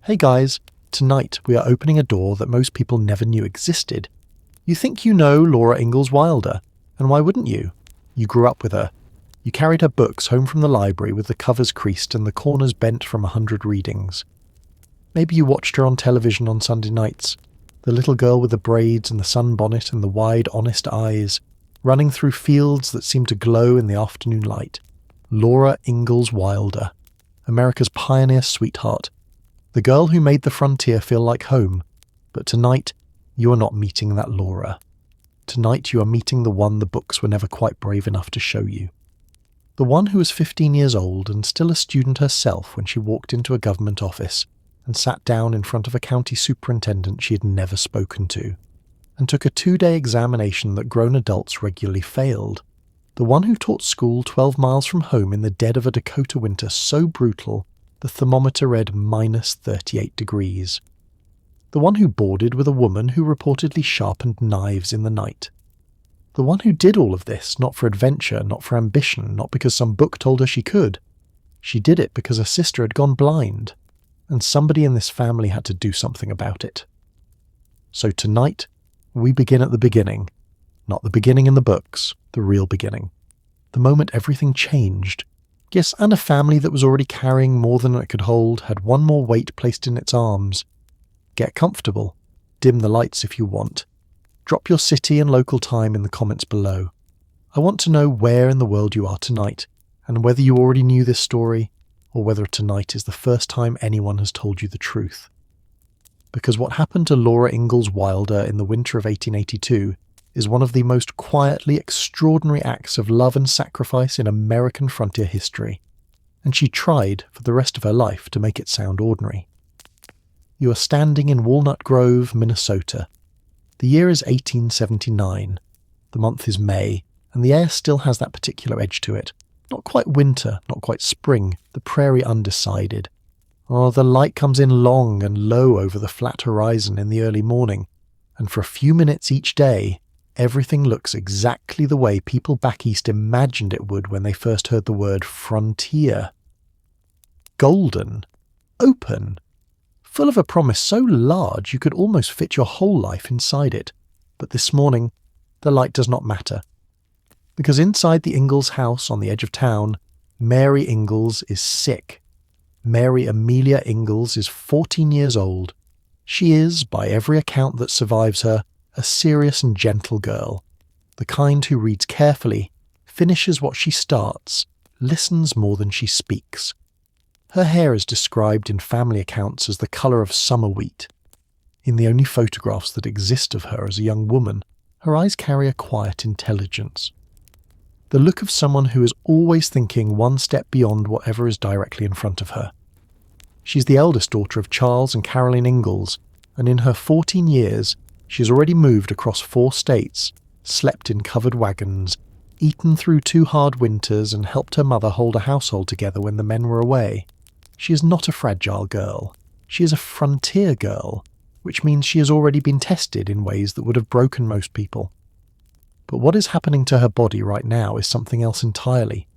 Hey guys, tonight we are opening a door that most people never knew existed. You think you know Laura Ingalls Wilder, and why wouldn't you? You grew up with her. You carried her books home from the library with the covers creased and the corners bent from 100 readings. Maybe you watched her on television on Sunday nights, the little girl with the braids and the sunbonnet and the wide, honest eyes, running through fields that seemed to glow in the afternoon light. Laura Ingalls Wilder, America's pioneer sweetheart, the girl who made the frontier feel like home. But tonight, you are not meeting that Laura. Tonight you are meeting the one the books were never quite brave enough to show you. The one who was 15 years old and still a student herself when she walked into a government office and sat down in front of a county superintendent she had never spoken to, and took a 2-day examination that grown adults regularly failed. The one who taught school 12 miles from home in the dead of a Dakota winter so brutal the thermometer read -38 degrees. The one who boarded with a woman who reportedly sharpened knives in the night. The one who did all of this, not for adventure, not for ambition, not because some book told her she could. She did it because her sister had gone blind, and somebody in this family had to do something about it. So tonight, we begin at the beginning. Not the beginning in the books, the real beginning. The moment everything changed. Yes, and a family that was already carrying more than it could hold had one more weight placed in its arms. Get comfortable. Dim the lights if you want. Drop your city and local time in the comments below. I want to know where in the world you are tonight, and whether you already knew this story, or whether tonight is the first time anyone has told you the truth. Because what happened to Laura Ingalls Wilder in the winter of 1882 is one of the most quietly extraordinary acts of love and sacrifice in American frontier history, and she tried for the rest of her life to make it sound ordinary. You are standing in Walnut Grove, Minnesota. The year is 1879. The month is May, and the air still has that particular edge to it. Not quite winter, not quite spring, the prairie undecided. Oh, the light comes in long and low over the flat horizon in the early morning, and for a few minutes each day, everything looks exactly the way people back east imagined it would when they first heard the word frontier. Golden. Open. Full of a promise so large you could almost fit your whole life inside it. But this morning, the light does not matter. Because inside the Ingalls house on the edge of town, Mary Ingalls is sick. Mary Amelia Ingalls is 14 years old. She is, by every account that survives her, a serious and gentle girl, the kind who reads carefully, finishes what she starts, listens more than she speaks. Her hair is described in family accounts as the colour of summer wheat. In the only photographs that exist of her as a young woman, her eyes carry a quiet intelligence. The look of someone who is always thinking one step beyond whatever is directly in front of her. She's the eldest daughter of Charles and Caroline Ingalls, and in her 14 years, she has already moved across 4 states, slept in covered wagons, eaten through 2 hard winters, and helped her mother hold a household together when the men were away. She is not a fragile girl. She is a frontier girl, which means she has already been tested in ways that would have broken most people. But what is happening to her body right now is something else entirely.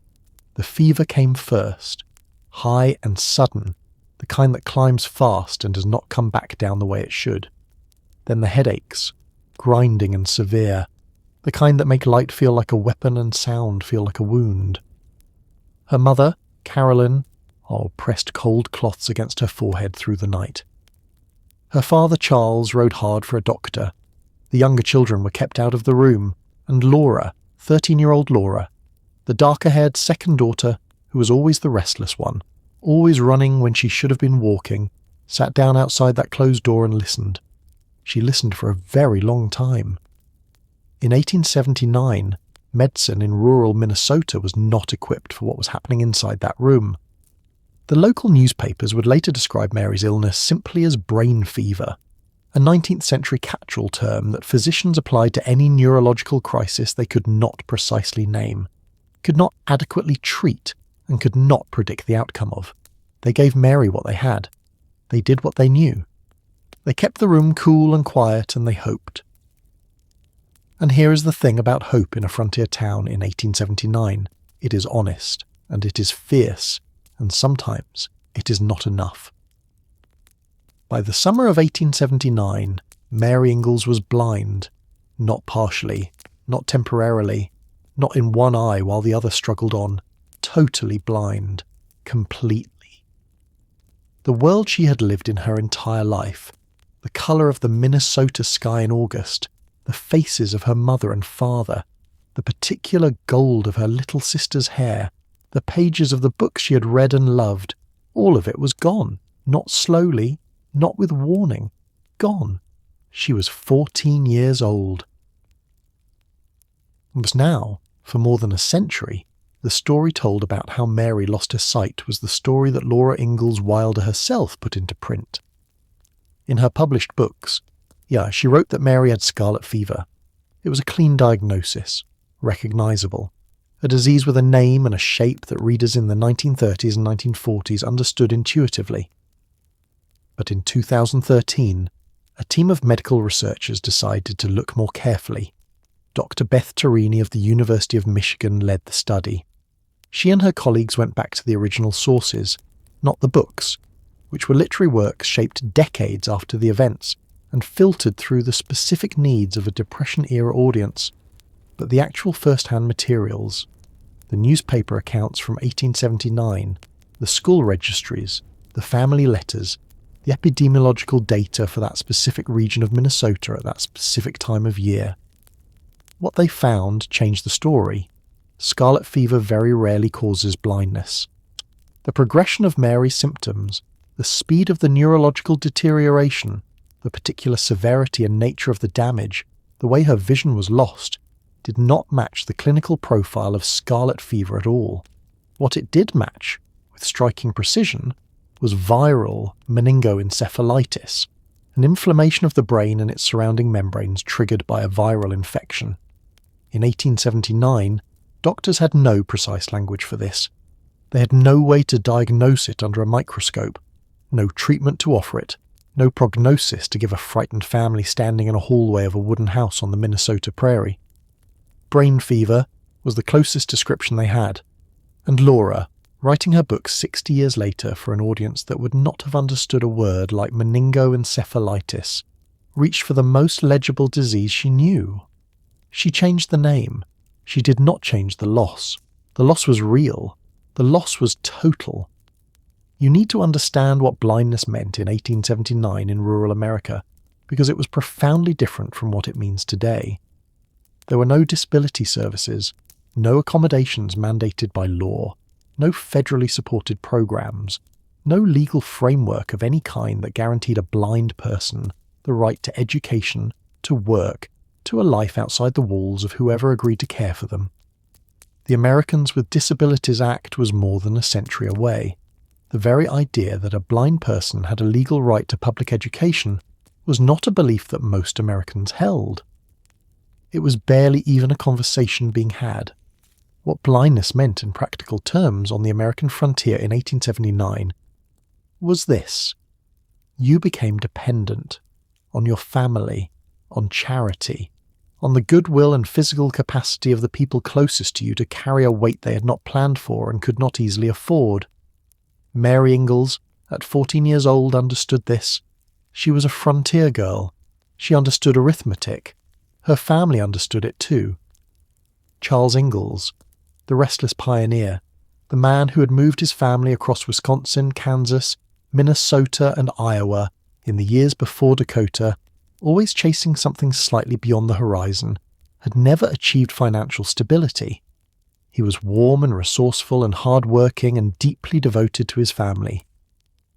The fever came first, high and sudden, the kind that climbs fast and does not come back down the way it should. Then the headaches, grinding and severe, the kind that make light feel like a weapon and sound feel like a wound. Her mother, Caroline, pressed cold cloths against her forehead through the night. Her father, Charles, rode hard for a doctor. The younger children were kept out of the room, and Laura, 13-year-old Laura, the darker-haired second daughter, who was always the restless one, always running when she should have been walking, sat down outside that closed door and listened. She listened for a very long time. In 1879, medicine in rural Minnesota was not equipped for what was happening inside that room. The local newspapers would later describe Mary's illness simply as brain fever, a 19th century catch-all term that physicians applied to any neurological crisis they could not precisely name, could not adequately treat, and could not predict the outcome of. They gave Mary what they had. They did what they knew. They kept the room cool and quiet, and they hoped. And here is the thing about hope in a frontier town in 1879. It is honest, and it is fierce, and sometimes it is not enough. By the summer of 1879, Mary Ingalls was blind, not partially, not temporarily, not in one eye while the other struggled on, totally blind, completely. The world she had lived in her entire life, the colour of the Minnesota sky in August, the faces of her mother and father, the particular gold of her little sister's hair, the pages of the books she had read and loved, all of it was gone, not slowly, not with warning, gone. She was 14 years old. It was now, for more than a century, the story told about how Mary lost her sight was the story that Laura Ingalls Wilder herself put into print. In her published books, she wrote that Mary had scarlet fever. It was a clean diagnosis, recognisable, a disease with a name and a shape that readers in the 1930s and 1940s understood intuitively. But in 2013, a team of medical researchers decided to look more carefully. Dr. Beth Torini of the University of Michigan led the study. She and her colleagues went back to the original sources, not the books, which were literary works shaped decades after the events and filtered through the specific needs of a Depression-era audience, but the actual first-hand materials, the newspaper accounts from 1879, the school registries, the family letters, the epidemiological data for that specific region of Minnesota at that specific time of year. What they found changed the story. Scarlet fever very rarely causes blindness. The progression of Mary's symptoms, the speed of the neurological deterioration, the particular severity and nature of the damage, the way her vision was lost, did not match the clinical profile of scarlet fever at all. What it did match, with striking precision, was viral meningoencephalitis, an inflammation of the brain and its surrounding membranes triggered by a viral infection. In 1879, doctors had no precise language for this. They had no way to diagnose it under a microscope, no treatment to offer it, no prognosis to give a frightened family standing in a hallway of a wooden house on the Minnesota Prairie. Brain fever was the closest description they had, and Laura, writing her book 60 years later for an audience that would not have understood a word like meningoencephalitis, reached for the most legible disease she knew. She changed the name. She did not change the loss. The loss was real. The loss was total. You need to understand what blindness meant in 1879 in rural America, because it was profoundly different from what it means today. There were no disability services, no accommodations mandated by law, no federally supported programs, no legal framework of any kind that guaranteed a blind person the right to education, to work, to a life outside the walls of whoever agreed to care for them. The Americans with Disabilities Act was more than a century away. The very idea that a blind person had a legal right to public education was not a belief that most Americans held. It was barely even a conversation being had. What blindness meant in practical terms on the American frontier in 1879 was this: you became dependent on your family, on charity, on the goodwill and physical capacity of the people closest to you to carry a weight they had not planned for and could not easily afford. Mary Ingalls, at 14 years old, understood this. She was a frontier girl. She understood arithmetic. Her family understood it too. Charles Ingalls, the restless pioneer, the man who had moved his family across Wisconsin, Kansas, Minnesota and Iowa in the years before Dakota, always chasing something slightly beyond the horizon, had never achieved financial stability. He was warm and resourceful and hard-working and deeply devoted to his family.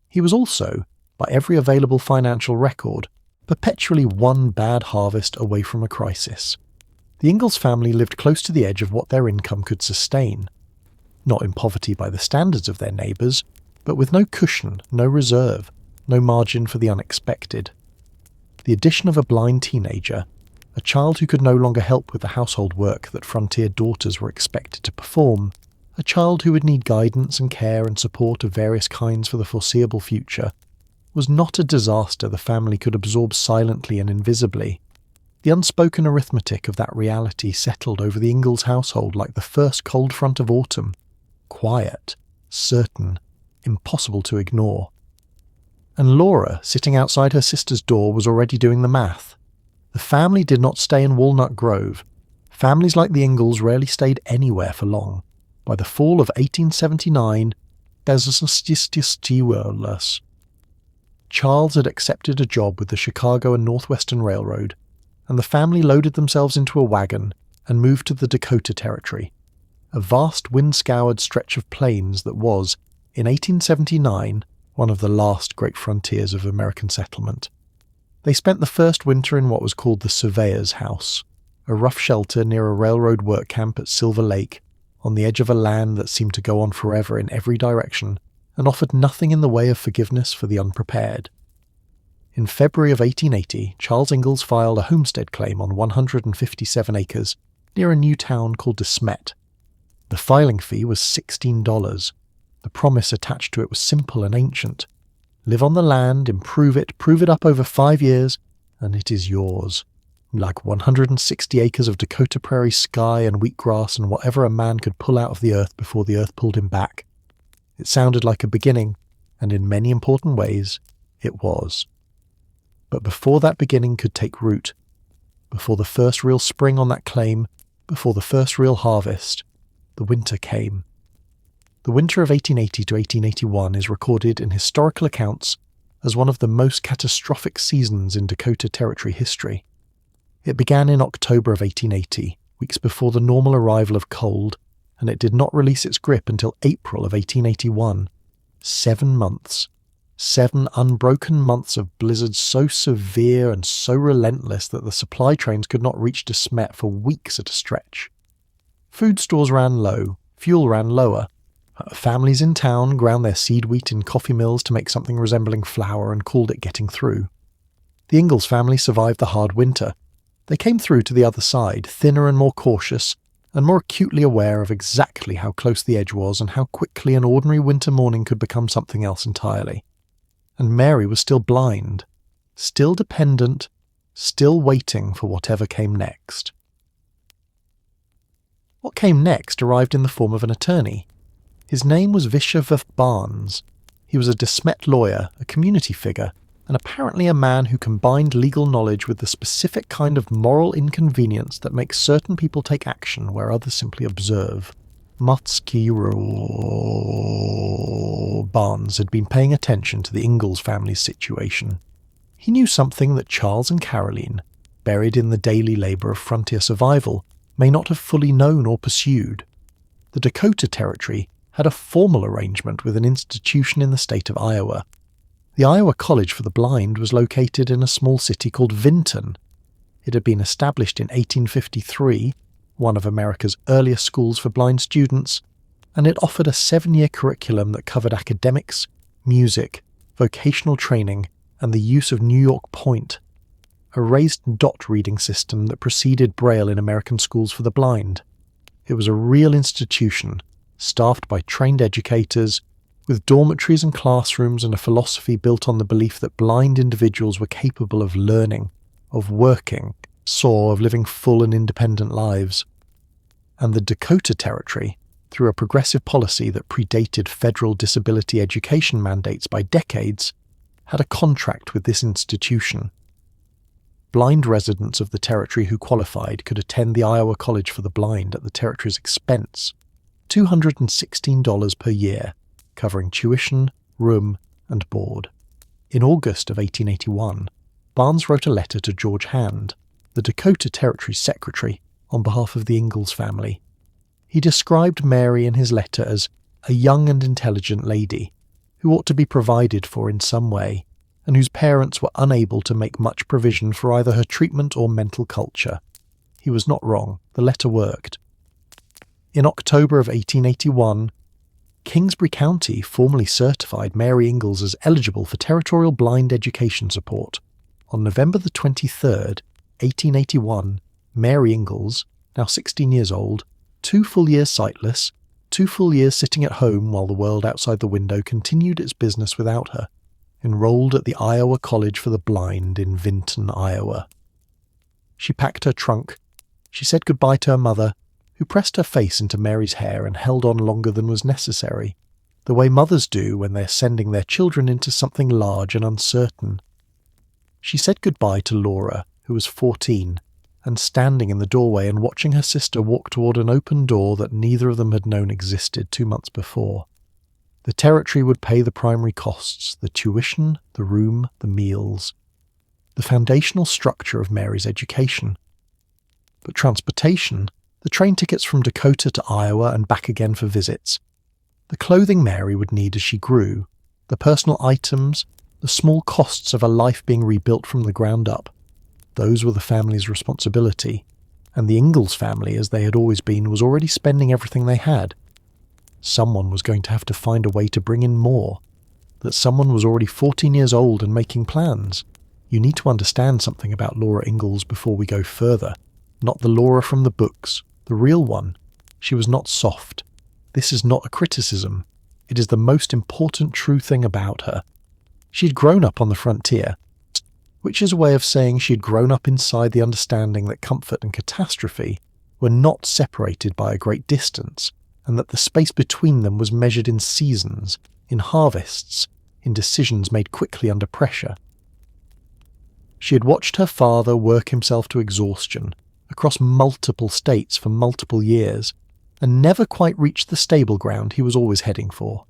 He was also, by every available financial record, perpetually one bad harvest away from a crisis. The Ingalls family lived close to the edge of what their income could sustain. Not in poverty by the standards of their neighbours, but with no cushion, no reserve, no margin for the unexpected. The addition of a blind teenager, a child who could no longer help with the household work that frontier daughters were expected to perform, a child who would need guidance and care and support of various kinds for the foreseeable future, was not a disaster the family could absorb silently and invisibly. The unspoken arithmetic of that reality settled over the Ingalls household like the first cold front of autumn, quiet, certain, impossible to ignore. and Laura, sitting outside her sister's door, was already doing the math. The family did not stay in Walnut Grove. Families like the Ingalls rarely stayed anywhere for long. By the fall of 1879, Charles had accepted a job with the Chicago and Northwestern Railroad, and the family loaded themselves into a wagon and moved to the Dakota Territory, a vast wind-scoured stretch of plains that was, in 1879, one of the last great frontiers of American settlement. They spent the first winter in what was called the Surveyor's House, a rough shelter near a railroad work camp at Silver Lake, on the edge of a land that seemed to go on forever in every direction and offered nothing in the way of forgiveness for the unprepared. In February of 1880, Charles Ingalls filed a homestead claim on 157 acres near a new town called Smet. The filing fee was $16. The promise attached to it was simple and ancient. Live on the land, improve it, prove it up over 5 years, and it is yours. Like 160 acres of Dakota Prairie sky and wheatgrass and whatever a man could pull out of the earth before the earth pulled him back. It sounded like a beginning, and in many important ways, it was. But before that beginning could take root, before the first real spring on that claim, before the first real harvest, the winter came. The winter of 1880 to 1881 is recorded in historical accounts as one of the most catastrophic seasons in Dakota Territory history. It began in October of 1880, weeks before the normal arrival of cold, and it did not release its grip until April of 1881. 7 months. 7 unbroken months of blizzards so severe and so relentless that the supply trains could not reach De Smet for weeks at a stretch. Food stores ran low, fuel ran lower. Families in town ground their seed wheat in coffee mills to make something resembling flour and called it getting through. The Ingalls family survived the hard winter. They came through to the other side, thinner and more cautious, and more acutely aware of exactly how close the edge was and how quickly an ordinary winter morning could become something else entirely. And Mary was still blind, still dependent, still waiting for whatever came next. What came next arrived in the form of an attorney. His name was Vischer v. Barnes. He was a De Smet lawyer, a community figure, and apparently a man who combined legal knowledge with the specific kind of moral inconvenience that makes certain people take action where others simply observe. Barnes had been paying attention to the Ingalls family's situation. He knew something that Charles and Caroline, buried in the daily labour of frontier survival, may not have fully known or pursued. The Dakota Territory had a formal arrangement with an institution in the state of Iowa. The Iowa College for the Blind was located in a small city called Vinton. It had been established in 1853, one of America's earliest schools for blind students, and it offered a 7-year curriculum that covered academics, music, vocational training, and the use of New York Point, a raised dot reading system that preceded Braille in American schools for the blind. It was a real institution, staffed by trained educators, with dormitories and classrooms and a philosophy built on the belief that blind individuals were capable of learning, of working, of living full and independent lives. And the Dakota Territory, through a progressive policy that predated federal disability education mandates by decades, had a contract with this institution. Blind residents of the territory who qualified could attend the Iowa College for the Blind at the territory's expense, $216 per year, covering tuition, room, and board. In August of 1881, Barnes wrote a letter to George Hand, the Dakota Territory secretary, on behalf of the Ingalls family. He described Mary in his letter as a young and intelligent lady who ought to be provided for in some way, and whose parents were unable to make much provision for either her treatment or mental culture. He was not wrong. The letter worked. In October of 1881, Kingsbury County formally certified Mary Ingalls as eligible for territorial blind education support. On November the 23rd, 1881, Mary Ingalls, now 16 years old, 2 full years sightless, 2 full years sitting at home while the world outside the window continued its business without her, enrolled at the Iowa College for the Blind in Vinton, Iowa. She packed her trunk. She said goodbye to her mother, who pressed her face into Mary's hair and held on longer than was necessary. the way mothers do when they're sending their children into something large and uncertain. She said goodbye to Laura, who was 14, and standing in the doorway and watching her sister walk toward an open door that neither of them had known existed 2 months before. The Territory would pay the primary costs, the tuition, the room, the meals, the foundational structure of Mary's education. But transportation, the train tickets from Dakota to Iowa and back again for visits, the clothing Mary would need as she grew, the personal items, the small costs of a life being rebuilt from the ground up, those were the family's responsibility, and the Ingalls family, as they had always been, was already spending everything they had. Someone was going to have to find a way to bring in more. That someone was already 14 years old and making plans. You need to understand something about Laura Ingalls before we go further. Not the Laura from the books, the real one. She was not soft. This is not a criticism. It is the most important true thing about her. She had grown up on the frontier, which is a way of saying she had grown up inside the understanding that comfort and catastrophe were not separated by a great distance, and that the space between them was measured in seasons, in harvests, in decisions made quickly under pressure. She had watched her father work himself to exhaustion across multiple states for multiple years, and never quite reached the stable ground he was always heading for.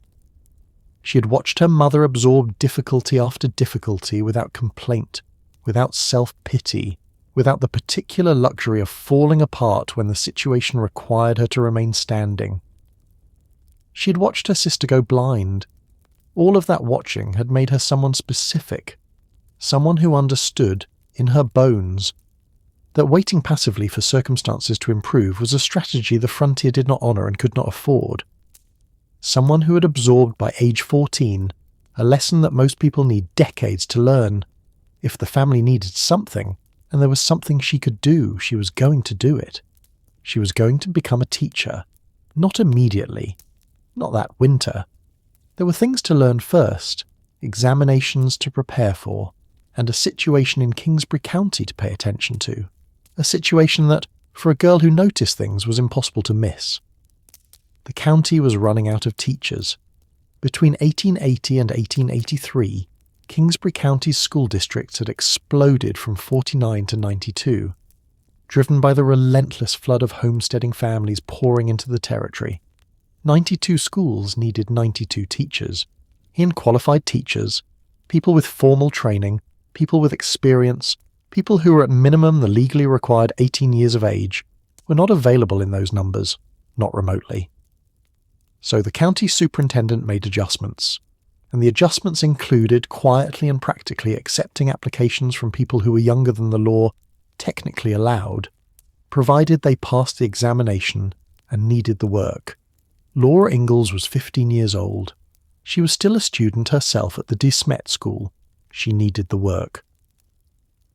She had watched her mother absorb difficulty after difficulty without complaint, without self-pity, without the particular luxury of falling apart when the situation required her to remain standing. She had watched her sister go blind. All of that watching had made her someone specific, someone who understood, in her bones, that waiting passively for circumstances to improve was a strategy the frontier did not honour and could not afford. Someone who had absorbed by age 14 a lesson that most people need decades to learn. If the family needed something, and there was something she could do, she was going to do it. She was going to become a teacher. Not immediately. Not that winter. There were things to learn first, examinations to prepare for, and a situation in Kingsbury County to pay attention to. A situation that, for a girl who noticed things, was impossible to miss. The county was running out of teachers. Between 1880 and 1883, Kingsbury County's school districts had exploded from 49 to 92, driven by the relentless flood of homesteading families pouring into the Territory. 92 schools needed 92 teachers. In qualified teachers, people with formal training, people with experience, people who were at minimum the legally required 18 years of age, were not available in those numbers, not remotely. So the county superintendent made adjustments, and the adjustments included quietly and practically accepting applications from people who were younger than the law technically allowed, provided they passed the examination and needed the work. Laura Ingalls was 15 years old. She was still a student herself at the Smet School. She needed the work.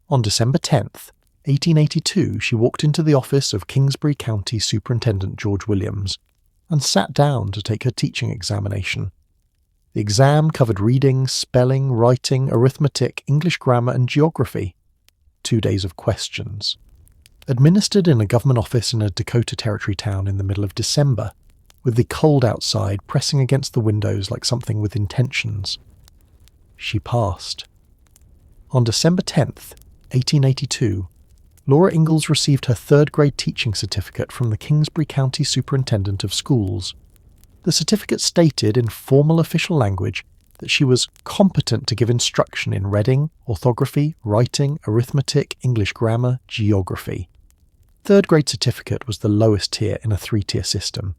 On December 10th, 1882, she walked into the office of Kingsbury County Superintendent George Williams and sat down to take her teaching examination. The exam covered reading, spelling, writing, arithmetic, English grammar, and geography. 2 days of questions. Administered in a government office in a Dakota Territory town in the middle of December, with the cold outside pressing against the windows like something with intentions. She passed. On December 10th, 1882, Laura Ingalls received her third-grade teaching certificate from the Kingsbury County Superintendent of Schools. The certificate stated in formal official language that she was competent to give instruction in reading, orthography, writing, arithmetic, English grammar, geography. Third-grade certificate was the lowest tier in a 3-tier system.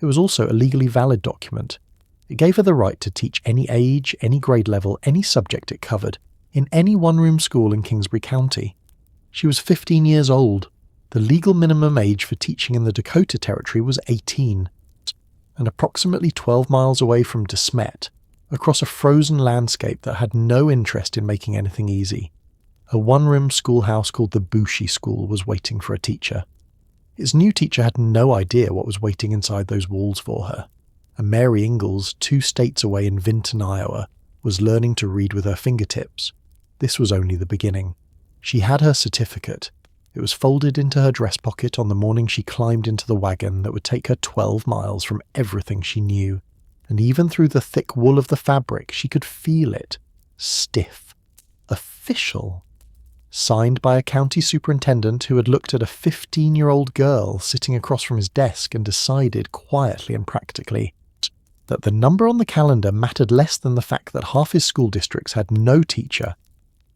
It was also a legally valid document. It gave her the right to teach any age, any grade level, any subject it covered, in any one-room school in Kingsbury County. She was 15 years old. The legal minimum age for teaching in the Dakota Territory was 18. And approximately 12 miles away from Smet, across a frozen landscape that had no interest in making anything easy, a one-room schoolhouse called the Bushy School was waiting for a teacher. Its new teacher had no idea what was waiting inside those walls for her, and Mary Ingalls, 2 states away in Vinton, Iowa, was learning to read with her fingertips. This was only the beginning. She had her certificate. It was folded into her dress pocket on the morning she climbed into the wagon that would take her 12 miles from everything she knew, and even through the thick wool of the fabric she could feel it. Stiff. Official. Signed by a county superintendent who had looked at a 15-year-old girl sitting across from his desk and decided quietly and practically that the number on the calendar mattered less than the fact that half his school districts had no teacher,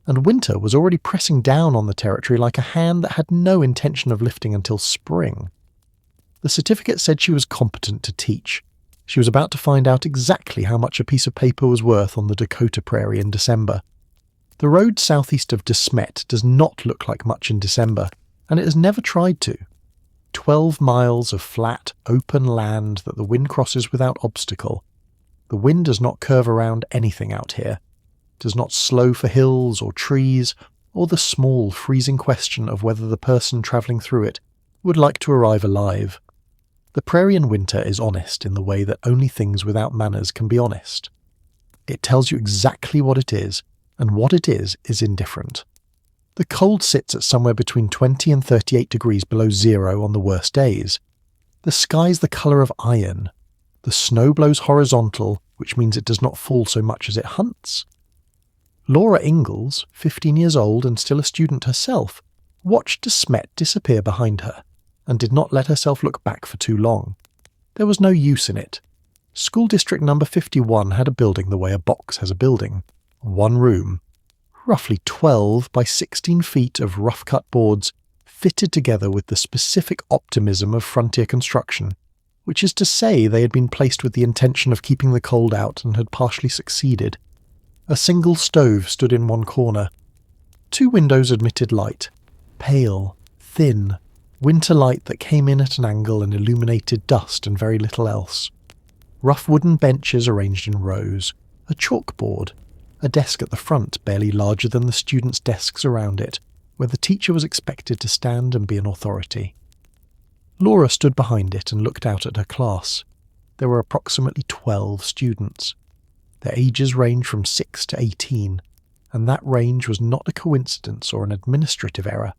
and winter was already pressing down on the territory like a hand that had no intention of lifting until spring. The certificate said she was competent to teach. She was about to find out exactly how much a piece of paper was worth on the Dakota Prairie in December. The road southeast of De Smet does not look like much in December, and it has never tried to. 12 miles of flat, open land that the wind crosses without obstacle. The wind does not curve around anything out here, does not slow for hills or trees, or the small, freezing question of whether the person travelling through it would like to arrive alive. The prairie in winter is honest in the way that only things without manners can be honest. It tells you exactly what it is, and what it is indifferent. The cold sits at somewhere between 20 and 38 degrees below zero on the worst days. The sky's the colour of iron. The snow blows horizontal, which means it does not fall so much as it hunts. Laura Ingalls, 15 years old and still a student herself, watched De Smet disappear behind her, and did not let herself look back for too long. There was no use in it. School District number 51 had a building the way a box has a building. One room. Roughly 12 by 16 feet of rough-cut boards fitted together with the specific optimism of frontier construction, which is to say they had been placed with the intention of keeping the cold out and had partially succeeded. A single stove stood in one corner. 2 windows admitted light. Pale, thin, winter light that came in at an angle and illuminated dust and very little else. Rough wooden benches arranged in rows. A chalkboard. A desk at the front, barely larger than the students' desks around it, where the teacher was expected to stand and be an authority. Laura stood behind it and looked out at her class. There were approximately 12 students. Their ages ranged from 6 to 18, and that range was not a coincidence or an administrative error.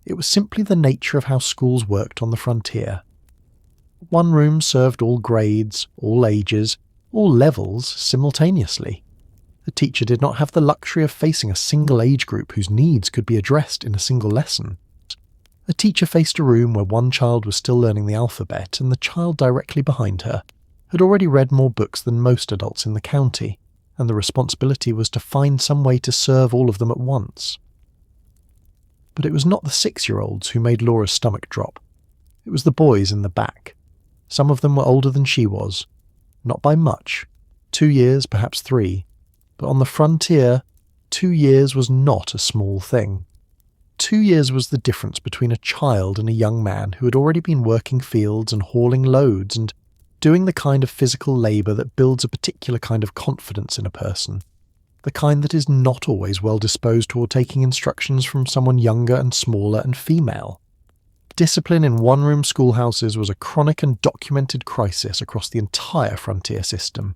It was simply the nature of how schools worked on the frontier. One room served all grades, all ages, all levels simultaneously. The teacher did not have the luxury of facing a single age group whose needs could be addressed in a single lesson. A teacher faced a room where one child was still learning the alphabet, and the child directly behind her had already read more books than most adults in the county, and the responsibility was to find some way to serve all of them at once. But it was not the 6-year-olds who made Laura's stomach drop. It was the boys in the back. Some of them were older than she was. Not by much. 2 years, perhaps 3. But on the frontier, 2 years was not a small thing. 2 years was the difference between a child and a young man who had already been working fields and hauling loads and doing the kind of physical labour that builds a particular kind of confidence in a person, the kind that is not always well disposed toward taking instructions from someone younger and smaller and female. Discipline in one-room schoolhouses was a chronic and documented crisis across the entire frontier system.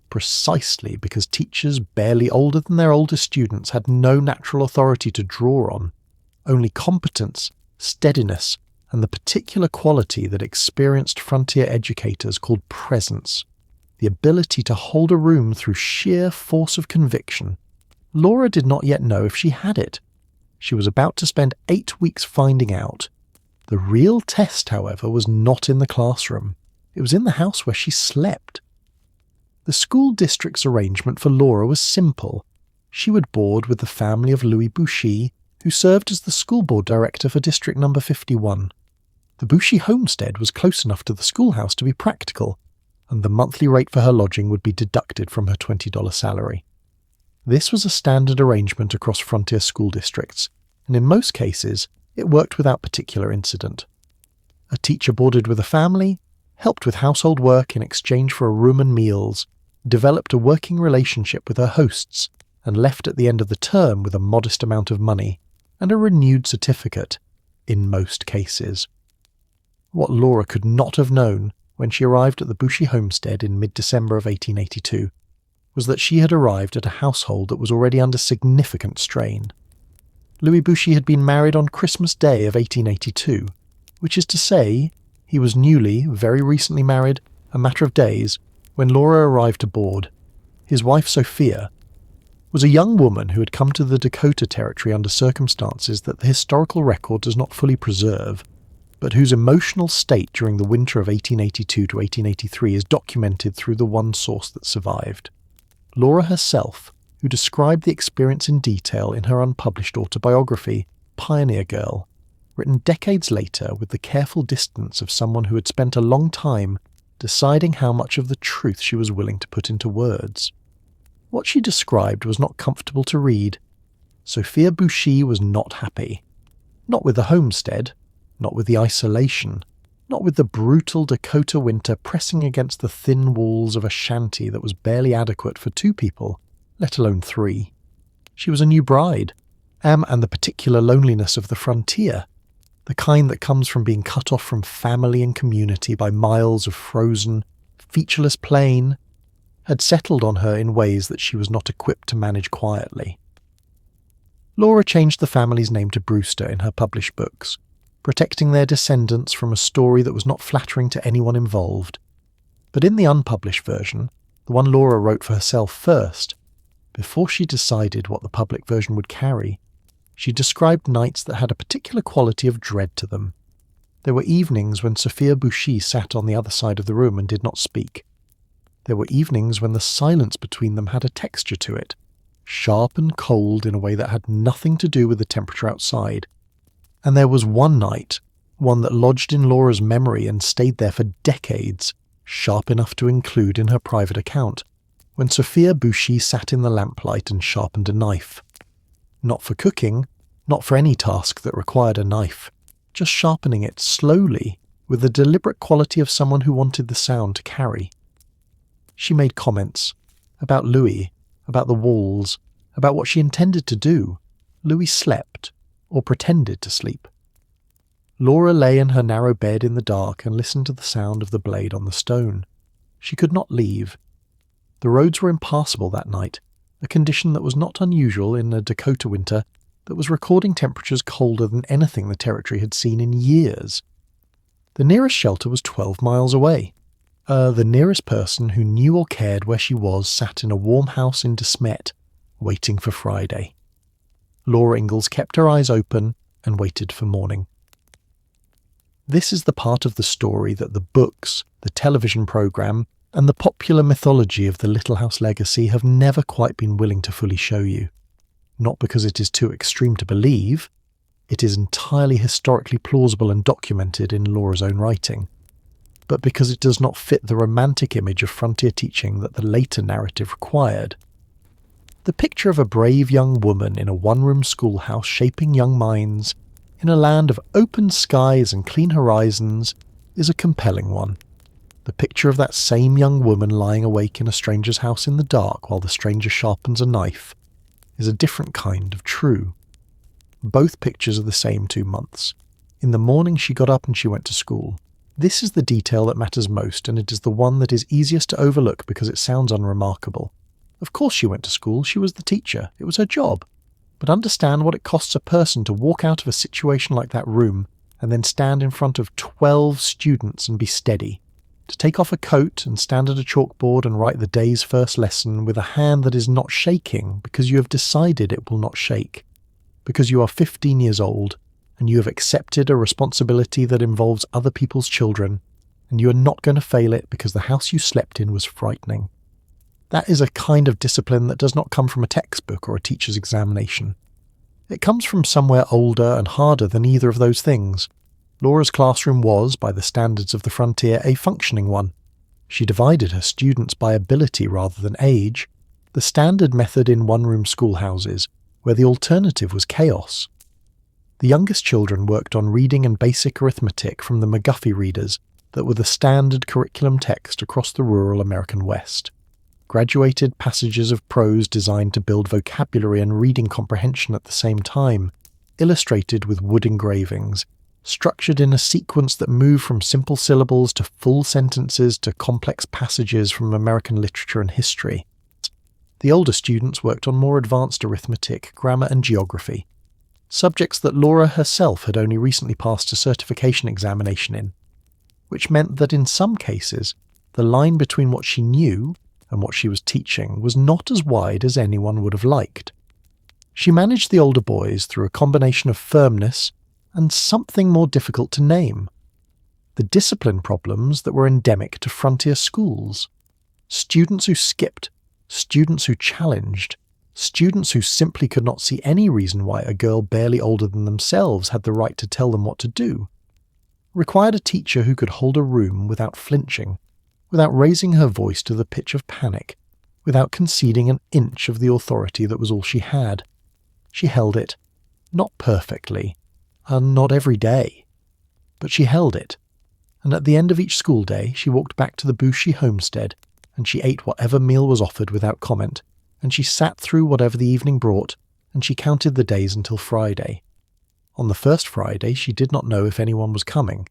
Precisely because teachers barely older than their older students had no natural authority to draw on, only competence, steadiness, and the particular quality that experienced frontier educators called presence, the ability to hold a room through sheer force of conviction. Laura did not yet know if she had it. She was about to spend 8 weeks finding out. The real test, however, was not in the classroom. It was in the house where she slept. The school district's arrangement for Laura was simple. She would board with the family of Louis Bouchy, who served as the school board director for District number 51. The Bouchy homestead was close enough to the schoolhouse to be practical, and the monthly rate for her lodging would be deducted from her $20 salary. This was a standard arrangement across frontier school districts, and in most cases, it worked without particular incident. A teacher boarded with a family, helped with household work in exchange for a room and meals, developed a working relationship with her hosts, and left at the end of the term with a modest amount of money and a renewed certificate, in most cases. What Laura could not have known when she arrived at the Bouchy homestead in mid-December of 1882 was that she had arrived at a household that was already under significant strain. Louis Bouchy had been married on Christmas Day of 1882, which is to say, he was newly, very recently married, a matter of days, When Laura arrived to board, his wife Sophia was a young woman who had come to the Dakota Territory under circumstances that the historical record does not fully preserve, but whose emotional state during the winter of 1882 to 1883 is documented through the one source that survived. Laura herself, who described the experience in detail in her unpublished autobiography, Pioneer Girl, written decades later with the careful distance of someone who had spent a long time deciding how much of the truth she was willing to put into words. What she described was not comfortable to read. Sophia Bouchy was not happy. Not with the homestead, not with the isolation, not with the brutal Dakota winter pressing against the thin walls of a shanty that was barely adequate for 2 people, let alone 3. She was a new bride, and the particular loneliness of the frontier, the kind that comes from being cut off from family and community by miles of frozen, featureless plain, had settled on her in ways that she was not equipped to manage quietly. Laura changed the family's name to Brewster in her published books, protecting their descendants from a story that was not flattering to anyone involved. But in the unpublished version, the one Laura wrote for herself first, before she decided what the public version would carry, she described nights that had a particular quality of dread to them. There were evenings when Sophia Bouchy sat on the other side of the room and did not speak. There were evenings when the silence between them had a texture to it, sharp and cold in a way that had nothing to do with the temperature outside. And there was one night, one that lodged in Laura's memory and stayed there for decades, sharp enough to include in her private account, when Sophia Bouchy sat in the lamplight and sharpened a knife. Not for cooking, not for any task that required a knife, just sharpening it slowly with the deliberate quality of someone who wanted the sound to carry. She made comments about Louis, about the walls, about what she intended to do. Louis slept, or pretended to sleep. Laura lay in her narrow bed in the dark and listened to the sound of the blade on the stone. She could not leave. The roads were impassable that night, a condition that was not unusual in a Dakota winter that was recording temperatures colder than anything the territory had seen in years. The nearest shelter was 12 miles away. The nearest person who knew or cared where she was sat in a warm house in Smet, waiting for Friday. Laura Ingalls kept her eyes open and waited for morning. This is the part of the story that the books, the television program, and the popular mythology of the Little House legacy have never quite been willing to fully show you. Not because it is too extreme to believe, it is entirely historically plausible and documented in Laura's own writing, but because it does not fit the romantic image of frontier teaching that the later narrative required. The picture of a brave young woman in a one-room schoolhouse shaping young minds in a land of open skies and clean horizons is a compelling one. The picture of that same young woman lying awake in a stranger's house in the dark while the stranger sharpens a knife is a different kind of true. Both pictures are the same 2 months. In the morning she got up and she went to school. This is the detail that matters most, and it is the one that is easiest to overlook because it sounds unremarkable. Of course she went to school, she was the teacher, it was her job. But understand what it costs a person to walk out of a situation like that room and then stand in front of 12 students and be steady. To take off a coat and stand at a chalkboard and write the day's first lesson with a hand that is not shaking because you have decided it will not shake. Because you are 15 years old and you have accepted a responsibility that involves other people's children, and you are not going to fail it because the house you slept in was frightening. That is a kind of discipline that does not come from a textbook or a teacher's examination. It comes from somewhere older and harder than either of those things. Laura's classroom was, by the standards of the frontier, a functioning one. She divided her students by ability rather than age, the standard method in one-room schoolhouses, where the alternative was chaos. The youngest children worked on reading and basic arithmetic from the McGuffey readers that were the standard curriculum text across the rural American West. Graduated passages of prose designed to build vocabulary and reading comprehension at the same time, illustrated with wood engravings, structured in a sequence that moved from simple syllables to full sentences to complex passages from American literature and history. The older students worked on more advanced arithmetic, grammar and geography, subjects that Laura herself had only recently passed a certification examination in, which meant that in some cases, the line between what she knew and what she was teaching was not as wide as anyone would have liked. She managed the older boys through a combination of firmness and something more difficult to name: the discipline problems that were endemic to frontier schools. Students who skipped, students who challenged, students who simply could not see any reason why a girl barely older than themselves had the right to tell them what to do, required a teacher who could hold a room without flinching, without raising her voice to the pitch of panic, without conceding an inch of the authority that was all she had. She held it, not perfectly, and not every day, but she held it, and at the end of each school day she walked back to the Bouchy homestead, and she ate whatever meal was offered without comment, and she sat through whatever the evening brought, and she counted the days until Friday. On the first Friday she did not know if anyone was coming.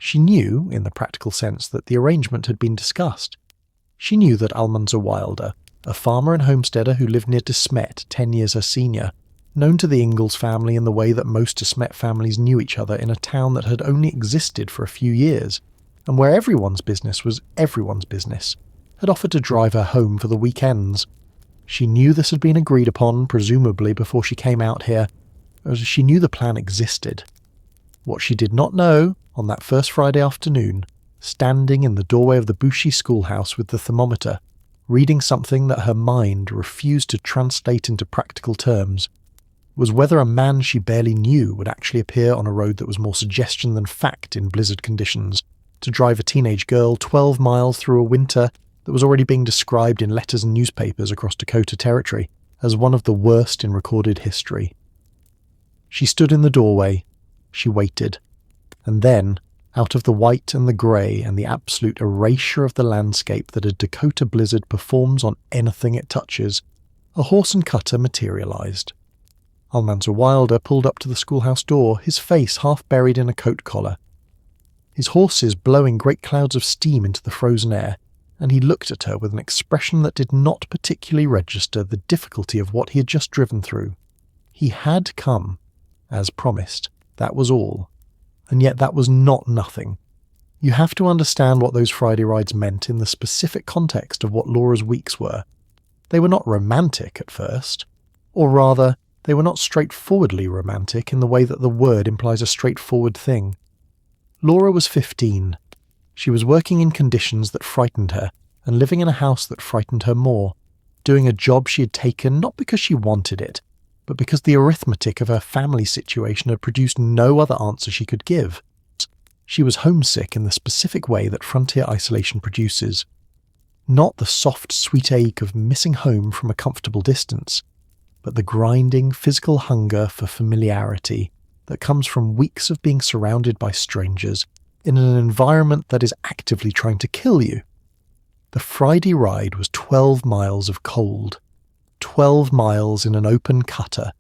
She knew, in the practical sense, that the arrangement had been discussed. She knew that Almanza Wilder, a farmer and homesteader who lived near to Smet 10 years her senior, known to the Ingalls family in the way that most de Smet families knew each other in a town that had only existed for a few years, and where everyone's business was everyone's business, had offered to drive her home for the weekends. She knew this had been agreed upon, presumably before she came out here, as she knew the plan existed. What she did not know, on that first Friday afternoon, standing in the doorway of the Bouchy schoolhouse with the thermometer, reading something that her mind refused to translate into practical terms, was whether a man she barely knew would actually appear on a road that was more suggestion than fact in blizzard conditions, to drive a teenage girl 12 miles through a winter that was already being described in letters and newspapers across Dakota Territory as one of the worst in recorded history. She stood in the doorway, she waited, and then, out of the white and the grey and the absolute erasure of the landscape that a Dakota blizzard performs on anything it touches, a horse and cutter materialised. Almanza Wilder pulled up to the schoolhouse door, his face half buried in a coat collar. His horses blowing great clouds of steam into the frozen air, and he looked at her with an expression that did not particularly register the difficulty of what he had just driven through. He had come, as promised, that was all. And yet that was not nothing. You have to understand what those Friday rides meant in the specific context of what Laura's weeks were. They were not romantic at first, or rather, they were not straightforwardly romantic in the way that the word implies a straightforward thing. Laura was 15. She was working in conditions that frightened her, and living in a house that frightened her more, doing a job she had taken not because she wanted it, but because the arithmetic of her family situation had produced no other answer she could give. She was homesick in the specific way that frontier isolation produces. Not the soft, sweet ache of missing home from a comfortable distance, but the grinding physical hunger for familiarity that comes from weeks of being surrounded by strangers in an environment that is actively trying to kill you. The Friday ride was 12 miles of cold. 12 miles in an open cutter,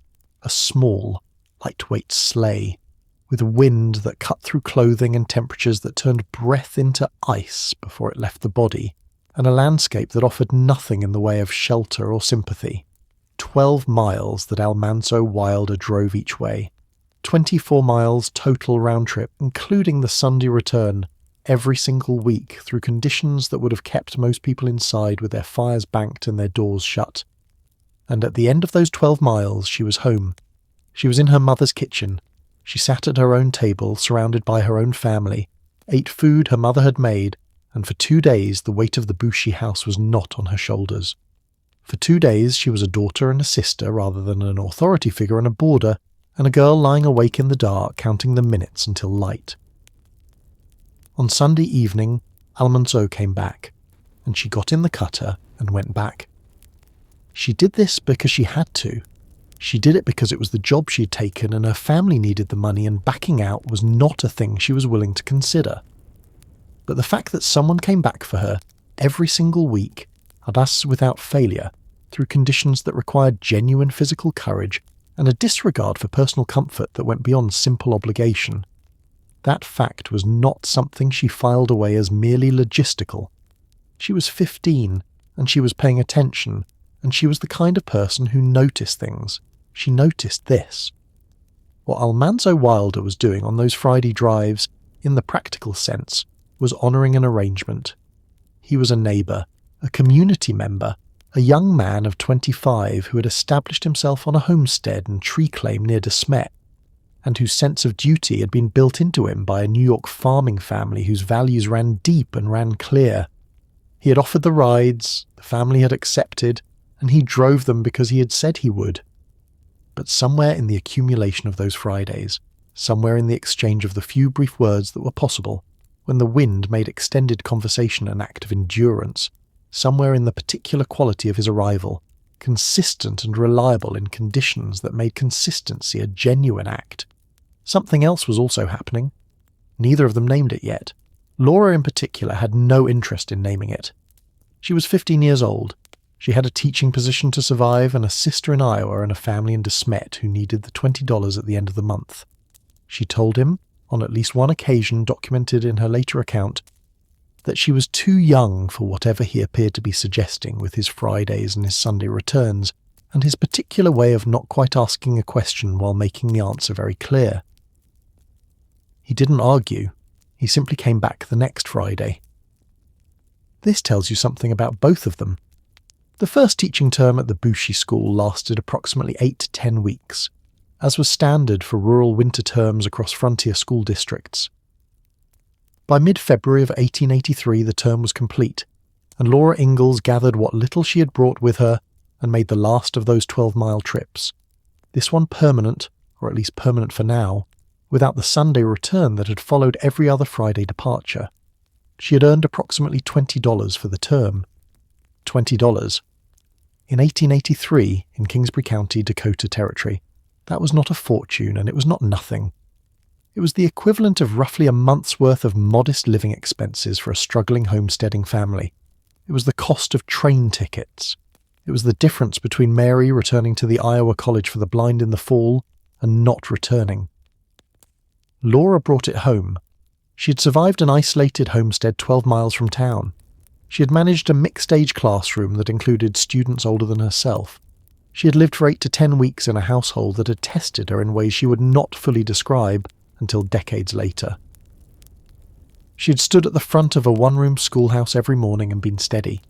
a small, lightweight sleigh, with wind that cut through clothing and temperatures that turned breath into ice before it left the body, and a landscape that offered nothing in the way of shelter or sympathy. 12 miles that Almanza Wilder drove each way. 24 miles total round trip, including the Sunday return, every single week through conditions that would have kept most people inside with their fires banked and their doors shut. And at the end of those 12 miles, she was home. She was in her mother's kitchen. She sat at her own table, surrounded by her own family, ate food her mother had made, and for 2 days the weight of the Bouchy house was not on her shoulders. For 2 days she was a daughter and a sister rather than an authority figure and a boarder, and a girl lying awake in the dark counting the minutes until light. On Sunday evening, Almanza came back, and she got in the cutter and went back. She did this because she had to. She did it because it was the job she had taken and her family needed the money, and backing out was not a thing she was willing to consider. But the fact that someone came back for her every single week, and thus without failure, through conditions that required genuine physical courage and a disregard for personal comfort that went beyond simple obligation, that fact was not something she filed away as merely logistical. She was 15, and she was paying attention, and she was the kind of person who noticed things. She noticed this. What Almanza Wilder was doing on those Friday drives, in the practical sense, was honouring an arrangement. he was a neighbour, a community member, a young man of 25 who had established himself on a homestead and tree claim near Smet, and whose sense of duty had been built into him by a New York farming family whose values ran deep and ran clear. He had offered the rides, the family had accepted, and he drove them because he had said he would. But somewhere in the accumulation of those Fridays, somewhere in the exchange of the few brief words that were possible, when the wind made extended conversation an act of endurance, somewhere in the particular quality of his arrival, consistent and reliable in conditions that made consistency a genuine act, something else was also happening. Neither of them named it yet. Laura in particular had no interest in naming it. She was 15 years old. She had a teaching position to survive and a sister in Iowa and a family in Smet who needed the $20 at the end of the month. She told him, on at least one occasion documented in her later account, that she was too young for whatever he appeared to be suggesting with his Fridays and his Sunday returns, and his particular way of not quite asking a question while making the answer very clear. He didn't argue. He simply came back the next Friday. This tells you something about both of them. The first teaching term at the Bushy School lasted approximately 8 to 10 weeks, as was standard for rural winter terms across frontier school districts. By mid-February of 1883 the term was complete, and Laura Ingalls gathered what little she had brought with her and made the last of those 12-mile trips, this one permanent, or at least permanent for now, without the Sunday return that had followed every other Friday departure. She had earned approximately $20 for the term. $20. In 1883, in Kingsbury County, Dakota Territory, that was not a fortune and it was not nothing. It was the equivalent of roughly a month's worth of modest living expenses for a struggling homesteading family. It was the cost of train tickets. It was the difference between Mary returning to the Iowa College for the Blind in the fall and not returning. Laura brought it home. She had survived an isolated homestead 12 miles from town. She had managed a mixed-age classroom that included students older than herself. She had lived for 8 to 10 weeks in a household that had tested her in ways she would not fully describe until decades later. She had stood at the front of a one-room schoolhouse every morning and been steady.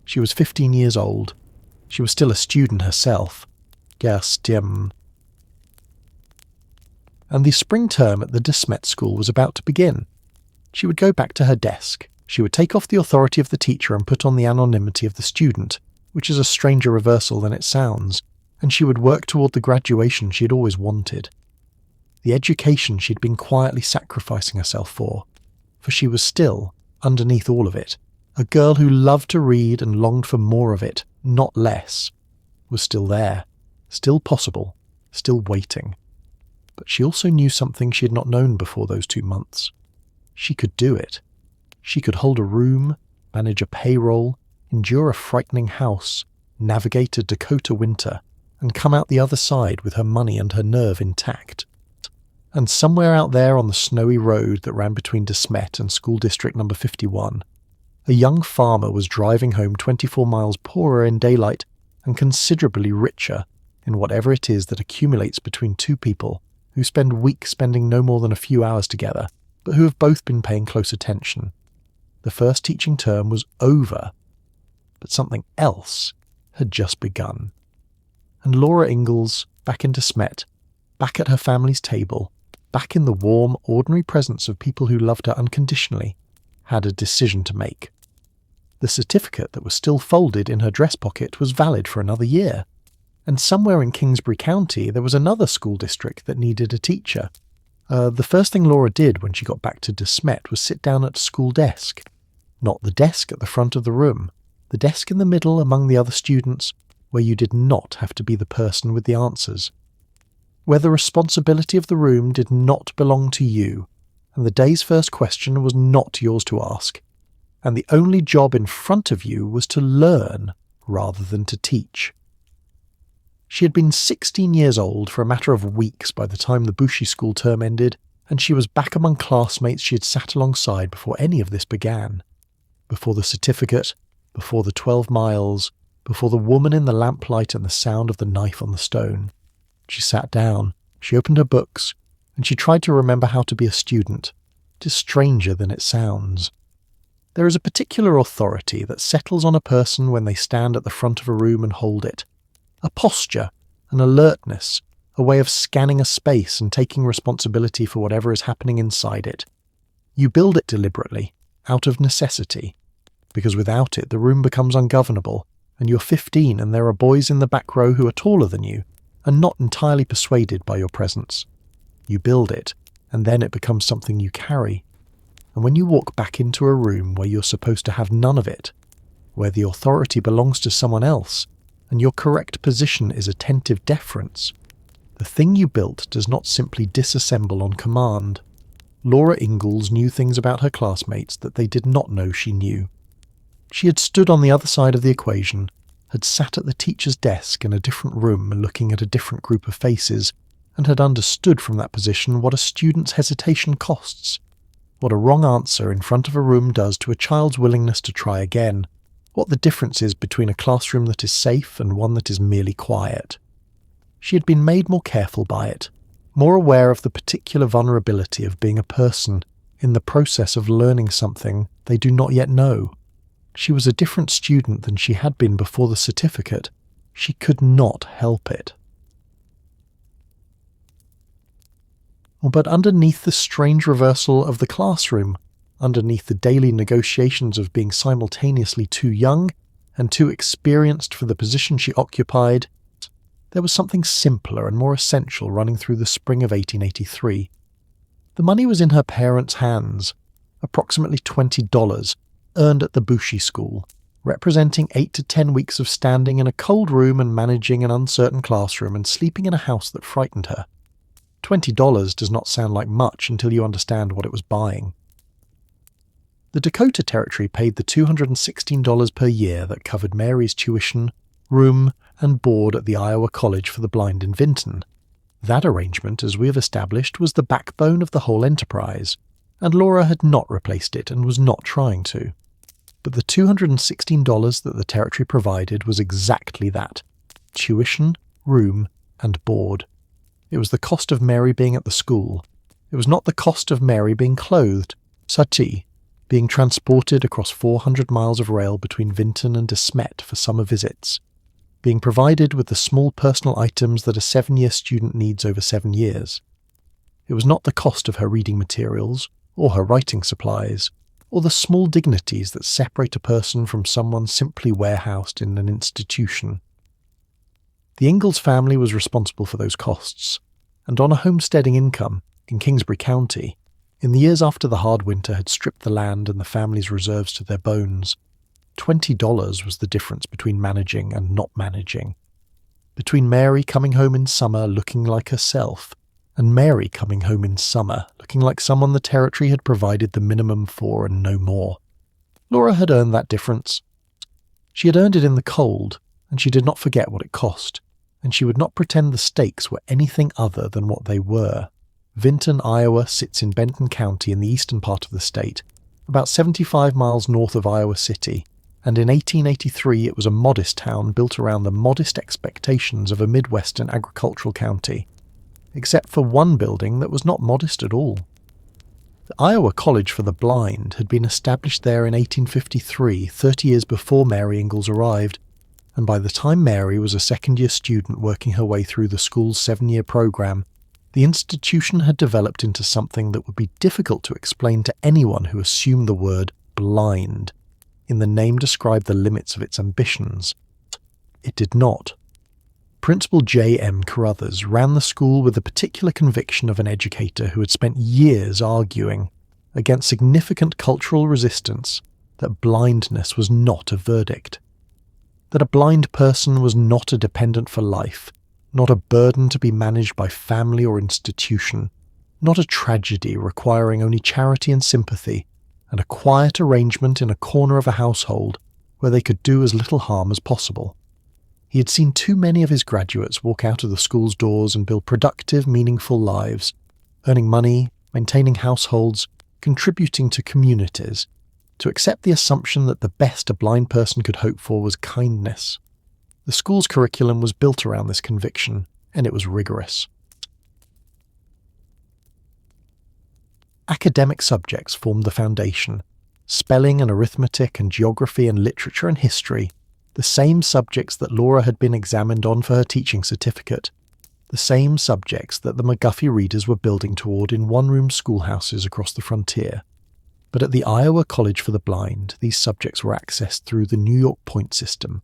She was 15 years old. She was still a student herself. And the spring term at the Smet school was about to begin. She would go back to her desk. She would take off the authority of the teacher and put on the anonymity of the student, which is a stranger reversal than it sounds, and she would work toward the graduation she had always wanted. The education she'd been quietly sacrificing herself for she was still, underneath all of it, a girl who loved to read and longed for more of it, not less, was still there, still possible, still waiting. But she also knew something she had not known before those 2 months. She could do it. She could hold a room, manage a payroll, endure a frightening house, navigate a Dakota winter, and come out the other side with her money and her nerve intact. And somewhere out there on the snowy road that ran between Smet and School District number 51, a young farmer was driving home 24 miles poorer in daylight and considerably richer in whatever it is that accumulates between two people who spend weeks spending no more than a few hours together, but who have both been paying close attention. The first teaching term was over, but something else had just begun. And Laura Ingalls, back into Smet, back at her family's table, back in the warm, ordinary presence of people who loved her unconditionally, had a decision to make. The certificate that was still folded in her dress pocket was valid for another year, and somewhere in Kingsbury County there was another school district that needed a teacher. The first thing Laura did when she got back to Smet was sit down at a school desk. Not the desk at the front of the room, the desk in the middle among the other students, where you did not have to be the person with the answers. Where the responsibility of the room did not belong to you, and the day's first question was not yours to ask, and the only job in front of you was to learn rather than to teach. She had been 16 years old for a matter of weeks by the time the Bushy school term ended, and she was back among classmates she had sat alongside before any of this began. Before the certificate, before the 12 miles, before the woman in the lamplight and the sound of the knife on the stone. She sat down, she opened her books, and she tried to remember how to be a student. It is stranger than it sounds. There is a particular authority that settles on a person when they stand at the front of a room and hold it. A posture, an alertness, a way of scanning a space and taking responsibility for whatever is happening inside it. You build it deliberately, out of necessity, because without it the room becomes ungovernable, and you're 15 and there are boys in the back row who are taller than you, and not entirely persuaded by your presence. You build it, and then it becomes something you carry. And when you walk back into a room where you're supposed to have none of it, where the authority belongs to someone else, and your correct position is attentive deference, the thing you built does not simply disassemble on command. Laura Ingalls knew things about her classmates that they did not know she knew. She had stood on the other side of the equation, had sat at the teacher's desk in a different room looking at a different group of faces, and had understood from that position what a student's hesitation costs, what a wrong answer in front of a room does to a child's willingness to try again, what the difference is between a classroom that is safe and one that is merely quiet. She had been made more careful by it, more aware of the particular vulnerability of being a person in the process of learning something they do not yet know. She was a different student than she had been before the certificate. She could not help it. But underneath the strange reversal of the classroom, underneath the daily negotiations of being simultaneously too young and too experienced for the position she occupied, there was something simpler and more essential running through the spring of 1883. The money was in her parents' hands, approximately $20, earned at the Bushi School, representing 8 to 10 weeks of standing in a cold room and managing an uncertain classroom and sleeping in a house that frightened her. $20 does not sound like much until you understand what it was buying. The Dakota Territory paid the $216 per year that covered Mary's tuition, room, and board at the Iowa College for the Blind in Vinton. That arrangement, as we have established, was the backbone of the whole enterprise, and Laura had not replaced it and was not trying to. But the $216 that the Territory provided was exactly that: tuition, room, and board. It was the cost of Mary being at the school. It was not the cost of Mary being clothed, sati, being transported across 400 miles of rail between Vinton and Smet for summer visits, being provided with the small personal items that a 7-year student needs over 7 years. It was not the cost of her reading materials, or her writing supplies, or the small dignities that separate a person from someone simply warehoused in an institution. The Ingalls family was responsible for those costs, and on a homesteading income in Kingsbury County, in the years after the hard winter had stripped the land and the family's reserves to their bones, $20 was the difference between managing and not managing. Between Mary coming home in summer looking like herself, and Mary coming home in summer looking like someone the Territory had provided the minimum for and no more. Laura had earned that difference. She had earned it in the cold, and she did not forget what it cost, and she would not pretend the stakes were anything other than what they were. Vinton, Iowa sits in Benton County in the eastern part of the state, about 75 miles north of Iowa City, and in 1883 it was a modest town built around the modest expectations of a Midwestern agricultural county, except for one building that was not modest at all. The Iowa College for the Blind had been established there in 1853, 30 years before Mary Ingalls arrived, and by the time Mary was a second-year student working her way through the school's 7-year program, the institution had developed into something that would be difficult to explain to anyone who assumed the word blind in the name described the limits of its ambitions. It did not. Principal J. M. Carruthers ran the school with the particular conviction of an educator who had spent years arguing, against significant cultural resistance, that blindness was not a verdict. That a blind person was not a dependent for life, not a burden to be managed by family or institution, not a tragedy requiring only charity and sympathy, and a quiet arrangement in a corner of a household where they could do as little harm as possible. He had seen too many of his graduates walk out of the school's doors and build productive, meaningful lives, earning money, maintaining households, contributing to communities, to accept the assumption that the best a blind person could hope for was kindness. The school's curriculum was built around this conviction, and it was rigorous. Academic subjects formed the foundation. spelling and arithmetic and geography and literature and history, the same subjects that Laura had been examined on for her teaching certificate, the same subjects that the McGuffey readers were building toward in one-room schoolhouses across the frontier. But at the Iowa College for the Blind, these subjects were accessed through the New York point system,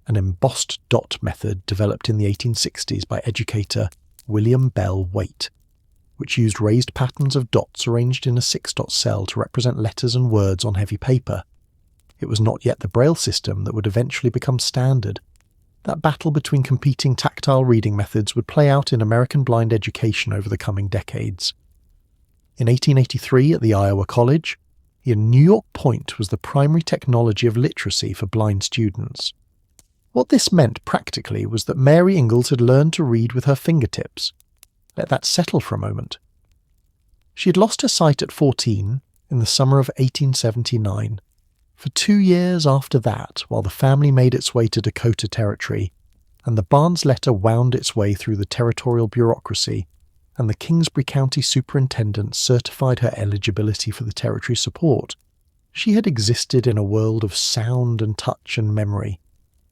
an embossed dot method developed in the 1860s by educator William Bell Waite, which used raised patterns of dots arranged in a 6-dot cell to represent letters and words on heavy paper. It was not yet the Braille system that would eventually become standard. That battle between competing tactile reading methods would play out in American blind education over the coming decades. In 1883 at the Iowa College, the New York point was the primary technology of literacy for blind students. What this meant practically was that Mary Ingalls had learned to read with her fingertips. Let that settle for a moment. She had lost her sight at 14 in the summer of 1879. For 2 years after that, while the family made its way to Dakota Territory, and the Barnes letter wound its way through the territorial bureaucracy, and the Kingsbury County Superintendent certified her eligibility for the territory support, she had existed in a world of sound and touch and memory,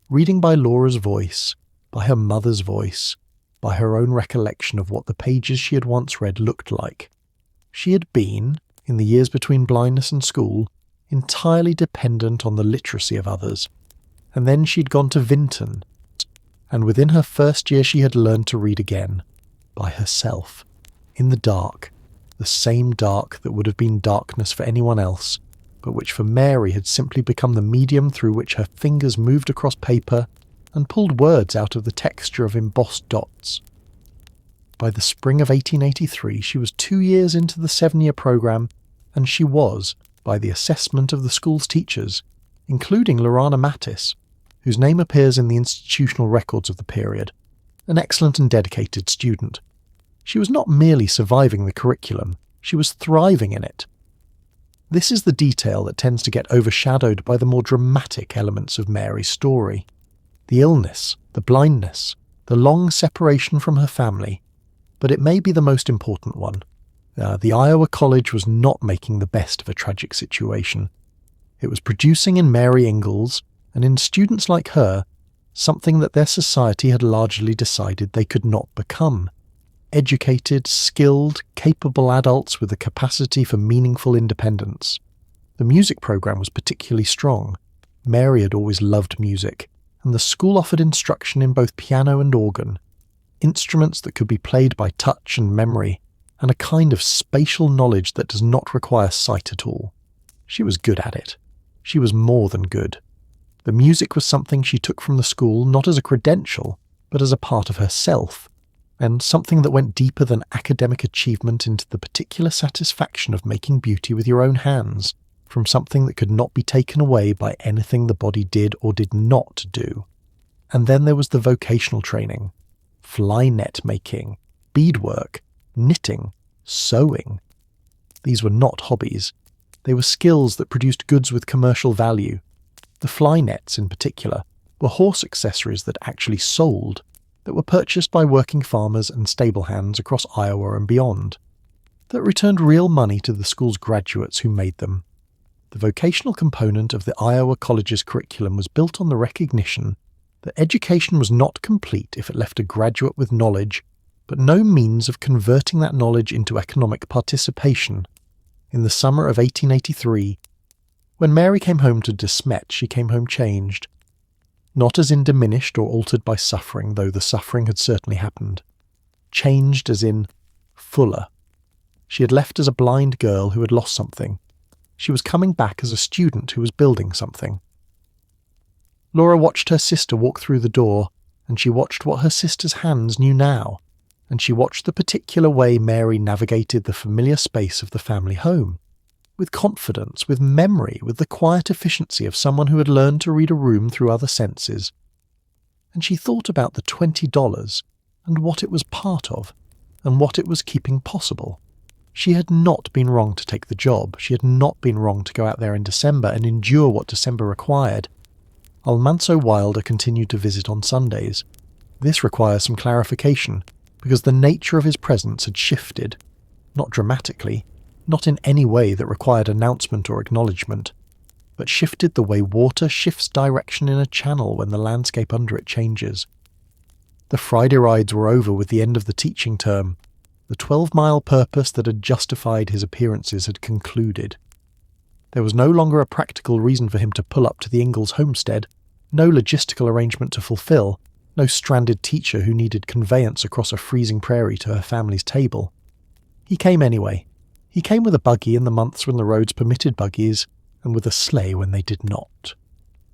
reading by Laura's voice, by her mother's voice, by her own recollection of what the pages she had once read looked like. She had been, in the years between blindness and school, entirely dependent on the literacy of others. And then she'd gone to Vinton, and within her first year she had learned to read again, by herself, in the dark, the same dark that would have been darkness for anyone else, but which for Mary had simply become the medium through which her fingers moved across paper and pulled words out of the texture of embossed dots. By the spring of 1883, she was 2 years into the 7-year program, and she was, by the assessment of the school's teachers, including Lorana Mattis, whose name appears in the institutional records of the period, an excellent and dedicated student. She was not merely surviving the curriculum, she was thriving in it. This is the detail that tends to get overshadowed by the more dramatic elements of Mary's story. The illness, the blindness, the long separation from her family, but it may be the most important one. The Iowa College was not making the best of a tragic situation. It was producing in Mary Ingalls, and in students like her, something that their society had largely decided they could not become. Educated, skilled, capable adults with the capacity for meaningful independence. The music program was particularly strong. Mary had always loved music, and the school offered instruction in both piano and organ, instruments that could be played by touch and memory, and a kind of spatial knowledge that does not require sight at all. She was good at it. She was more than good. The music was something she took from the school not as a credential, but as a part of herself, and something that went deeper than academic achievement into the particular satisfaction of making beauty with your own hands, from something that could not be taken away by anything the body did or did not do. And then there was the vocational training, fly net making, beadwork, knitting, sewing. These were not hobbies. They were skills that produced goods with commercial value. The fly nets, in particular, were horse accessories that actually sold, that were purchased by working farmers and stable hands across Iowa and beyond, that returned real money to the school's graduates who made them. The vocational component of the Iowa College's curriculum was built on the recognition that education was not complete if it left a graduate with knowledge, but no means of converting that knowledge into economic participation. In the summer of 1883, when Mary came home to De Smet, she came home changed. Not as in diminished or altered by suffering, though the suffering had certainly happened. Changed as in fuller. She had left as a blind girl who had lost something. She was coming back as a student who was building something. Laura watched her sister walk through the door, and she watched what her sister's hands knew now, and she watched the particular way Mary navigated the familiar space of the family home, with confidence, with memory, with the quiet efficiency of someone who had learned to read a room through other senses. And she thought about the $20 and what it was part of, and what it was keeping possible. She had not been wrong to take the job. She had not been wrong to go out there in December and endure what December required. Almanzo Wilder continued to visit on Sundays. This requires some clarification, because the nature of his presence had shifted, not dramatically, not in any way that required announcement or acknowledgement, but shifted the way water shifts direction in a channel when the landscape under it changes. The Friday rides were over with the end of the teaching term. The 12-mile purpose that had justified his appearances had concluded. There was no longer a practical reason for him to pull up to the Ingalls homestead, no logistical arrangement to fulfill, no stranded teacher who needed conveyance across a freezing prairie to her family's table. He came anyway. He came with a buggy in the months when the roads permitted buggies, and with a sleigh when they did not.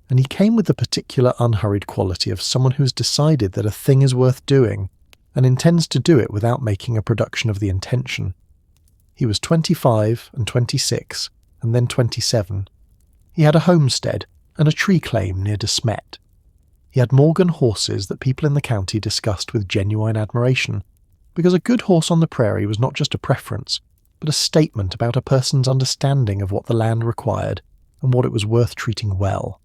And he came with the particular unhurried quality of someone who has decided that a thing is worth doing, and intends to do it without making a production of the intention. He was 25 and 26, and then 27. He had a homestead and a tree claim near Smet. He had Morgan horses that people in the county discussed with genuine admiration, because a good horse on the prairie was not just a preference, but a statement about a person's understanding of what the land required and what it was worth treating well.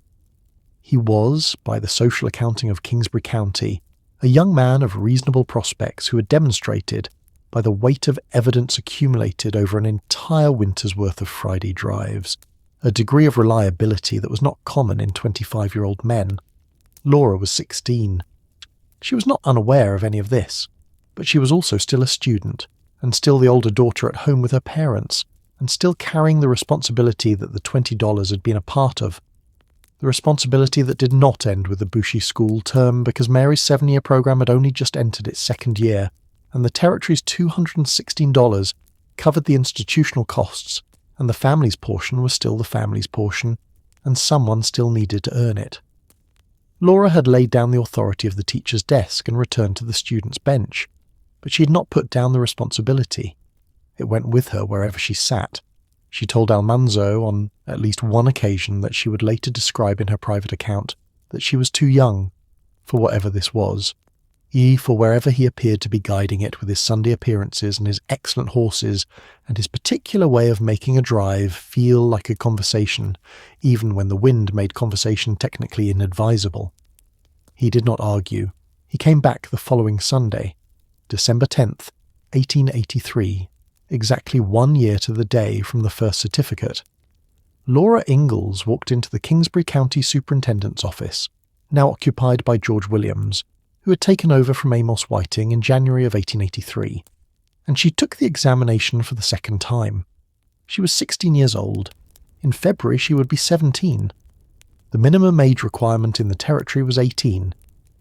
He was, by the social accounting of Kingsbury County, a young man of reasonable prospects who had demonstrated, by the weight of evidence accumulated over an entire winter's worth of Friday drives, a degree of reliability that was not common in 25-year-old men. Laura was 16. She was not unaware of any of this, but she was also still a student, and still the older daughter at home with her parents, and still carrying the responsibility that the $20 had been a part of. The responsibility that did not end with the Bushy school term, because Mary's 7-year program had only just entered its second year, and the Territory's $216 covered the institutional costs, and the family's portion was still the family's portion, and someone still needed to earn it. Laura had laid down the authority of the teacher's desk and returned to the student's bench, but she had not put down the responsibility. It went with her wherever she sat. She told Almanzo on at least one occasion that she would later describe in her private account that she was too young, for whatever this was, for wherever he appeared to be guiding it with his Sunday appearances and his excellent horses and his particular way of making a drive feel like a conversation, even when the wind made conversation technically inadvisable. He did not argue. He came back the following Sunday, December 10th, 1883, exactly 1 year to the day from the first certificate. Laura Ingalls walked into the Kingsbury County Superintendent's office, now occupied by George Williams, who had taken over from Amos Whiting in January of 1883, and she took the examination for the second time. She was 16 years old. In February she would be 17. The minimum age requirement in the Territory was 18,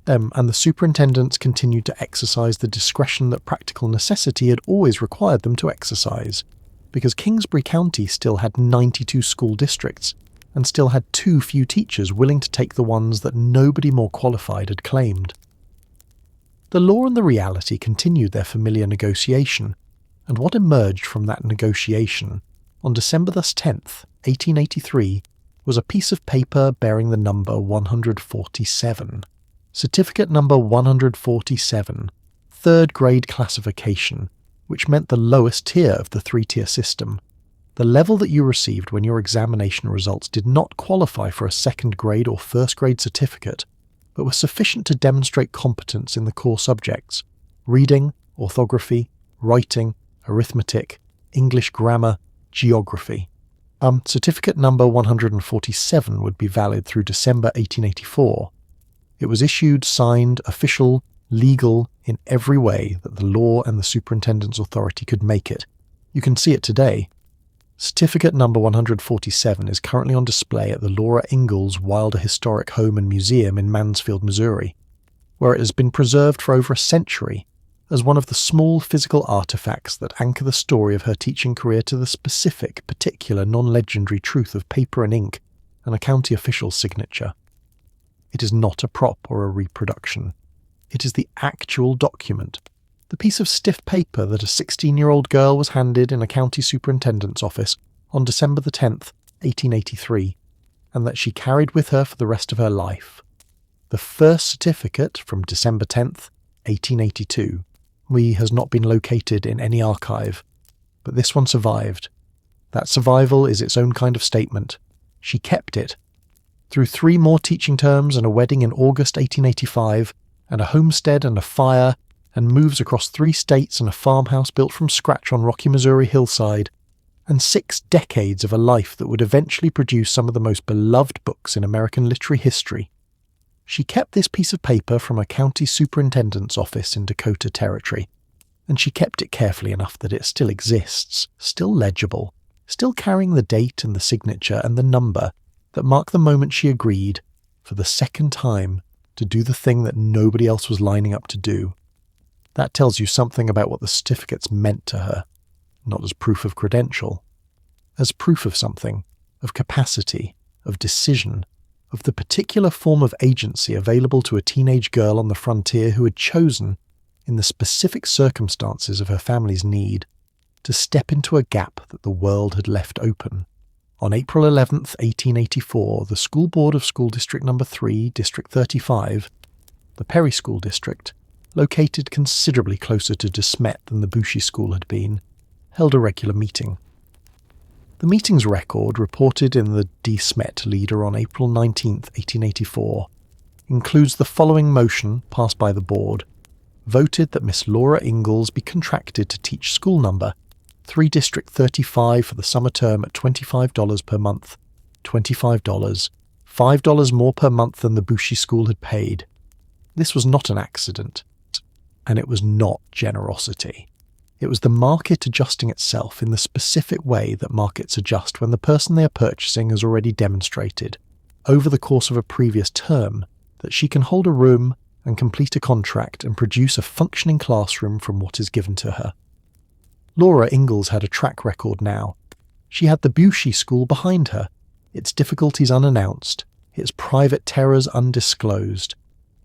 and the superintendents continued to exercise the discretion that practical necessity had always required them to exercise, because Kingsbury County still had 92 school districts, and still had too few teachers willing to take the ones that nobody more qualified had claimed. The law and the reality continued their familiar negotiation, and what emerged from that negotiation, on December 10th, 1883, was a piece of paper bearing the number 147. Certificate number 147, third grade classification, which meant the lowest tier of the three-tier system. The level that you received when your examination results did not qualify for a second grade or first grade certificate, but was sufficient to demonstrate competence in the core subjects: reading, orthography, writing, arithmetic, English grammar, geography. Certificate number 147 would be valid through December 1884. It was issued, signed, official, legal, in every way that the law and the superintendent's authority could make it. You can see it today. Certificate number 147 is currently on display at the Laura Ingalls Wilder Historic Home and Museum in Mansfield, Missouri, where it has been preserved for over a century as one of the small physical artifacts that anchor the story of her teaching career to the specific, particular, non-legendary truth of paper and ink and a county official's signature. It is not a prop or a reproduction. It is the actual document, the piece of stiff paper that a 16-year-old girl was handed in a county superintendent's office on December 10th, 1883, and that she carried with her for the rest of her life. The first certificate from December 10th, 1882, has not been located in any archive, but this one survived. That survival is its own kind of statement. She kept it. Through 3 more teaching terms and a wedding in August 1885, and a homestead and a fire, and moves across 3 states and a farmhouse built from scratch on rocky Missouri hillside, and 6 decades of a life that would eventually produce some of the most beloved books in American literary history. She kept this piece of paper from a county superintendent's office in Dakota Territory, and she kept it carefully enough that it still exists, still legible, still carrying the date and the signature and the number that mark the moment she agreed, for the second time, to do the thing that nobody else was lining up to do. That tells you something about what the certificates meant to her, not as proof of credential, as proof of something, of capacity, of decision, of the particular form of agency available to a teenage girl on the frontier who had chosen, in the specific circumstances of her family's need, to step into a gap that the world had left open. On April 11th, 1884, the School Board of School District No. 3, District 35, the Prairie School District, located considerably closer to De Smet than the Bushey School had been, held a regular meeting. The meeting's record, reported in the Smet Leader on April 19, 1884, includes the following motion passed by the board: voted that Miss Laura Ingalls be contracted to teach school number 3 District 35 for the summer term at $25 per month, $25, $5 more per month than the Bushey School had paid. This was not an accident, and it was not generosity. It was the market adjusting itself in the specific way that markets adjust when the person they are purchasing has already demonstrated, over the course of a previous term, that she can hold a room and complete a contract and produce a functioning classroom from what is given to her. Laura Ingalls had a track record now. She had the Bushey School behind her, its difficulties unannounced, its private terrors undisclosed.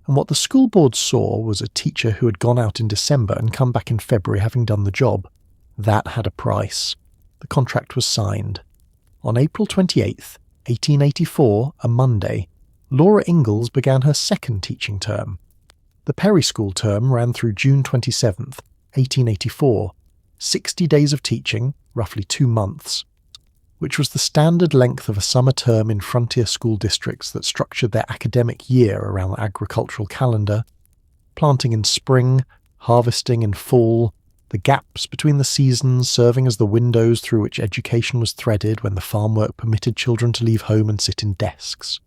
And what the school board saw was a teacher who had gone out in December and come back in February having done the job. That had a price. The contract was signed. On April 28th, 1884, a Monday, Laura Ingalls began her second teaching term. The Prairie School term ran through June 27th, 1884, 60 days of teaching, roughly 2 months, which was the standard length of a summer term in frontier school districts that structured their academic year around the agricultural calendar, planting in spring, harvesting in fall, the gaps between the seasons serving as the windows through which education was threaded when the farm work permitted children to leave home and sit in desks.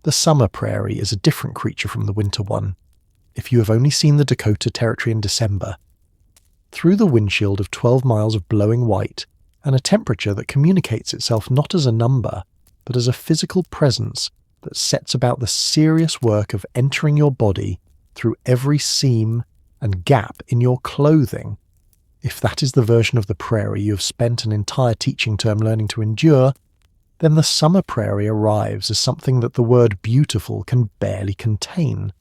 The summer prairie is a different creature from the winter one, if you have only seen the Dakota Territory in December. Through the windshield of 12 miles of blowing white, and a temperature that communicates itself not as a number, but as a physical presence that sets about the serious work of entering your body through every seam and gap in your clothing. If that is the version of the prairie you have spent an entire teaching term learning to endure, then the summer prairie arrives as something that the word beautiful can barely contain.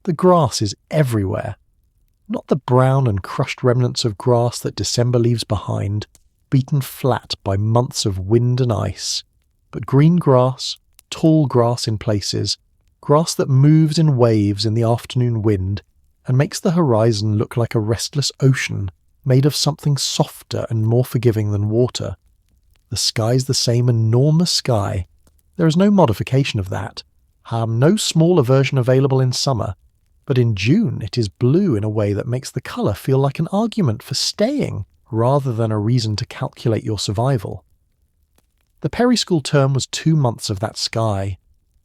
The grass is everywhere. Not the brown and crushed remnants of grass that December leaves behind, beaten flat by months of wind and ice, but green grass, tall grass in places, grass that moves in waves in the afternoon wind and makes the horizon look like a restless ocean made of something softer and more forgiving than water. The sky's the same enormous sky. There is no modification of that. No smaller version available in summer. But in June it is blue in a way that makes the colour feel like an argument for staying, rather than a reason to calculate your survival. The Prairie School term was 2 months of that sky.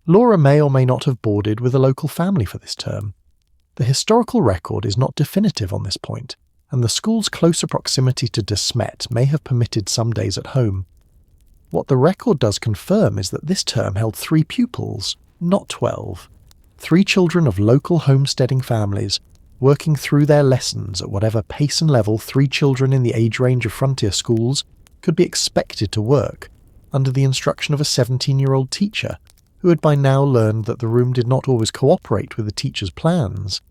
Laura may or may not have boarded with a local family for this term. The historical record is not definitive on this point, and the school's closer proximity to De Smet may have permitted some days at home. What the record does confirm is that this term held 3 pupils, not 12. 3 children of local homesteading families, working through their lessons at whatever pace and level 3 children in the age range of frontier schools could be expected to work, under the instruction of a 17-year-old teacher, who had by now learned that the room did not always cooperate with the teacher's plans,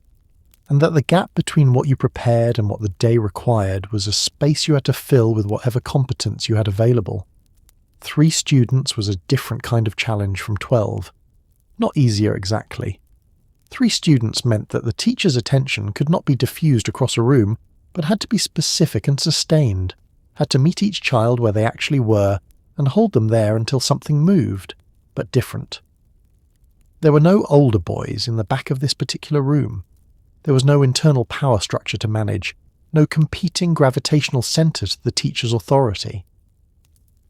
and that the gap between what you prepared and what the day required was a space you had to fill with whatever competence you had available. 3 students was a different kind of challenge from 12. Not easier exactly. 3 students meant that the teacher's attention could not be diffused across a room, but had to be specific and sustained, had to meet each child where they actually were, and hold them there until something moved, but different. There were no older boys in the back of this particular room. There was no internal power structure to manage, no competing gravitational centre to the teacher's authority.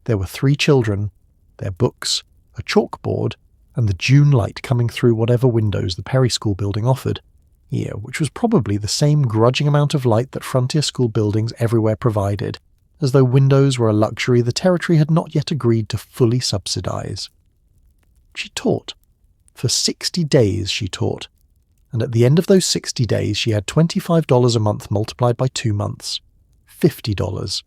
There were 3 children, their books, a chalkboard, and the June light coming through whatever windows the Prairie School building offered, which was probably the same grudging amount of light that frontier school buildings everywhere provided, as though windows were a luxury the Territory had not yet agreed to fully subsidise. She taught. For 60 days she taught, and at the end of those 60 days she had $25 a month multiplied by 2 months. $50.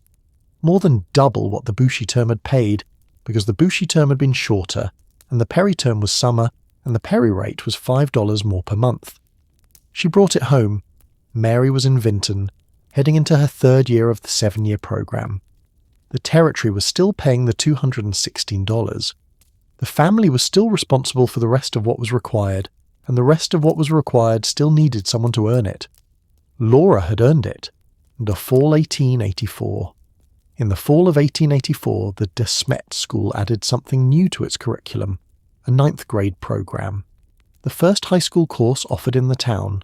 More than double what the Bushy term had paid, because the Bushy term had been shorter, and the Prairie term was summer, and the Prairie rate was $5 more per month. She brought it home. Mary was in Vinton, heading into her 3rd year of the 7-year programme. The Territory was still paying the $216. The family was still responsible for the rest of what was required, and the rest of what was required still needed someone to earn it. Laura had earned it, in the fall 1884. In the fall of 1884, the Smet School added something new to its curriculum, a 9th grade programme. The first high school course offered in the town,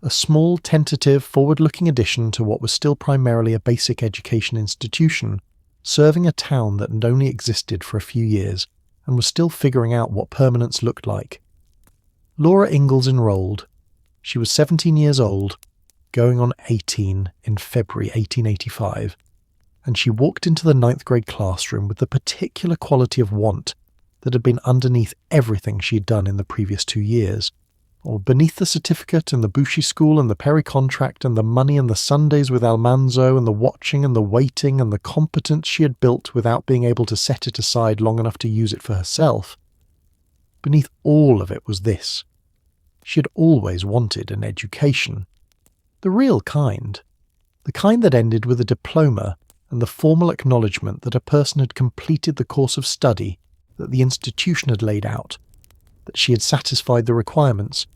a small, tentative, forward-looking addition to what was still primarily a basic education institution, serving a town that had only existed for a few years and was still figuring out what permanence looked like. Laura Ingalls enrolled. She was 17 years old, going on 18 in February 1885, and she walked into the 9th grade classroom with the particular quality of want that had been underneath everything she had done in the previous 2 years, or beneath the certificate and the Bushy School and the Prairie contract and the money and the Sundays with Almanzo and the watching and the waiting and the competence she had built without being able to set it aside long enough to use it for herself. Beneath all of it was this. She had always wanted an education. The real kind. The kind that ended with a diploma and the formal acknowledgement that a person had completed the course of study that the institution had laid out, that she had satisfied the requirements,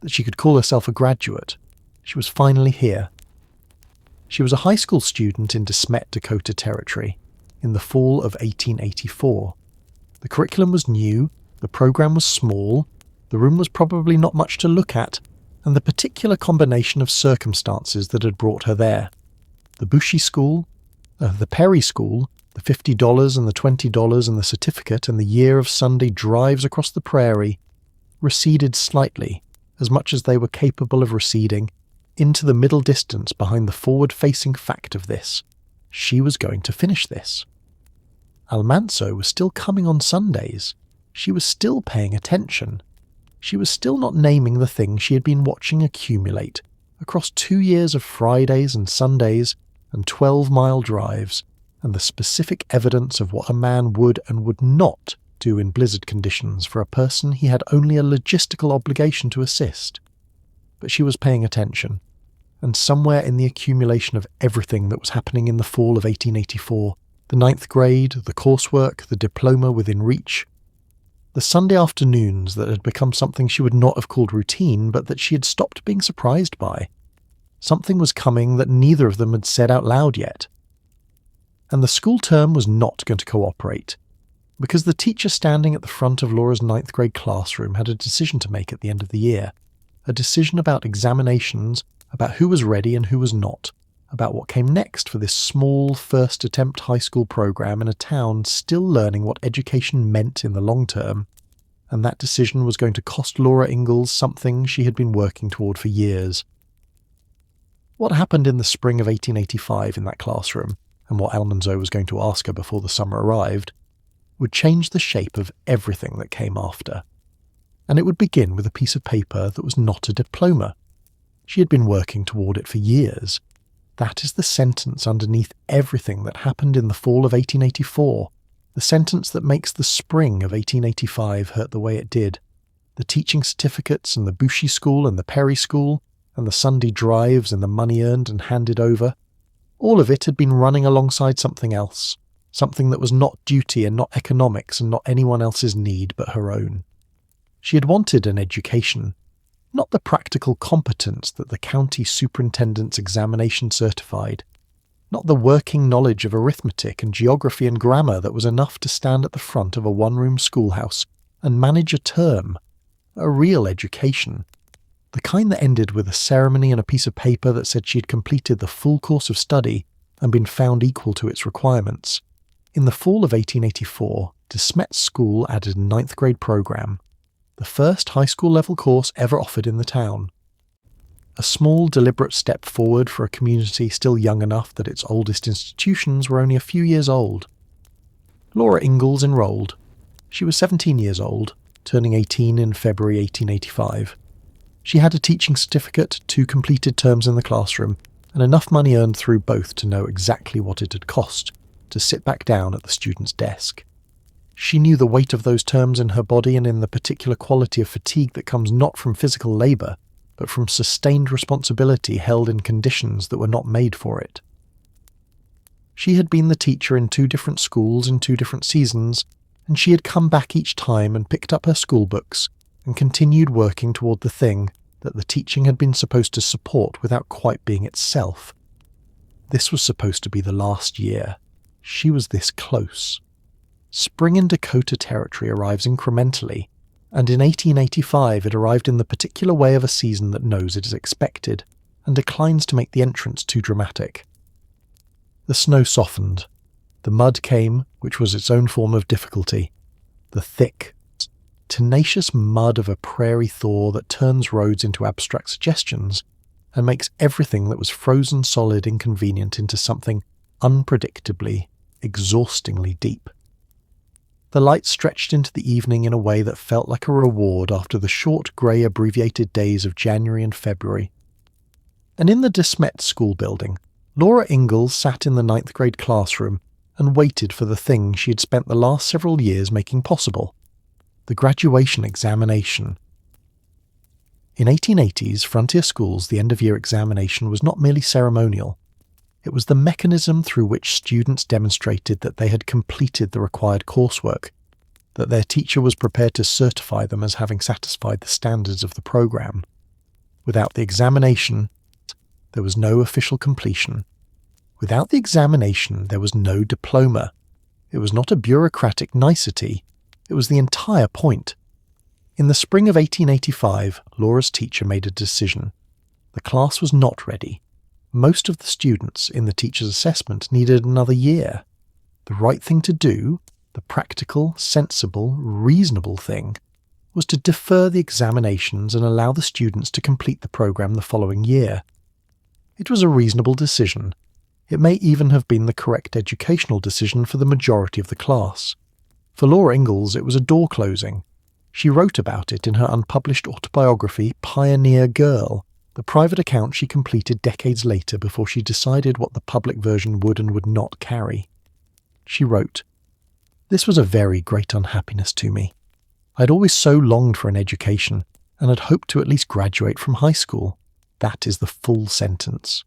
that she could call herself a graduate. She was finally here. She was a high school student in Smet, Dakota Territory, in the fall of 1884. The curriculum was new, the program was small, the room was probably not much to look at, and the particular combination of circumstances that had brought her there. The Bushy School, the Prairie School, the $50 and the $20 and the certificate and the year of Sunday drives across the prairie receded slightly, as much as they were capable of receding, into the middle distance behind the forward-facing fact of this. She was going to finish this. Almanzo was still coming on Sundays. She was still paying attention. She was still not naming the things she had been watching accumulate across 2 years of Fridays and Sundays and 12-mile drives, and the specific evidence of what a man would and would not do in blizzard conditions for a person he had only a logistical obligation to assist. But she was paying attention, and somewhere in the accumulation of everything that was happening in the fall of 1884, the 9th grade, the coursework, the diploma within reach, the Sunday afternoons that had become something she would not have called routine, but that she had stopped being surprised by. Something was coming that neither of them had said out loud yet. And the school term was not going to cooperate, because the teacher standing at the front of Laura's 9th grade classroom had a decision to make at the end of the year, a decision about examinations, about who was ready and who was not, about what came next for this small first attempt high school program in a town still learning what education meant in the long term, and that decision was going to cost Laura Ingalls something she had been working toward for years. What happened in the spring of 1885 in that classroom, and what Almanzo was going to ask her before the summer arrived, would change the shape of everything that came after. And it would begin with a piece of paper that was not a diploma. She had been working toward it for years. That is the sentence underneath everything that happened in the fall of 1884, the sentence that makes the spring of 1885 hurt the way it did. The teaching certificates and the Bushy School and the Prairie School, and the Sunday drives and the money earned and handed over, all of it had been running alongside something else, something that was not duty and not economics and not anyone else's need but her own. She had wanted an education, not the practical competence that the county superintendent's examination certified, not the working knowledge of arithmetic and geography and grammar that was enough to stand at the front of a one-room schoolhouse and manage a term, a real education, the kind that ended with a ceremony and a piece of paper that said she had completed the full course of study and been found equal to its requirements, In the fall of 1884, De Smet's school added a 9th grade program, the first high school level course ever offered in the town. A small, deliberate step forward for a community still young enough that its oldest institutions were only a few years old. Laura Ingalls enrolled. She was 17 years old, turning 18 in February 1885. She had a teaching certificate, 2 completed terms in the classroom, and enough money earned through both to know exactly what it had cost to sit back down at the student's desk. She knew the weight of those terms in her body and in the particular quality of fatigue that comes not from physical labour, but from sustained responsibility held in conditions that were not made for it. She had been the teacher in 2 different schools in 2 different seasons, and she had come back each time and picked up her school books and continued working toward the thing that the teaching had been supposed to support without quite being itself. This was supposed to be the last year. She was this close. Spring in Dakota Territory arrives incrementally, and in 1885 it arrived in the particular way of a season that knows it is expected, and declines to make the entrance too dramatic. The snow softened. The mud came, which was its own form of difficulty. The thick, tenacious mud of a prairie thaw that turns roads into abstract suggestions, and makes everything that was frozen solid inconvenient into something unpredictably, exhaustingly deep. The light stretched into the evening in a way that felt like a reward after the short, grey, abbreviated days of January and February. And in the De Smet school building, Laura Ingalls sat in the 9th grade classroom and waited for the thing she had spent the last several years making possible, the graduation examination. In 1880s frontier schools, the end-of-year examination was not merely ceremonial. It was the mechanism through which students demonstrated that they had completed the required coursework, that their teacher was prepared to certify them as having satisfied the standards of the program. Without the examination, there was no official completion. Without the examination, there was no diploma. It was not a bureaucratic nicety. It was the entire point. In the spring of 1885, Laura's teacher made a decision. The class was not ready. Most of the students in the teacher's assessment needed another year. The right thing to do, the practical, sensible, reasonable thing, was to defer the examinations and allow the students to complete the program the following year. It was a reasonable decision. It may even have been the correct educational decision for the majority of the class. For Laura Ingalls, it was a door closing. She wrote about it in her unpublished autobiography, Pioneer Girl, the private account she completed decades later before she decided what the public version would and would not carry. She wrote, "This was a very great unhappiness to me. I had always so longed for an education, and had hoped to at least graduate from high school. That is the full sentence.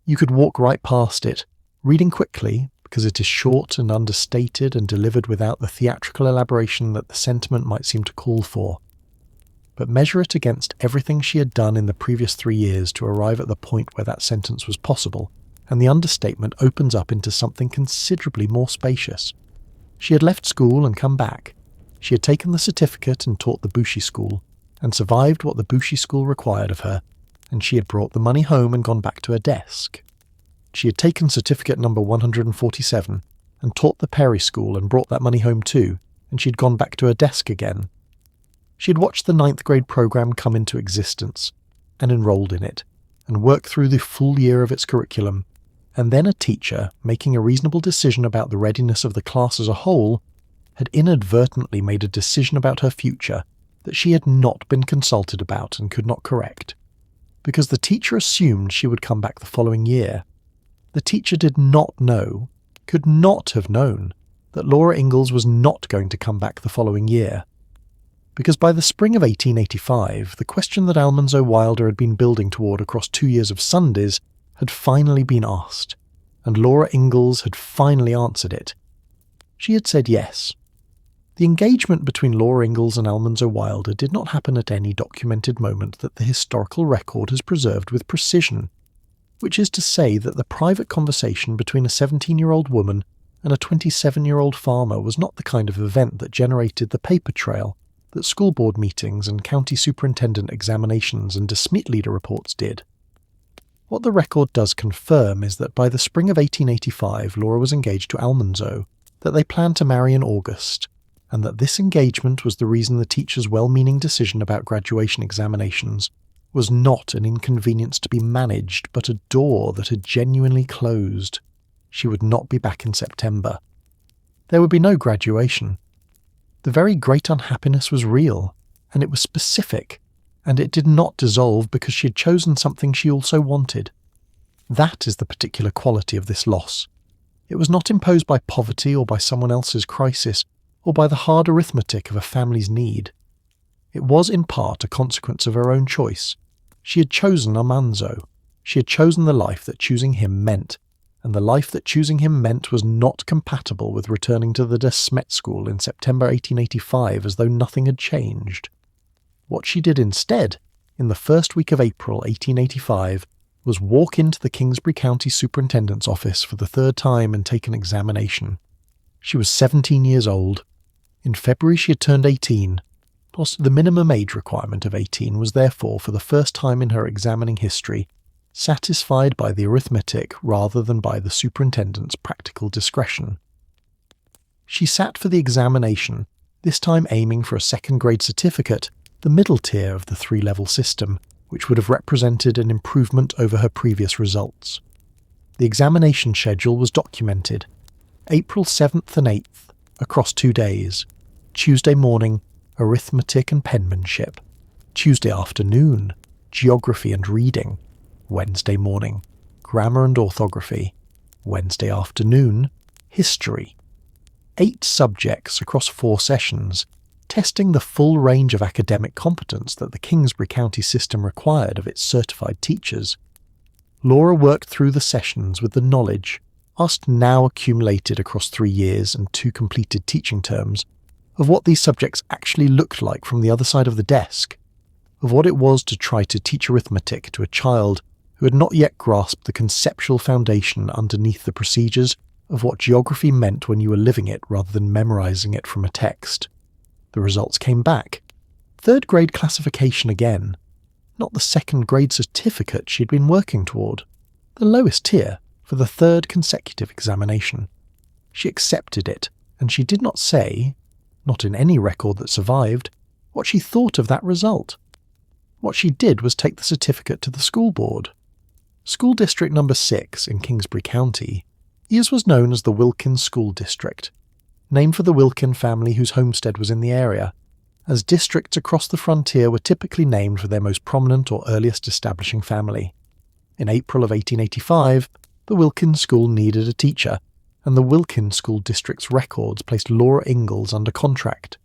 You could walk right past it, reading quickly, because it is short and understated and delivered without the theatrical elaboration that the sentiment might seem to call for. But measure it against everything she had done in the previous 3 years to arrive at the point where that sentence was possible, and the understatement opens up into something considerably more spacious. She had left school and come back. She had taken the certificate and taught the Bushi school, and survived what the Bushi school required of her, and she had brought the money home and gone back to her desk. She had taken certificate number 147 and taught the Prairie school and brought that money home too, and she had gone back to her desk again. She had watched the 9th grade program come into existence, and enrolled in it, and worked through the full year of its curriculum, and then a teacher, making a reasonable decision about the readiness of the class as a whole, had inadvertently made a decision about her future that she had not been consulted about and could not correct, because the teacher assumed she would come back the following year. The teacher did not know, could not have known, that Laura Ingalls was not going to come back the following year. Because by the spring of 1885, the question that Almanzo Wilder had been building toward across 2 years of Sundays had finally been asked, and Laura Ingalls had finally answered it. She had said yes. The engagement between Laura Ingalls and Almanzo Wilder did not happen at any documented moment that the historical record has preserved with precision, which is to say that the private conversation between a 17-year-old woman and a 27-year-old farmer was not the kind of event that generated the paper trail that school board meetings and county superintendent examinations and Smet Leader reports did. What the record does confirm is that by the spring of 1885 Laura was engaged to Almanzo, that they planned to marry in August, and that this engagement was the reason the teacher's well-meaning decision about graduation examinations was not an inconvenience to be managed, but a door that had genuinely closed. She would not be back in September. There would be no graduation. The very great unhappiness was real, and it was specific, and it did not dissolve because she had chosen something she also wanted. That is the particular quality of this loss. It was not imposed by poverty or by someone else's crisis, or by the hard arithmetic of a family's need. It was in part a consequence of her own choice. She had chosen Almanzo. She had chosen the life that choosing him meant, and the life that choosing him meant was not compatible with returning to the Smet School in September 1885 as though nothing had changed. What she did instead, in the first week of April 1885, was walk into the Kingsbury County Superintendent's office for the third time and take an examination. She was 17 years old. In February she had turned 18. The minimum age requirement of 18 was therefore, for the first time in her examining history, satisfied by the arithmetic rather than by the superintendent's practical discretion. She sat for the examination, this time aiming for a second-grade certificate, the middle tier of the three-level system, which would have represented an improvement over her previous results. The examination schedule was documented. April 7th and 8th, across 2 days. Tuesday morning, arithmetic and penmanship. Tuesday afternoon, geography and reading. Wednesday morning, grammar and orthography. Wednesday afternoon, history. 8 subjects across 4 sessions, testing the full range of academic competence that the Kingsbury County system required of its certified teachers. Laura worked through the sessions with the knowledge, asked now accumulated across 3 years and 2 completed teaching terms, of what these subjects actually looked like from the other side of the desk, of what it was to try to teach arithmetic to a child who had not yet grasped the conceptual foundation underneath the procedures of what geography meant when you were living it rather than memorizing it from a text. The results came back. 3rd grade classification again. Not the 2nd grade certificate she'd been working toward. The lowest tier for the 3rd consecutive examination. She accepted it, and she did not say, not in any record that survived, what she thought of that result. What she did was take the certificate to the school board. School District No. 6 in Kingsbury County was known as the Wilkin School District, named for the Wilkin family whose homestead was in the area, as districts across the frontier were typically named for their most prominent or earliest establishing family. In April of 1885, the Wilkin School needed a teacher, and the Wilkin School District's records placed Laura Ingalls under contract.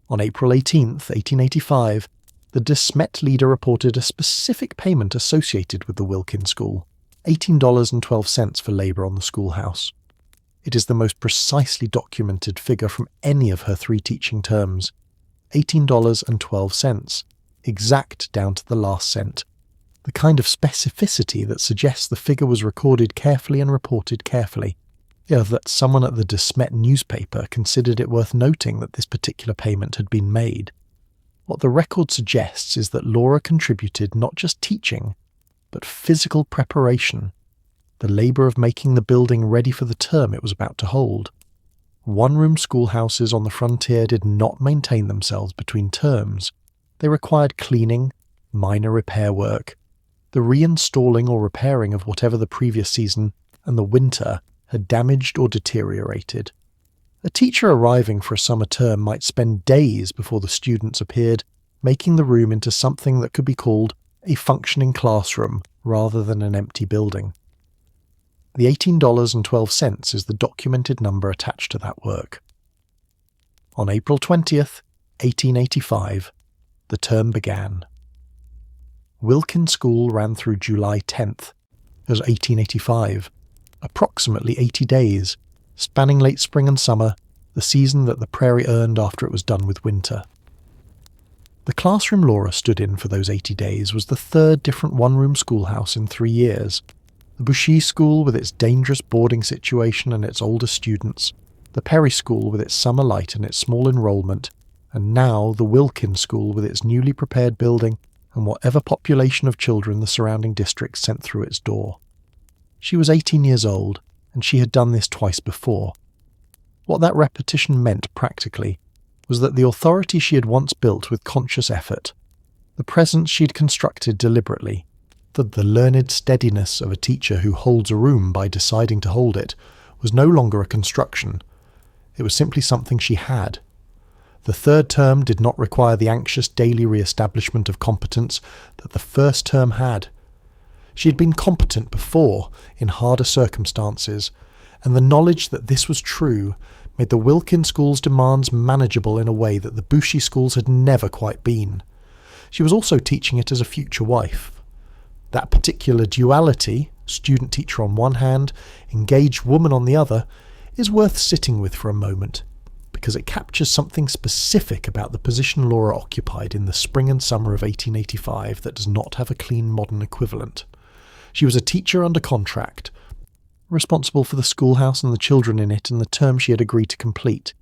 On April 18, 1885, the Smet Leader reported a specific payment associated with the Wilkin School, $18.12 for labour on the schoolhouse. It is the most precisely documented figure from any of her 3 teaching terms, $18.12, exact down to the last cent, the kind of specificity that suggests the figure was recorded carefully and reported carefully, that someone at the De Smet newspaper considered it worth noting that this particular payment had been made. What the record suggests is that Laura contributed not just teaching, but physical preparation, the labour of making the building ready for the term it was about to hold. One-room schoolhouses on the frontier did not maintain themselves between terms. They required cleaning, minor repair work, the reinstalling or repairing of whatever the previous season and the winter had damaged or deteriorated. A teacher arriving for a summer term might spend days before the students appeared, making the room into something that could be called a functioning classroom rather than an empty building. The $18.12 is the documented number attached to that work. On April 20th, 1885, the term began. Wilkin School ran through July 10th, as 1885, approximately 80 days, spanning late spring and summer, the season that the Prairie earned after it was done with winter. The classroom Laura stood in for those 80 days was the 3rd different one-room schoolhouse in 3 years. The Bushy School with its dangerous boarding situation and its older students, the Prairie School with its summer light and its small enrolment, and now the Wilkin School with its newly prepared building and whatever population of children the surrounding district sent through its door. She was 18 years old, and she had done this twice before. What that repetition meant practically was that the authority she had once built with conscious effort, the presence she'd constructed deliberately, that the learned steadiness of a teacher who holds a room by deciding to hold it, was no longer a construction. It was simply something she had. The third term did not require the anxious daily re-establishment of competence that the first term had. She had been competent before, in harder circumstances, and the knowledge that this was true made the Wilkin school's demands manageable in a way that the Bushey schools had never quite been. She was also teaching it as a future wife. That particular duality, student-teacher on one hand, engaged woman on the other, is worth sitting with for a moment, because it captures something specific about the position Laura occupied in the spring and summer of 1885 that does not have a clean modern equivalent. She was a teacher under contract, responsible for the schoolhouse and the children in it and the term she had agreed to complete.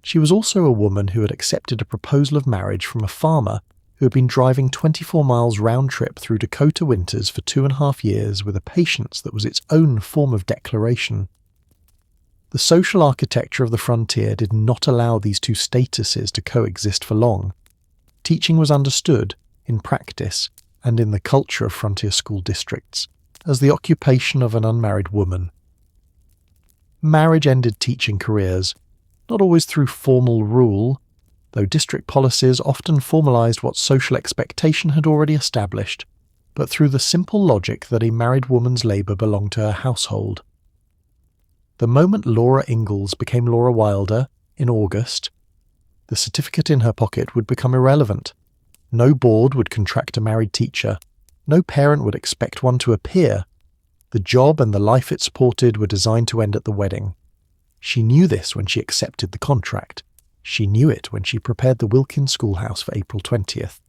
She was also a woman who had accepted a proposal of marriage from a farmer who had been driving 24 miles round trip through Dakota winters for 2.5 years with a patience that was its own form of declaration. The social architecture of the frontier did not allow these two statuses to coexist for long. Teaching was understood, in practice, and in the culture of frontier school districts, as the occupation of an unmarried woman. Marriage ended teaching careers, not always through formal rule, though district policies often formalised what social expectation had already established, but through the simple logic that a married woman's labour belonged to her household. The moment Laura Ingalls became Laura Wilder, in August, the certificate in her pocket would become irrelevant. No board would contract a married teacher. No parent would expect one to appear. The job and the life it supported were designed to end at the wedding. She knew this when she accepted the contract. She knew it when she prepared the Wilkin schoolhouse for April 20th.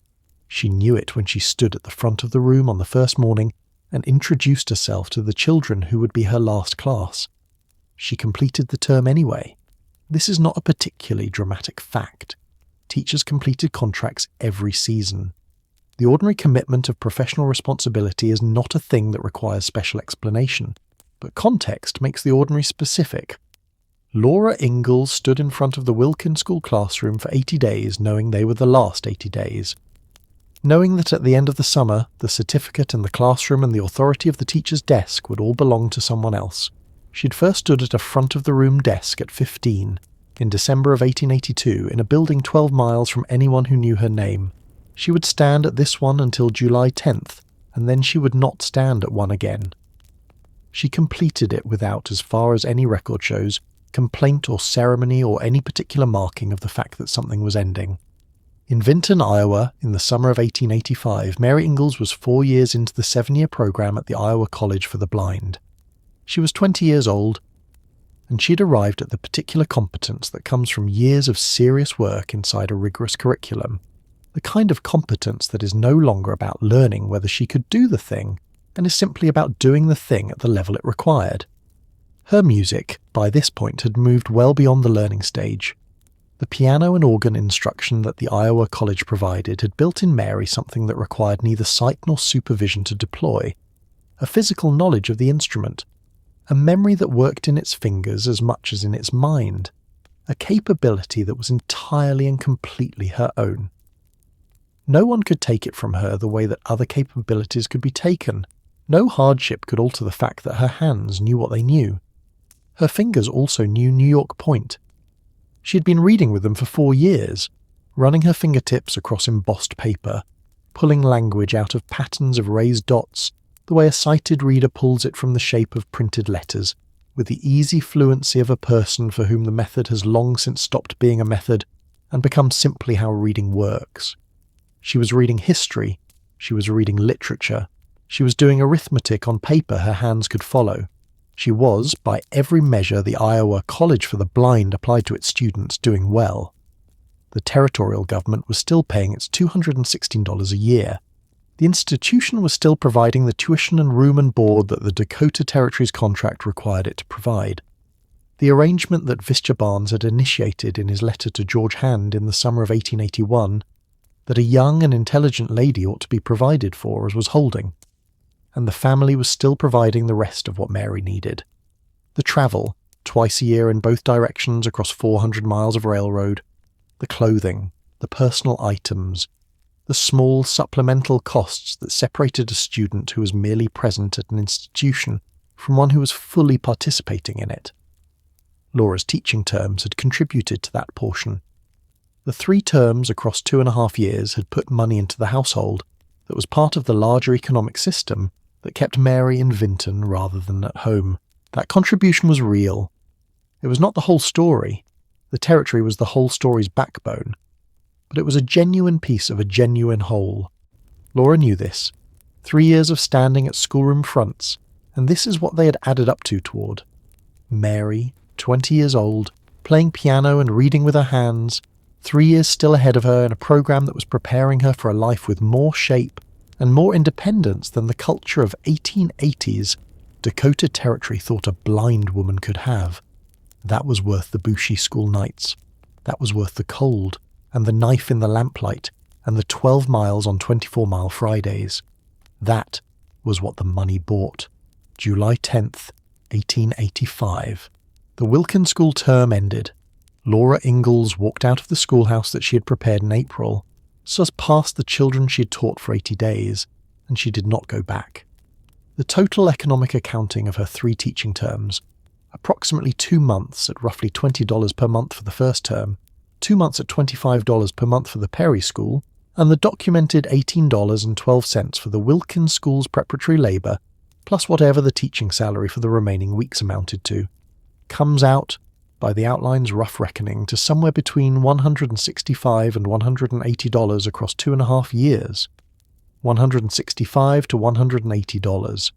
She knew it when she stood at the front of the room on the first morning and introduced herself to the children who would be her last class. She completed the term anyway. This is not a particularly dramatic fact. Teachers completed contracts every season. The ordinary commitment of professional responsibility is not a thing that requires special explanation, but context makes the ordinary specific. Laura Ingalls stood in front of the Wilkin school classroom for 80 days, knowing they were the last 80 days. Knowing that at the end of the summer, the certificate and the classroom and the authority of the teacher's desk would all belong to someone else. She'd first stood at a front-of-the-room desk at 15, in December of 1882, in a building 12 miles from anyone who knew her name. She would stand at this one until July 10th, and then she would not stand at one again. She completed it without, as far as any record shows, complaint or ceremony or any particular marking of the fact that something was ending. In Vinton, Iowa, in the summer of 1885, Mary Ingalls was 4 years into the 7-year program at the Iowa College for the Blind. She was 20 years old, and she'd arrived at the particular competence that comes from years of serious work inside a rigorous curriculum, the kind of competence that is no longer about learning whether she could do the thing, and is simply about doing the thing at the level it required. Her music, by this point, had moved well beyond the learning stage. The piano and organ instruction that the Iowa College provided had built in Mary something that required neither sight nor supervision to deploy, a physical knowledge of the instrument, a memory that worked in its fingers as much as in its mind, a capability that was entirely and completely her own. No one could take it from her the way that other capabilities could be taken. No hardship could alter the fact that her hands knew what they knew. Her fingers also knew New York Point. She had been reading with them for 4 years, running her fingertips across embossed paper, pulling language out of patterns of raised dots, the way a sighted reader pulls it from the shape of printed letters, with the easy fluency of a person for whom the method has long since stopped being a method and become simply how reading works. She was reading history, she was reading literature, she was doing arithmetic on paper her hands could follow. She was, by every measure the Iowa College for the Blind applied to its students, doing well. The territorial government was still paying its $216 a year. The institution was still providing the tuition and room and board that the Dakota Territory's contract required it to provide. The arrangement that Vischer Barnes had initiated in his letter to George Hand in the summer of 1881, that a young and intelligent lady ought to be provided for, was holding, and the family was still providing the rest of what Mary needed. The travel, twice a year in both directions across 400 miles of railroad, the clothing, the personal items, the small supplemental costs that separated a student who was merely present at an institution from one who was fully participating in it. Laura's teaching terms had contributed to that portion. The 3 terms across 2.5 years had put money into the household that was part of the larger economic system that kept Mary in Vinton rather than at home. That contribution was real. It was not the whole story. The territory was the whole story's backbone. But it was a genuine piece of a genuine whole. Laura knew this. 3 years of standing at schoolroom fronts, and this is what they had added up to toward. Mary, 20 years old, playing piano and reading with her hands, 3 years still ahead of her in a program that was preparing her for a life with more shape and more independence than the culture of 1880s Dakota Territory thought a blind woman could have. That was worth the bushy school nights. That was worth the cold, and the knife in the lamplight, and the 12 miles on 24-mile Fridays. That was what the money bought. July 10th, 1885. The Wilkin school term ended. Laura Ingalls walked out of the schoolhouse that she had prepared in April, just past the children she had taught for 80 days, and she did not go back. The total economic accounting of her 3 teaching terms, approximately 2 months at roughly $20 per month for the first term, 2 months at $25 per month for the Prairie school, and the documented $18.12 for the Wilkin school's preparatory labour, plus whatever the teaching salary for the remaining weeks amounted to, comes out, by the outline's rough reckoning, to somewhere between $165 and $180 across 2.5 years. $165 to $180.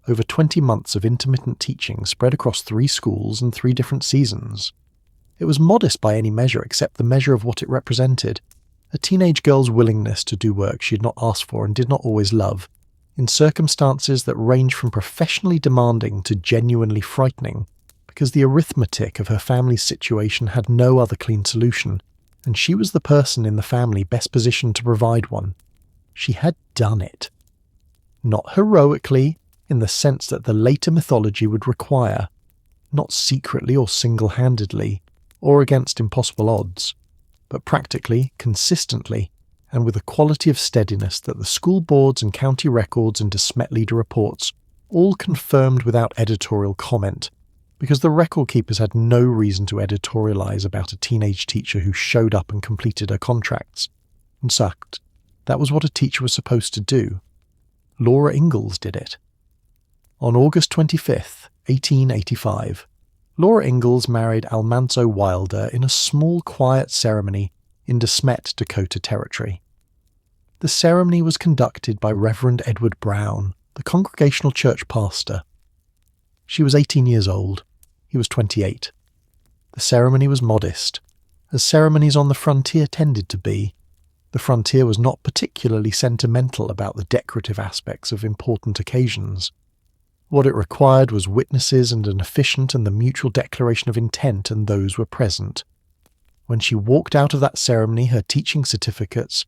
Over 20 months of intermittent teaching spread across 3 schools and 3 different seasons. It was modest by any measure except the measure of what it represented. A teenage girl's willingness to do work she had not asked for and did not always love, in circumstances that ranged from professionally demanding to genuinely frightening, because the arithmetic of her family's situation had no other clean solution, and she was the person in the family best positioned to provide one. She had done it. Not heroically, in the sense that the later mythology would require, not secretly or single-handedly, or against impossible odds, but practically, consistently, and with a quality of steadiness that the school boards and county records and Smet Leader reports all confirmed without editorial comment, because the record keepers had no reason to editorialize about a teenage teacher who showed up and completed her contracts. In fact, that was what a teacher was supposed to do. Laura Ingalls did it. On August 25th, 1885, Laura Ingalls married Ingalls Wilder in a small, quiet ceremony in Smet, Dakota Territory. The ceremony was conducted by Reverend Edward Brown, the Congregational Church pastor. She was 18 years old. He was 28. The ceremony was modest, as ceremonies on the frontier tended to be. The frontier was not particularly sentimental about the decorative aspects of important occasions. What it required was witnesses and an officiant and the mutual declaration of intent, and those were present. When she walked out of that ceremony, her teaching certificates,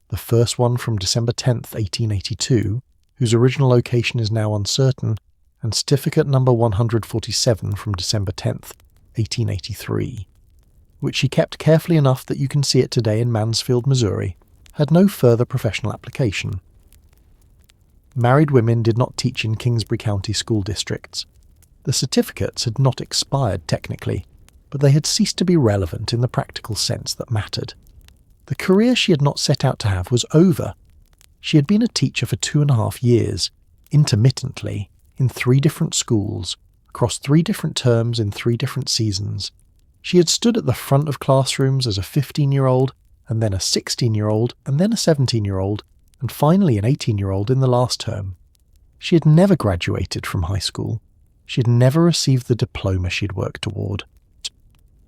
the first one from December 10th, 1882, whose original location is now uncertain, and certificate number 147 from December 10th, 1883, which she kept carefully enough that you can see it today in Mansfield, Missouri, had no further professional application. Married women did not teach in Kingsbury County school districts. The certificates had not expired technically, but they had ceased to be relevant in the practical sense that mattered. The career she had not set out to have was over. She had been a teacher for 2.5 years, intermittently, in 3 different schools, across 3 different terms in 3 different seasons. She had stood at the front of classrooms as a 15-year-old, and then a 16-year-old, and then a 17-year-old, and finally an 18-year-old in the last term. She had never graduated from high school. She had never received the diploma she had worked toward.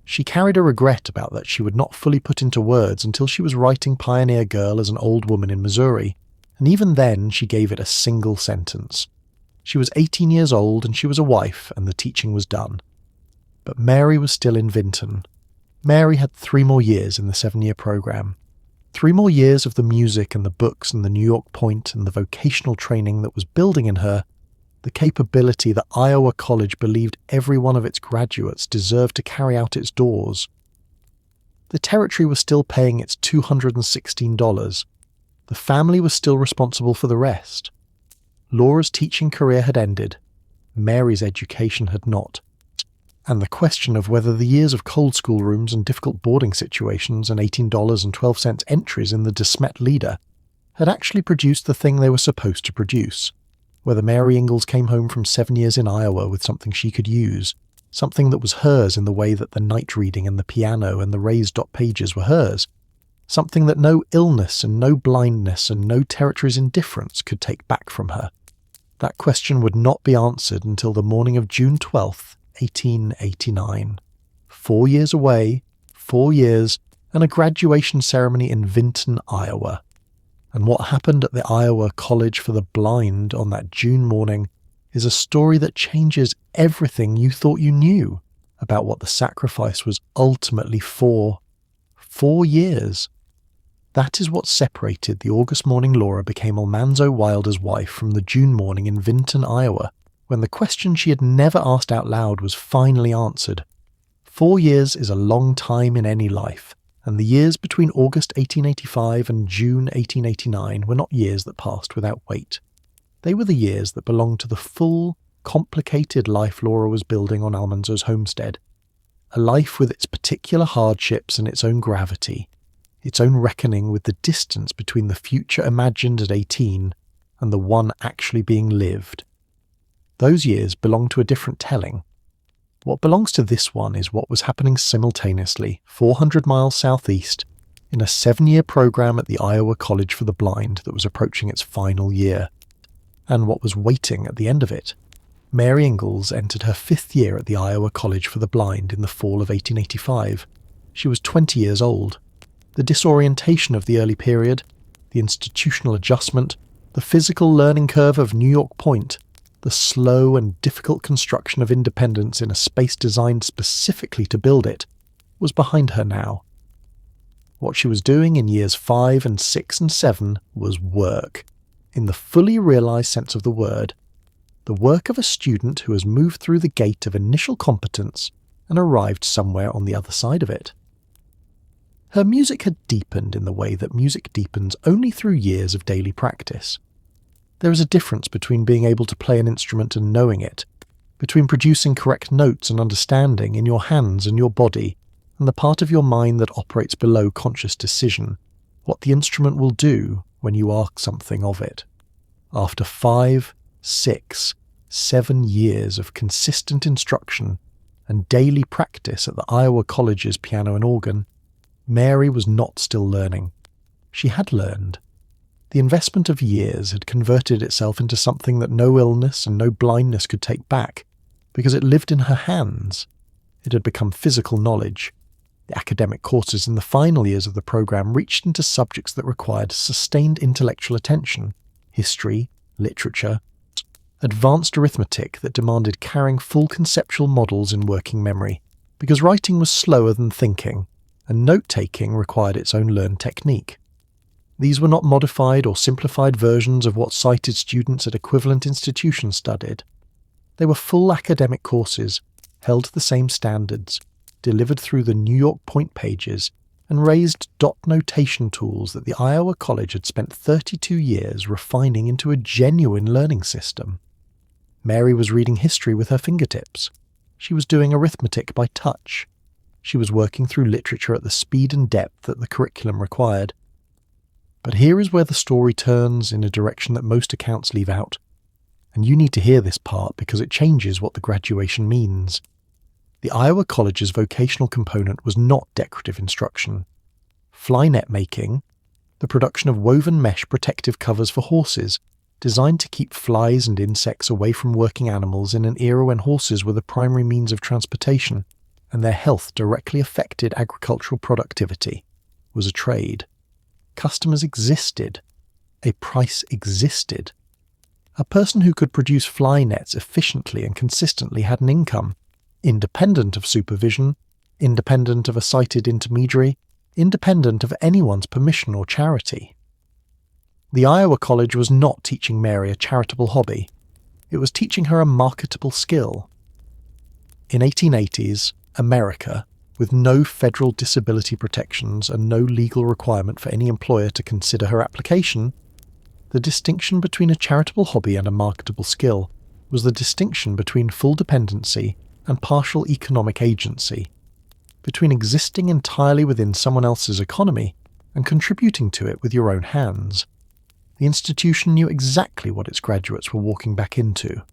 She carried a regret about that she would not fully put into words until she was writing Pioneer Girl as an old woman in Missouri, and even then she gave it a single sentence. She was 18 years old and she was a wife, and the teaching was done. But Mary was still in Vinton. Mary had 3 more years in the 7-year program. 3 more years of the music and the books and the New York Point and the vocational training that was building in her, the capability that Iowa College believed every one of its graduates deserved to carry out its doors. The Territory was still paying its $216. The family was still responsible for the rest. Laura's teaching career had ended. Mary's education had not. And the question of whether the years of cold schoolrooms and difficult boarding situations and $18.12 entries in the Smet Leader had actually produced the thing they were supposed to produce, whether Mary Ingalls came home from 7 years in Iowa with something she could use, something that was hers in the way that the night reading and the piano and the raised dot pages were hers, something that no illness and no blindness and no Territory's indifference could take back from her. That question would not be answered until the morning of June 12th, 1889. 4 years away, 4 years, and a graduation ceremony in Vinton, Iowa. And what happened at the Iowa College for the Blind on that June morning is a story that changes everything you thought you knew about what the sacrifice was ultimately for. 4 years. That is what separated the August morning Laura became Almanzo Wilder's wife from the June morning in Vinton, Iowa, when the question she had never asked out loud was finally answered. 4 years is a long time in any life, and the years between August 1885 and June 1889 were not years that passed without weight. They were the years that belonged to the full, complicated life Laura was building on Almanzo's homestead. A life with its particular hardships and its own gravity, its own reckoning with the distance between the future imagined at 18 and the one actually being lived. Those years belong to a different telling. What belongs to this one is what was happening simultaneously, 400 miles southeast, in a 7-year program at the Iowa College for the Blind that was approaching its final year, and what was waiting at the end of it. Mary Ingalls entered her 5th year at the Iowa College for the Blind in the fall of 1885. She was 20 years old. The disorientation of the early period, the institutional adjustment, the physical learning curve of New York Point, the slow and difficult construction of independence in a space designed specifically to build it, was behind her now. What she was doing in years 5 and 6 and 7 was work, in the fully realized sense of the word, the work of a student who has moved through the gate of initial competence and arrived somewhere on the other side of it. Her music had deepened in the way that music deepens only through years of daily practice. There is a difference between being able to play an instrument and knowing it, between producing correct notes and understanding in your hands and your body, and the part of your mind that operates below conscious decision, what the instrument will do when you ask something of it. After 5, 6, 7 years of consistent instruction and daily practice at the Iowa College's piano and organ, Mary was not still learning. She had learned. The investment of years had converted itself into something that no illness and no blindness could take back, because it lived in her hands. It had become physical knowledge. The academic courses in the final years of the program reached into subjects that required sustained intellectual attention, history, literature, advanced arithmetic that demanded carrying full conceptual models in working memory, because writing was slower than thinking, and note-taking required its own learned technique. These were not modified or simplified versions of what sighted students at equivalent institutions studied. They were full academic courses, held to the same standards, delivered through the New York Point pages, and raised dot notation tools that the Iowa College had spent 32 years refining into a genuine learning system. Mary was reading history with her fingertips. She was doing arithmetic by touch. She was working through literature at the speed and depth that the curriculum required. But here is where the story turns in a direction that most accounts leave out. And you need to hear this part because it changes what the graduation means. The Iowa College's vocational component was not decorative instruction. Fly net making, the production of woven mesh protective covers for horses, designed to keep flies and insects away from working animals in an era when horses were the primary means of transportation, and their health directly affected agricultural productivity, was a trade. Customers existed. A price existed. A person who could produce fly nets efficiently and consistently had an income, independent of supervision, independent of a sighted intermediary, independent of anyone's permission or charity. The Iowa College was not teaching Mary a charitable hobby. It was teaching her a marketable skill. In 1880s, America, with no federal disability protections and no legal requirement for any employer to consider her application, the distinction between a charitable hobby and a marketable skill was the distinction between full dependency and partial economic agency, between existing entirely within someone else's economy and contributing to it with your own hands. The institution knew exactly what its graduates were walking back into.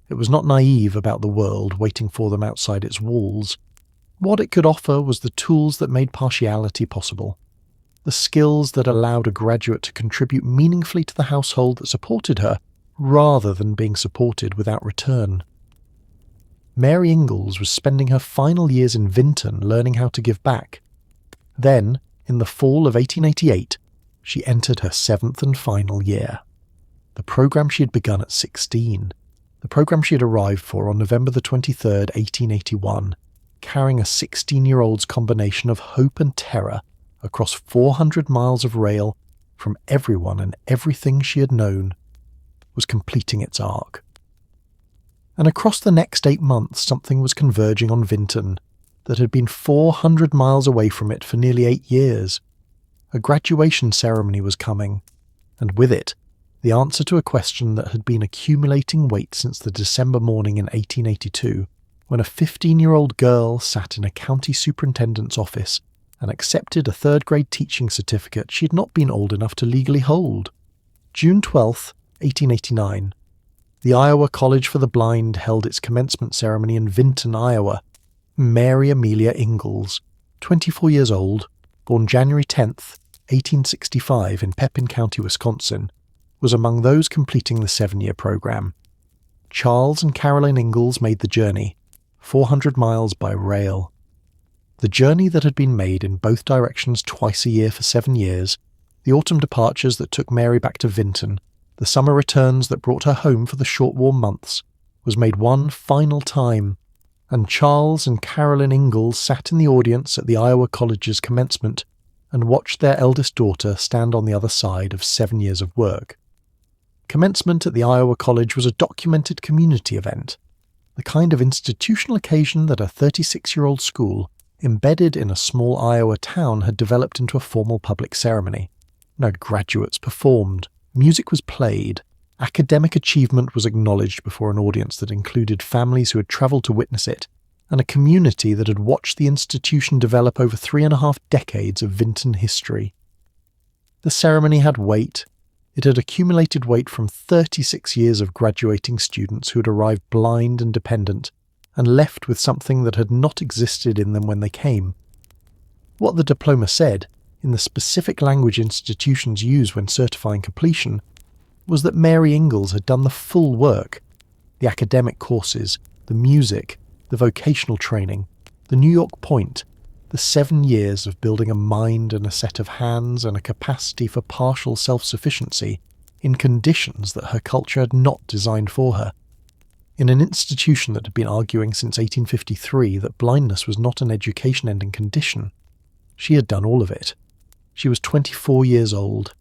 It was not naive about the world waiting for them outside its walls. What it could offer was the tools that made partiality possible, the skills that allowed a graduate to contribute meaningfully to the household that supported her, rather than being supported without return. Mary Ingalls was spending her final years in Vinton learning how to give back. Then, in the fall of 1888, she entered her 7th and final year. The programme she had begun at 16, the programme she had arrived for on November the 23rd, 1881, carrying a 16-year-old's combination of hope and terror across 400 miles of rail from everyone and everything she had known, was completing its arc. And across the next 8 months something was converging on Vinton that had been 400 miles away from it for nearly 8 years. A graduation ceremony was coming, and with it, the answer to a question that had been accumulating weight since the December morning in 1882, when a 15-year-old girl sat in a county superintendent's office and accepted a third-grade teaching certificate she had not been old enough to legally hold. June 12, 1889. The Iowa College for the Blind held its commencement ceremony in Vinton, Iowa. Mary Amelia Ingalls, 24 years old, born January 10th, 1865 in Pepin County, Wisconsin, was among those completing the 7-year program. Charles and Caroline Ingalls made the journey, 400 miles by rail. The journey that had been made in both directions twice a year for 7 years, the autumn departures that took Mary back to Vinton, the summer returns that brought her home for the short warm months, was made one final time, and Charles and Caroline Ingalls sat in the audience at the Iowa College's commencement and watched their eldest daughter stand on the other side of 7 years of work. Commencement at the Iowa College was a documented community event, the kind of institutional occasion that a 36-year-old school embedded in a small Iowa town had developed into a formal public ceremony. No graduates performed, music was played, academic achievement was acknowledged before an audience that included families who had travelled to witness it, and a community that had watched the institution develop over 3.5 decades of Vinton history. The ceremony had weight. It had accumulated weight from 36 years of graduating students who had arrived blind and dependent, and left with something that had not existed in them when they came. What the diploma said, in the specific language institutions use when certifying completion, was that Mary Ingalls had done the full work: the academic courses, the music, the vocational training, the New York Point, the 7 years of building a mind and a set of hands and a capacity for partial self-sufficiency in conditions that her culture had not designed for her. In an institution that had been arguing since 1853 that blindness was not an education-ending condition, she had done all of it. She was 24 years old.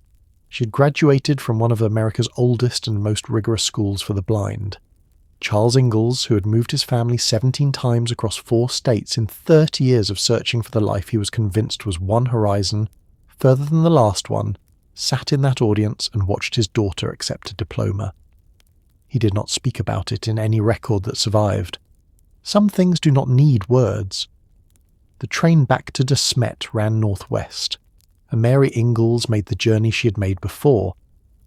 She had graduated from one of America's oldest and most rigorous schools for the blind. Charles Ingalls, who had moved his family 17 times across 4 states in 30 years of searching for the life he was convinced was one horizon, further than the last one, sat in that audience and watched his daughter accept a diploma. He did not speak about it in any record that survived. Some things do not need words. The train back to De Smet ran northwest, and Mary Ingalls made the journey she had made before,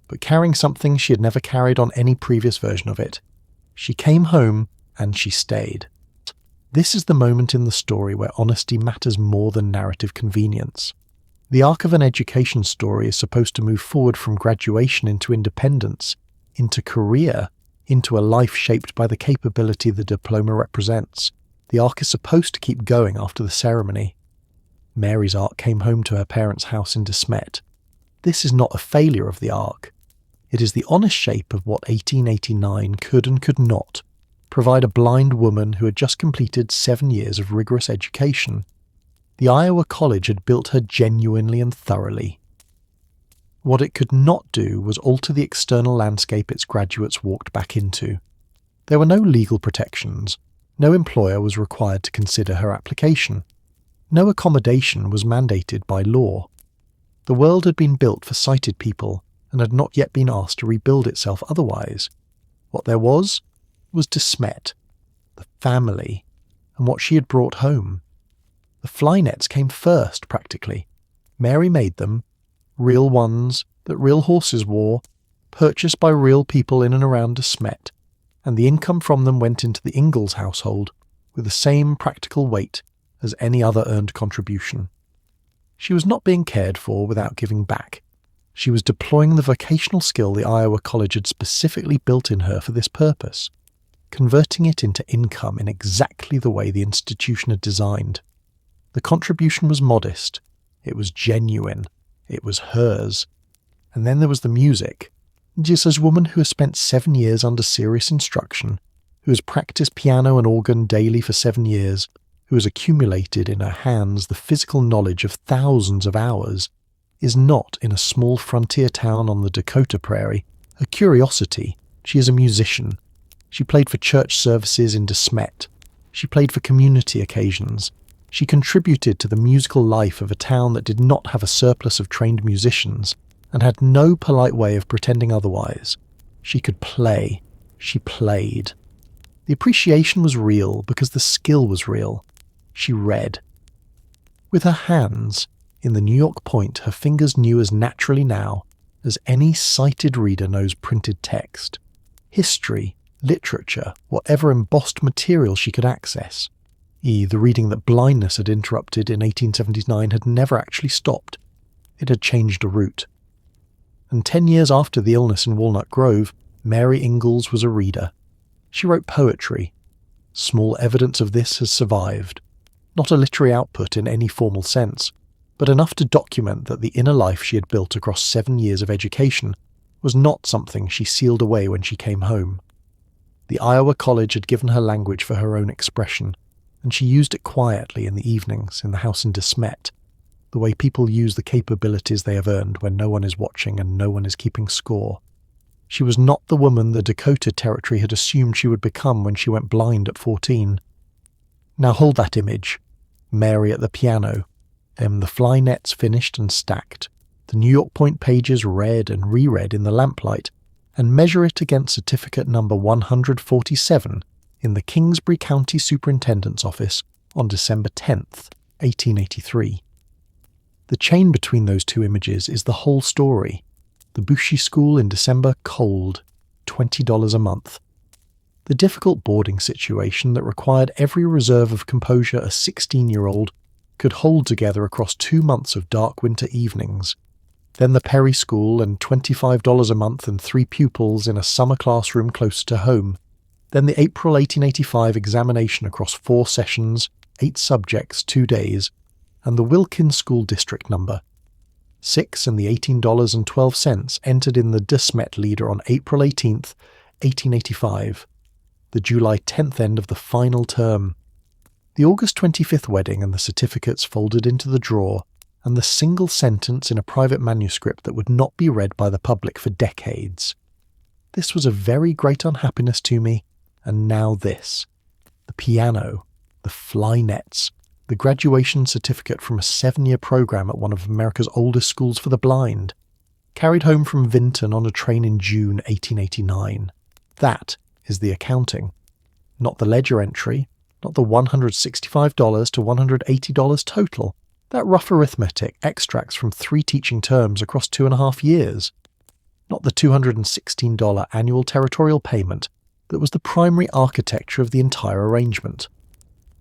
but carrying something she had never carried on any previous version of it. She came home, and she stayed. This is the moment in the story where honesty matters more than narrative convenience. The arc of an education story is supposed to move forward from graduation into independence, into career, into a life shaped by the capability the diploma represents. The arc is supposed to keep going after the ceremony. Mary's arc came home to her parents' house in De Smet. This is not a failure of the arc. It is the honest shape of what 1889 could and could not provide a blind woman who had just completed 7 years of rigorous education. The Iowa College had built her genuinely and thoroughly. What it could not do was alter the external landscape its graduates walked back into. There were no legal protections. No employer was required to consider her application. No accommodation was mandated by law. The world had been built for sighted people and had not yet been asked to rebuild itself otherwise. What there was De Smet, the family, and what she had brought home. The fly nets came first, practically. Mary made them, real ones that real horses wore, purchased by real people in and around De Smet, and the income from them went into the Ingalls household with the same practical weight as any other earned contribution. She was not being cared for without giving back. She was deploying the vocational skill the Iowa College had specifically built in her for this purpose, converting it into income in exactly the way the institution had designed. The contribution was modest, it was genuine, it was hers. And then there was the music. Just as a woman who has spent 7 years under serious instruction, who has practiced piano and organ daily for 7 years, who has accumulated in her hands the physical knowledge of thousands of hours, is not in a small frontier town on the Dakota Prairie a curiosity. She is a musician. She played for church services in De Smet. She played for community occasions. She contributed to the musical life of a town that did not have a surplus of trained musicians and had no polite way of pretending otherwise. She could play. She played. The appreciation was real because the skill was real. She read. With her hands, in the New York Point, her fingers knew as naturally now as any sighted reader knows printed text. History, literature, whatever embossed material she could access. The reading that Blindness had interrupted in 1879 had never actually stopped. It had changed a route. And 10 years after the illness in Walnut Grove, Mary Ingalls was a reader. She wrote poetry. Small evidence of this has survived. Not a literary output in any formal sense, but enough to document that the inner life she had built across 7 years of education was not something she sealed away when she came home. The Iowa College had given her language for her own expression, and she used it quietly in the evenings in the house in De Smet, the way people use the capabilities they have earned when no one is watching and no one is keeping score. She was not the woman the Dakota Territory had assumed she would become when she went blind at 14. Now hold that image. Mary at the piano, then the fly nets finished and stacked, the New York Point pages read and reread in the lamplight, and measure it against certificate number 147 in the Kingsbury County Superintendent's office on December 10th, 1883. The chain between those two images is the whole story. The Bushy School in December cold, $20 a month. The difficult boarding situation that required every reserve of composure a 16-year-old could hold together across 2 months of dark winter evenings. Then the Prairie School and $25 a month and 3 pupils in a summer classroom closer to home. Then the April 1885 examination across 4 sessions, 8 subjects, 2 days, and the Wilkin school district number. 6 and the $18.12 entered in the Smet Leader on April 18th, 1885. The July 10th end of the final term. The August 25th wedding and the certificates folded into the drawer, and the single sentence in a private manuscript that would not be read by the public for decades. This was a very great unhappiness to me, and now this. The piano, the fly nets, the graduation certificate from a 7-year program at one of America's oldest schools for the blind, carried home from Vinton on a train in June 1889. That is the accounting. Not the ledger entry, not the $165 to $180 total. That rough arithmetic extracts from 3 teaching terms across 2.5 years. Not the $216 annual territorial payment that was the primary architecture of the entire arrangement.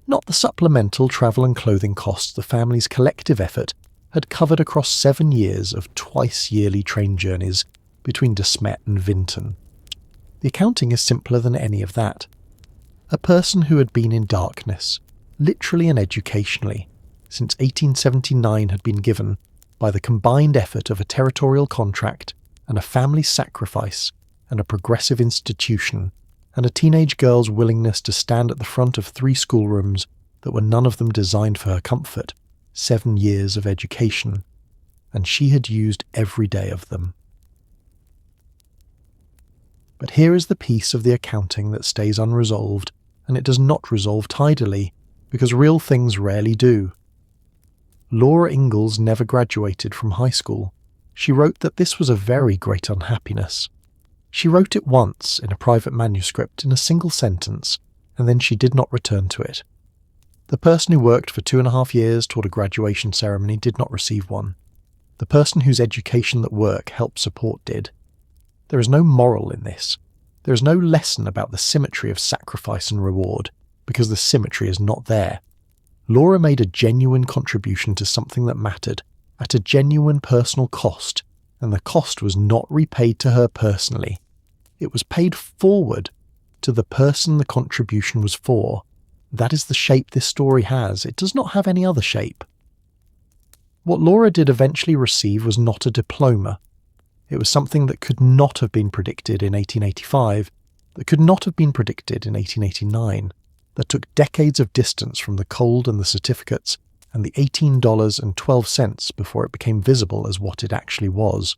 Not the supplemental travel and clothing costs the family's collective effort had covered across 7 years of twice-yearly train journeys between De Smet and Vinton. The accounting is simpler than any of that. A person who had been in darkness, literally and educationally, since 1879 had been given, by the combined effort of a territorial contract and a family sacrifice and a progressive institution, and a teenage girl's willingness to stand at the front of 3 schoolrooms that were none of them designed for her comfort, 7 years of education, and she had used every day of them. But here is the piece of the accounting that stays unresolved, and it does not resolve tidily, because real things rarely do. Laura Ingalls never graduated from high school. She wrote that this was a very great unhappiness. She wrote it once in a private manuscript in a single sentence, and then she did not return to it. The person who worked for 2.5 years toward a graduation ceremony did not receive one. The person whose education that work helped support did. There is no moral in this. There is no lesson about the symmetry of sacrifice and reward, because the symmetry is not there. Laura made a genuine contribution to something that mattered, at a genuine personal cost, and the cost was not repaid to her personally. It was paid forward to the person the contribution was for. That is the shape this story has. It does not have any other shape. What Laura did eventually receive was not a diploma. It was something that could not have been predicted in 1885, that could not have been predicted in 1889, that took decades of distance from the cold and the certificates and the $18.12 before it became visible as what it actually was.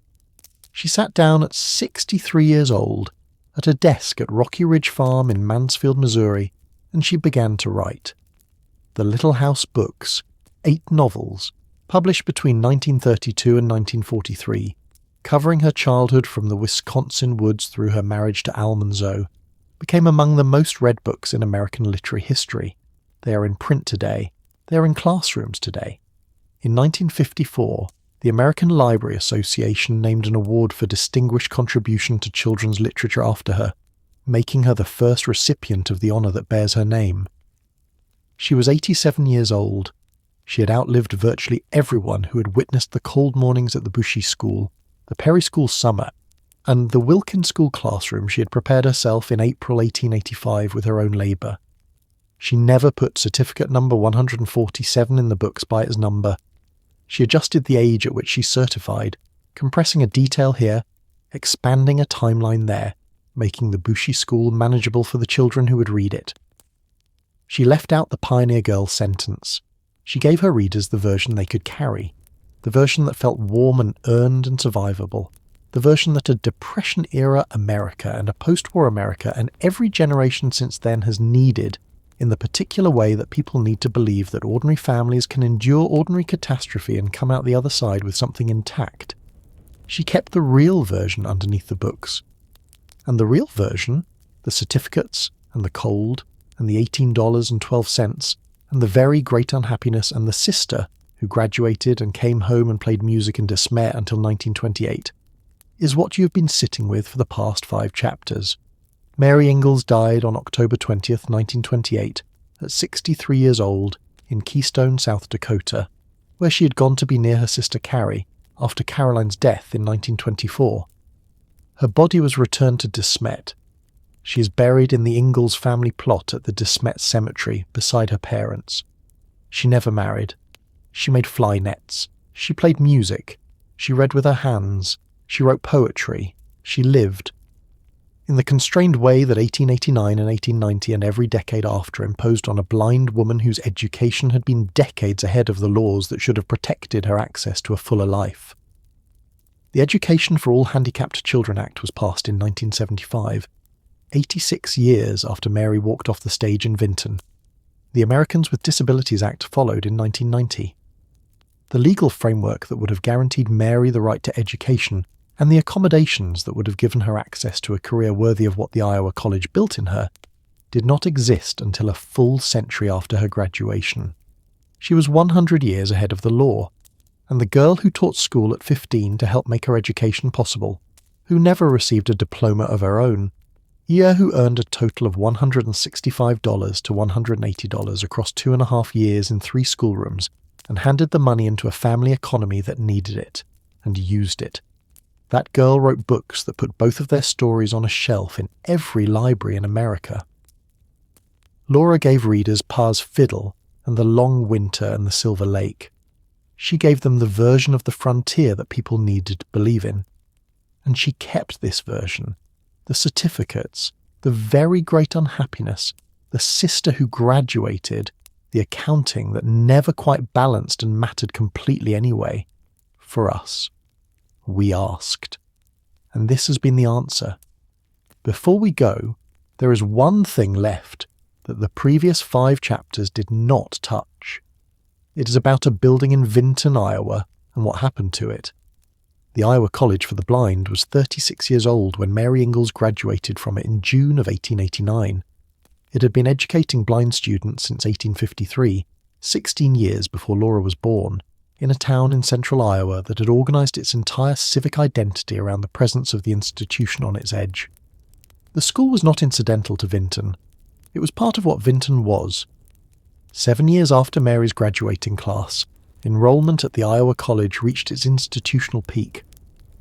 She sat down at 63 years old at a desk at Rocky Ridge Farm in Mansfield, Missouri, and she began to write. The Little House books, 8 novels, published between 1932 and 1943, covering her childhood from the Wisconsin woods through her marriage to Almanzo, became among the most read books in American literary history. They are in print today. They are in classrooms today. In 1954, the American Library Association named an award for distinguished contribution to children's literature after her, making her the first recipient of the honor that bears her name. She was 87 years old. She had outlived virtually everyone who had witnessed the cold mornings at the Bushy School, the Prairie School summer, and the Wilkin School classroom she had prepared herself in April 1885 with her own labour. She never put certificate number 147 in the books by its number. She adjusted the age at which she certified, compressing a detail here, expanding a timeline there, making the Bushy School manageable for the children who would read it. She left out the Pioneer Girl sentence. She gave her readers the version they could carry, the version that felt warm and earned and survivable, the version that a Depression-era America and a post-war America and every generation since then has needed, in the particular way that people need to believe that ordinary families can endure ordinary catastrophe and come out the other side with something intact. She kept the real version underneath the books. And the real version, the certificates and the cold and the $18.12 and the very great unhappiness and the sister who graduated and came home and played music in Smet until 1928, is what you have been sitting with for the past 5 chapters. Mary Ingalls died on October 20th, 1928, at 63 years old in Keystone, South Dakota, where she had gone to be near her sister Carrie after Caroline's death in 1924. Her body was returned to Smet. She is buried in the Ingalls family plot at the Smet Cemetery beside her parents. She never married. She made fly nets. She played music. She read with her hands. She wrote poetry. She lived. In the constrained way that 1889 and 1890 and every decade after imposed on a blind woman whose education had been decades ahead of the laws that should have protected her access to a fuller life. The Education for All Handicapped Children Act was passed in 1975, 86 years after Mary walked off the stage in Vinton. The Americans with Disabilities Act followed in 1990. The legal framework that would have guaranteed Mary the right to education and the accommodations that would have given her access to a career worthy of what the Iowa College built in her did not exist until a full century after her graduation. She was 100 years ahead of the law, and the girl who taught school at 15 to help make her education possible, who never received a diploma of her own, who earned a total of $165 to $180 across 2.5 years in 3 schoolrooms, and handed the money into a family economy that needed it, and used it. That girl wrote books that put both of their stories on a shelf in every library in America. Laura gave readers Pa's Fiddle and The Long Winter and The Silver Lake. She gave them the version of the frontier that people needed to believe in. And she kept this version, the certificates, the very great unhappiness, the sister who graduated, the accounting that never quite balanced and mattered completely anyway, for us. We asked. And this has been the answer. Before we go, there is one thing left that the previous 5 chapters did not touch. It is about a building in Vinton, Iowa, and what happened to it. The Iowa College for the Blind was 36 years old when Mary Ingalls graduated from it in June of 1889. It had been educating blind students since 1853, 16 years before Laura was born, in a town in central Iowa that had organized its entire civic identity around the presence of the institution on its edge. The school was not incidental to Vinton. It was part of what Vinton was. 7 years after Mary's graduating class, enrollment at the Iowa College reached its institutional peak.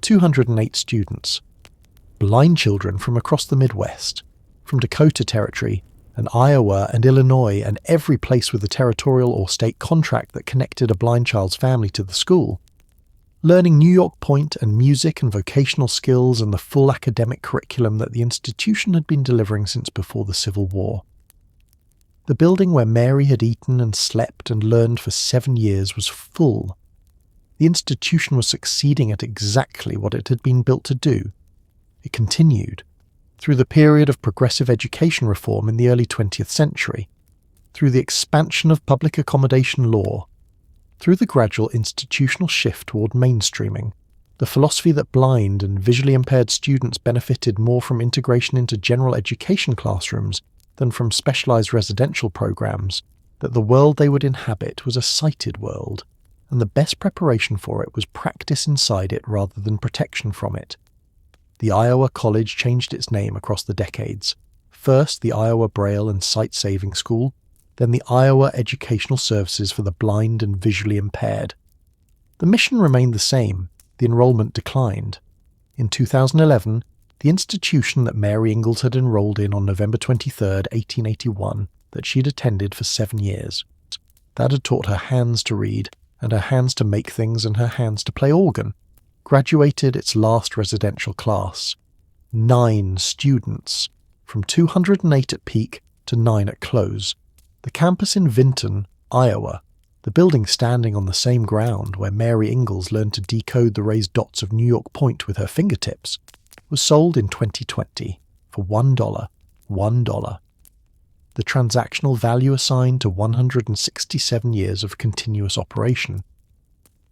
208 students. Blind children from across the Midwest, from Dakota Territory, and Iowa and Illinois and every place with a territorial or state contract that connected a blind child's family to the school. Learning New York Point and music and vocational skills and the full academic curriculum that the institution had been delivering since before the Civil War. The building where Mary had eaten and slept and learned for 7 years was full. The institution was succeeding at exactly what it had been built to do. It continued, through the period of progressive education reform in the early 20th century, through the expansion of public accommodation law, through the gradual institutional shift toward mainstreaming, the philosophy that blind and visually impaired students benefited more from integration into general education classrooms than from specialized residential programs, that the world they would inhabit was a sighted world, and the best preparation for it was practice inside it rather than protection from it. The Iowa College changed its name across the decades. First the Iowa Braille and Sight Saving School, then the Iowa Educational Services for the Blind and Visually Impaired. The mission remained the same, the enrollment declined. In 2011, the institution that Mary Ingalls had enrolled in on November 23, 1881, that she'd attended for 7 years. That had taught her hands to read, and her hands to make things and her hands to play organ, graduated its last residential class. 9 students, from 208 at peak to 9 at close. The campus in Vinton, Iowa, the building standing on the same ground where Mary Ingalls learned to decode the raised dots of New York Point with her fingertips, was sold in 2020 for $1. The transactional value assigned to 167 years of continuous operation.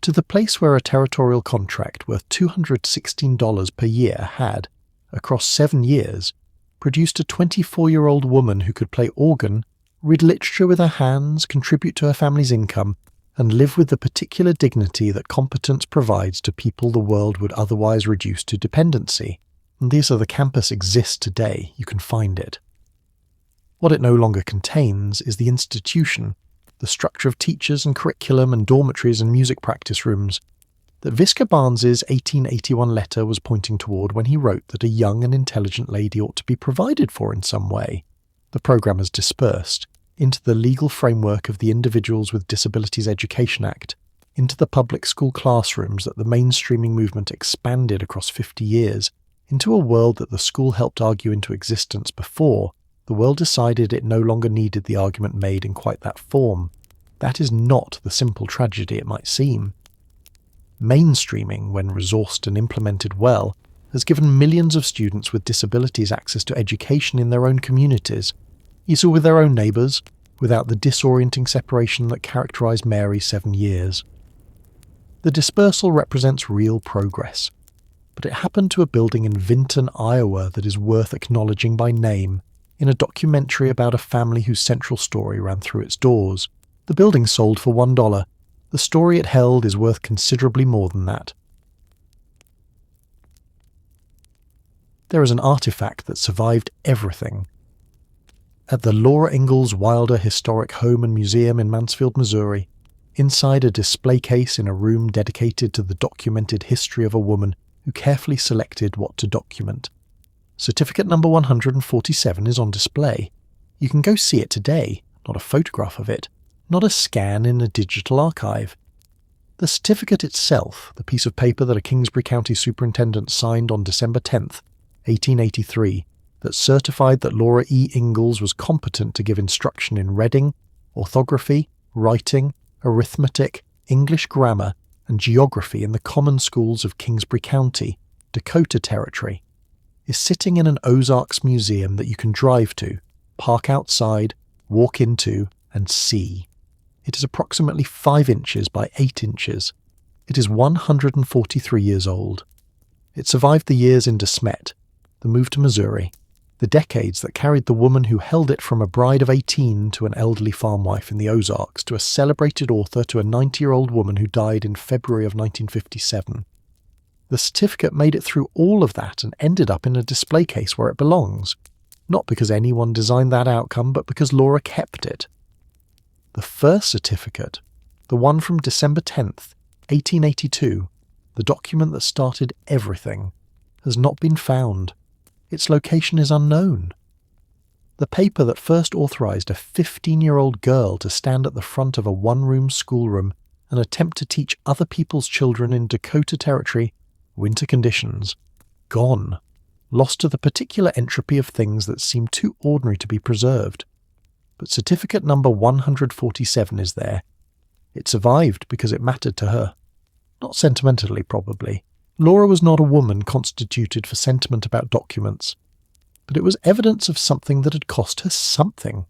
To the place where a territorial contract worth $216 per year had, across 7 years, produced a 24-year-old woman who could play organ, read literature with her hands, contribute to her family's income, and live with the particular dignity that competence provides to people the world would otherwise reduce to dependency. And these are the campus exists today, you can find it. What it no longer contains is the institution, the structure of teachers and curriculum and dormitories and music practice rooms that Visca Barnes's 1881 letter was pointing toward when he wrote that a young and intelligent lady ought to be provided for in some way. The program has dispersed into the legal framework of the Individuals with Disabilities Education Act, into the public school classrooms that the mainstreaming movement expanded across 50 years, into a world that the school helped argue into existence before the world decided it no longer needed the argument made in quite that form. That is not the simple tragedy it might seem. Mainstreaming, when resourced and implemented well, has given millions of students with disabilities access to education in their own communities, easily with their own neighbours, without the disorienting separation that characterised Mary's 7 years. The dispersal represents real progress, but it happened to a building in Vinton, Iowa that is worth acknowledging by name, in a documentary about a family whose central story ran through its doors. The building sold for $1. The story it held is worth considerably more than that. There is an artifact that survived everything. At the Laura Ingalls Wilder Historic Home and Museum in Mansfield, Missouri, inside a display case in a room dedicated to the documented history of a woman who carefully selected what to document. Certificate number 147 is on display. You can go see it today, not a photograph of it, not a scan in a digital archive. The certificate itself, the piece of paper that a Kingsbury County Superintendent signed on December 10th, 1883, that certified that Laura E. Ingalls was competent to give instruction in reading, orthography, writing, arithmetic, English grammar, and geography in the common schools of Kingsbury County, Dakota Territory. is sitting in an Ozarks museum that you can drive to, park outside, walk into, and see. It is approximately 5 inches by 8 inches. It is 143 years old. It survived the years in Smet, the move to Missouri, the decades that carried the woman who held it from a bride of 18 to an elderly farm wife in the Ozarks to a celebrated author to a 90-year-old woman who died in February of 1957. The certificate made it through all of that and ended up in a display case where it belongs, not because anyone designed that outcome, but because Laura kept it. The first certificate, the one from December 10th, 1882, the document that started everything, has not been found. Its location is unknown. The paper that first authorized a 15-year-old girl to stand at the front of a one-room schoolroom and attempt to teach other people's children in Dakota Territory winter conditions, gone, lost to the particular entropy of things that seem too ordinary to be preserved. But certificate number 147 is there. It survived because it mattered to her. Not sentimentally, probably. Laura was not a woman constituted for sentiment about documents. But it was evidence of something that had cost her something.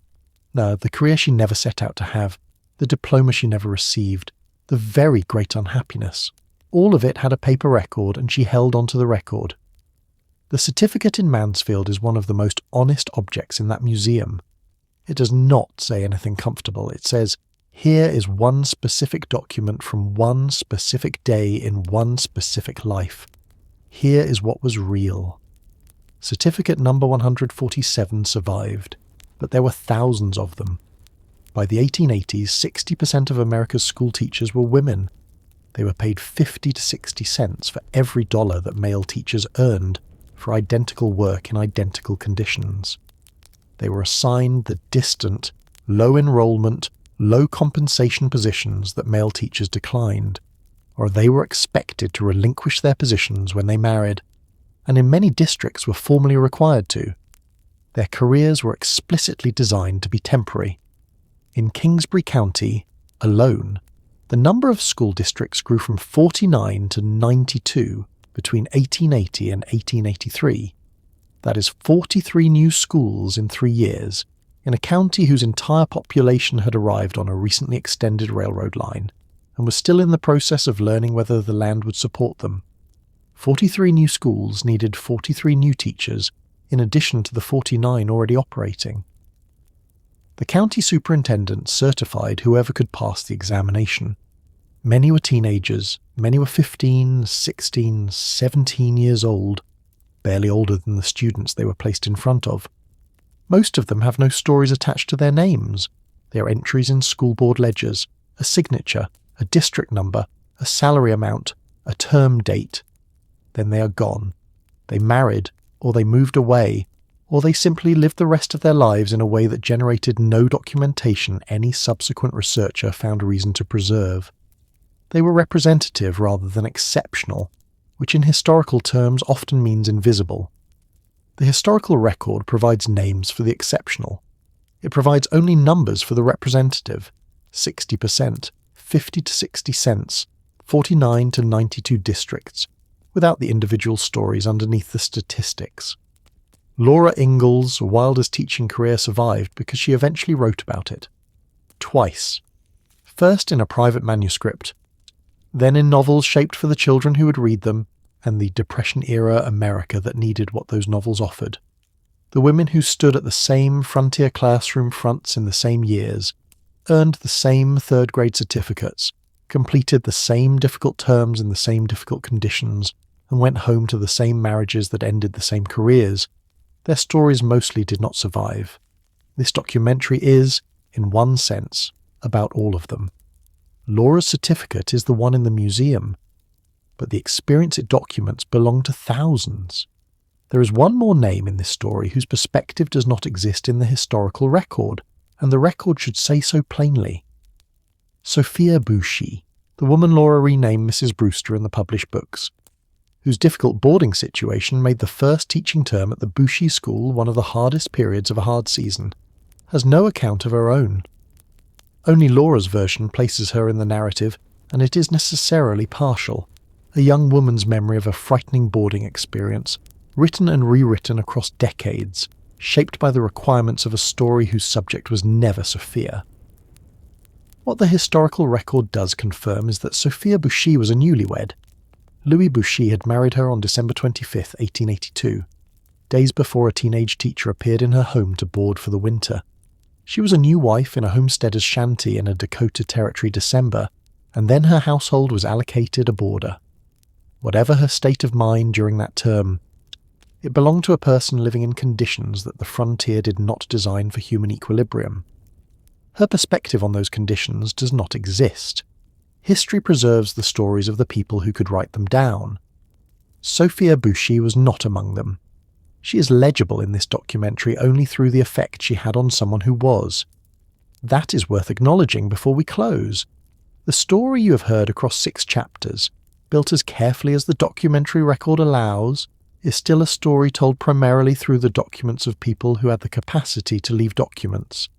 No, the career she never set out to have, the diploma she never received, the very great unhappiness. All of it had a paper record, and she held onto the record. The certificate in Mansfield is one of the most honest objects in that museum. It does not say anything comfortable. It says, here is one specific document from one specific day in one specific life. Here is what was real. Certificate number 147 survived, but there were thousands of them. By the 1880s, 60% of America's school teachers were women. They were paid 50 to 60 cents for every dollar that male teachers earned for identical work in identical conditions. They were assigned the distant, low enrollment, low compensation positions that male teachers declined, or they were expected to relinquish their positions when they married, and in many districts were formally required to. Their careers were explicitly designed to be temporary. In Kingsbury County alone, the number of school districts grew from 49 to 92 between 1880 and 1883. That is 43 new schools in 3 years, in a county whose entire population had arrived on a recently extended railroad line, and was still in the process of learning whether the land would support them. 43 new schools needed 43 new teachers, in addition to the 49 already operating. The county superintendent certified whoever could pass the examination. Many were teenagers, many were 15, 16, 17 years old, barely older than the students they were placed in front of. Most of them have no stories attached to their names. They are entries in school board ledgers, a signature, a district number, a salary amount, a term date. Then they are gone. They married, or they moved away, or they simply lived the rest of their lives in a way that generated no documentation any subsequent researcher found reason to preserve. They were representative rather than exceptional, which in historical terms often means invisible. The historical record provides names for the exceptional. It provides only numbers for the representative, 60%, 50 to 60 cents, 49 to 92 districts, without the individual stories underneath the statistics. Laura Ingalls, Wilder's teaching career survived because she eventually wrote about it. Twice. First in a private manuscript, then in novels shaped for the children who would read them, and the Depression-era America that needed what those novels offered. The women who stood at the same frontier classroom fronts in the same years, earned the same third-grade certificates, completed the same difficult terms in the same difficult conditions, and went home to the same marriages that ended the same careers, their stories mostly did not survive. This documentary is, in one sense, about all of them. Laura's certificate is the one in the museum, but the experience it documents belonged to thousands. There is one more name in this story whose perspective does not exist in the historical record, and the record should say so plainly. Sophia Bouchy, the woman Laura renamed Mrs. Brewster in the published books, whose difficult boarding situation made the first teaching term at the Bouchy School one of the hardest periods of a hard season, has no account of her own. Only Laura's version places her in the narrative, and it is necessarily partial. A young woman's memory of a frightening boarding experience, written and rewritten across decades, shaped by the requirements of a story whose subject was never Sophia. What the historical record does confirm is that Sophia Bouchy was a newlywed. Louis Bouchy had married her on December 25, 1882, days before a teenage teacher appeared in her home to board for the winter. She was a new wife in a homesteader's shanty in a Dakota Territory December, and then her household was allocated a boarder. Whatever her state of mind during that term, it belonged to a person living in conditions that the frontier did not design for human equilibrium. Her perspective on those conditions does not exist. History preserves the stories of the people who could write them down. Sophia Bouchy was not among them. She is legible in this documentary only through the effect she had on someone who was. That is worth acknowledging before we close. The story you have heard across 6 chapters, built as carefully as the documentary record allows, is still a story told primarily through the documents of people who had the capacity to leave documents.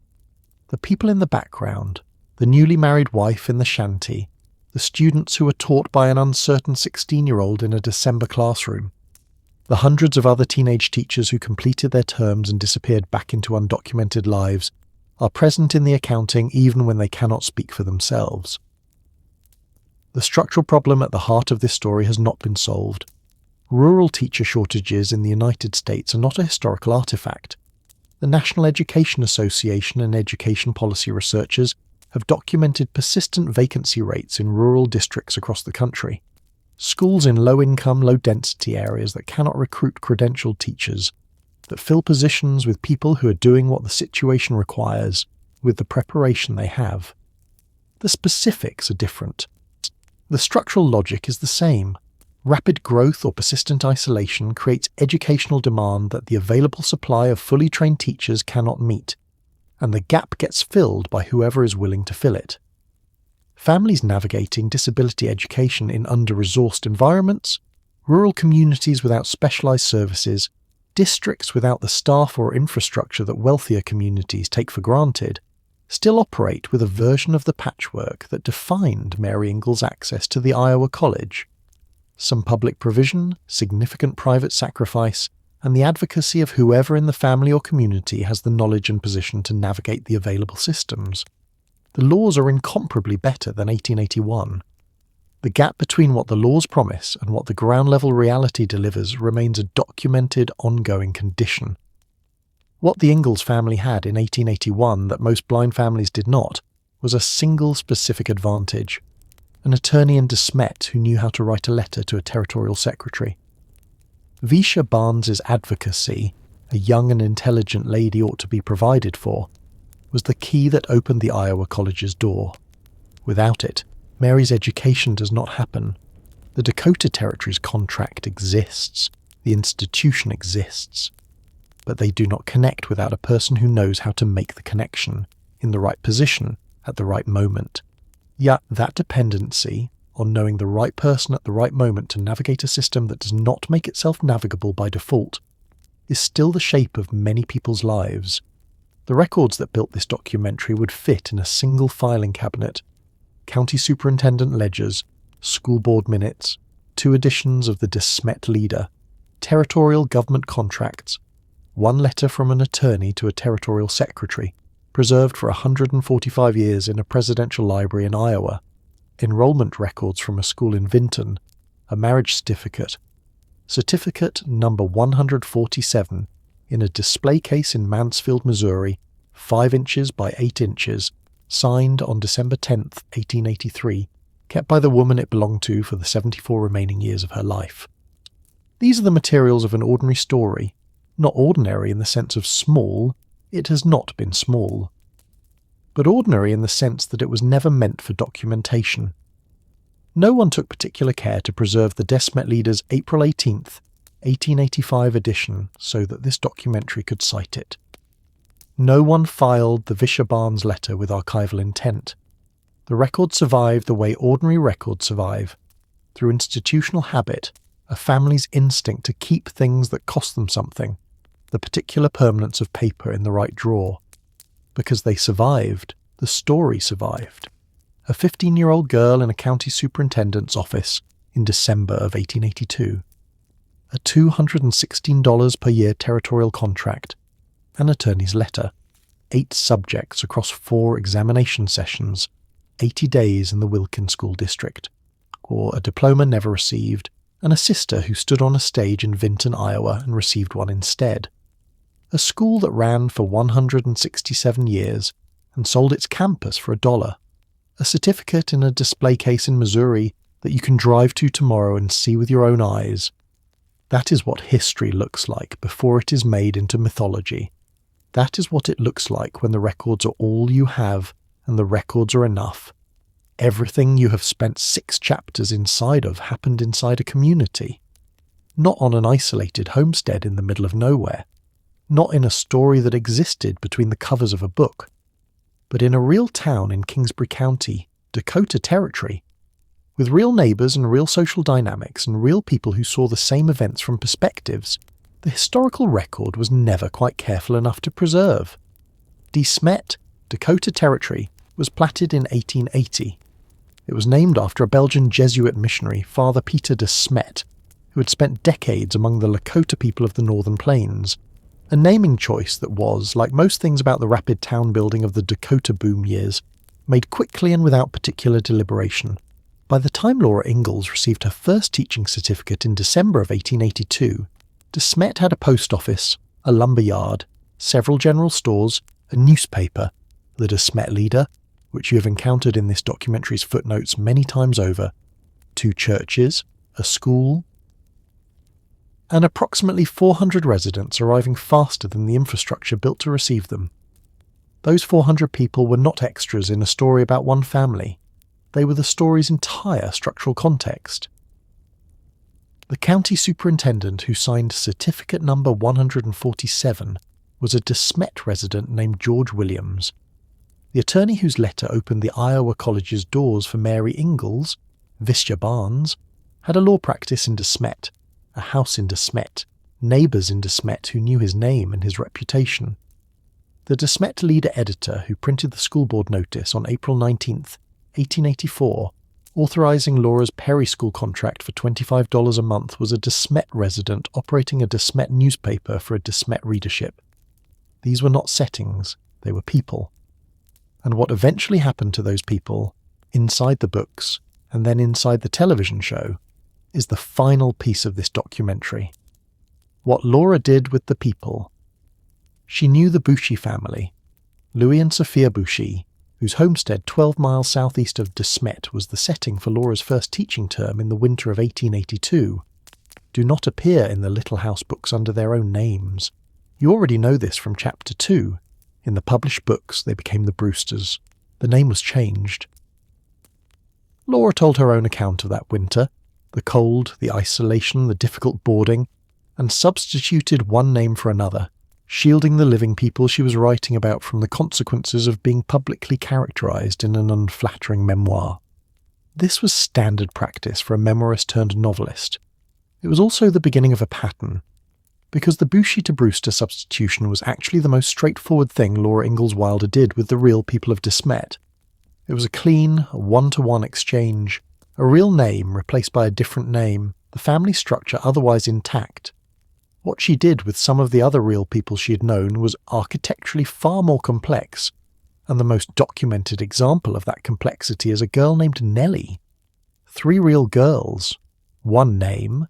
The people in the background, the newly married wife in the shanty, the students who were taught by an uncertain 16-year-old in a December classroom, the hundreds of other teenage teachers who completed their terms and disappeared back into undocumented lives, are present in the accounting even when they cannot speak for themselves. The structural problem at the heart of this story has not been solved. Rural teacher shortages in the United States are not a historical artifact. The National Education Association and education policy researchers have documented persistent vacancy rates in rural districts across the country. Schools in low-income, low-density areas that cannot recruit credentialed teachers, that fill positions with people who are doing what the situation requires with the preparation they have. The specifics are different. The structural logic is the same. Rapid growth or persistent isolation creates educational demand that the available supply of fully trained teachers cannot meet, and the gap gets filled by whoever is willing to fill it. Families navigating disability education in under-resourced environments, rural communities without specialised services, districts without the staff or infrastructure that wealthier communities take for granted, still operate with a version of the patchwork that defined Mary Ingalls' access to the Iowa College. Some public provision, significant private sacrifice, and the advocacy of whoever in the family or community has the knowledge and position to navigate the available systems. The laws are incomparably better than 1881. The gap between what the laws promise and what the ground-level reality delivers remains a documented, ongoing condition. What the Ingalls family had in 1881 that most blind families did not was a single specific advantage: an attorney in De Smet who knew how to write a letter to a territorial secretary. Visha Barnes's advocacy, a young and intelligent lady ought to be provided for, was the key that opened the Iowa College's door. Without it, Mary's education does not happen. The Dakota Territory's contract exists, the institution exists, but they do not connect without a person who knows how to make the connection, in the right position, at the right moment. Yet that dependency on knowing the right person at the right moment to navigate a system that does not make itself navigable by default is still the shape of many people's lives. The records that built this documentary would fit in a single filing cabinet: county superintendent ledgers, school board minutes, 2 editions of the Smet Leader, territorial government contracts, 1 letter from an attorney to a territorial secretary, preserved for 145 years in a presidential library in Iowa, enrollment records from a school in Vinton, a marriage certificate number 147, in a display case in Mansfield, Missouri, 5 inches by 8 inches, signed on December 10, 1883, kept by the woman it belonged to for the 74 remaining years of her life. These are the materials of an ordinary story, not ordinary in the sense of small. It has not been small, but ordinary in the sense that it was never meant for documentation. No one took particular care to preserve the Smet Leader's April 18, 1885 edition so that this documentary could cite it. No one filed the Visha Barnes letter with archival intent. The record survived the way ordinary records survive, through institutional habit, a family's instinct to keep things that cost them something, the particular permanence of paper in the right drawer. Because they survived, the story survived. A 15-year-old girl in a county superintendent's office in December of 1882. a $216 per year territorial contract, an attorney's letter, 8 subjects across 4 examination sessions, 80 days in the Wilkin school district, or a diploma never received, and a sister who stood on a stage in Vinton, Iowa and received one instead. A school that ran for 167 years and sold its campus for $1. A certificate in a display case in Missouri that you can drive to tomorrow and see with your own eyes. That is what history looks like before it is made into mythology. That is what it looks like when the records are all you have and the records are enough. Everything you have spent 6 chapters inside of happened inside a community. Not on an isolated homestead in the middle of nowhere. Not in a story that existed between the covers of a book. But in a real town in Kingsbury County, Dakota Territory, with real neighbours and real social dynamics and real people who saw the same events from perspectives the historical record was never quite careful enough to preserve. Smet, Dakota Territory, was platted in 1880. It was named after a Belgian Jesuit missionary, Father Peter de Smet, who had spent decades among the Lakota people of the Northern Plains, a naming choice that was, like most things about the rapid town building of the Dakota boom years, made quickly and without particular deliberation. By the time Laura Ingalls received her first teaching certificate in December of 1882, de Smet had a post office, a lumber yard, several general stores, a newspaper, the Smet Leader, which you have encountered in this documentary's footnotes many times over, 2 churches, a school, and approximately 400 residents arriving faster than the infrastructure built to receive them. Those 400 people were not extras in a story about one family. They were the story's entire structural context. The county superintendent who signed certificate number 147 was a de Smet resident named George Williams. The attorney whose letter opened the Iowa College's doors for Mary Ingalls, Visja Barnes, had a law practice in de Smet, a house in de Smet, neighbours in de Smet who knew his name and his reputation. The de Smet Leader editor who printed the school board notice on April 19, 1884, authorising Laura's Prairie school contract for $25 a month, was a de Smet resident operating a de Smet newspaper for a de Smet readership. These were not settings, they were people. And what eventually happened to those people, inside the books and then inside the television show, is the final piece of this documentary. What Laura did with the people. She knew the Bouchy family, Louis and Sophia Bouchy, whose homestead 12 miles southeast of de Smet was the setting for Laura's first teaching term in the winter of 1882, do not appear in the Little House books under their own names. You already know this from Chapter 2. In the published books, they became the Brewsters. The name was changed. Laura told her own account of that winter, the cold, the isolation, the difficult boarding, and substituted one name for another, shielding the living people she was writing about from the consequences of being publicly characterised in an unflattering memoir. This was standard practice for a memoirist turned novelist. It was also the beginning of a pattern, because the Bouchy to Brewster substitution was actually the most straightforward thing Laura Ingalls Wilder did with the real people of de Smet. It was a clean, one-to-one exchange, a real name replaced by a different name, the family structure otherwise intact. What she did with some of the other real people she had known was architecturally far more complex, and the most documented example of that complexity is a girl named Nellie. 3 real girls, 1 name.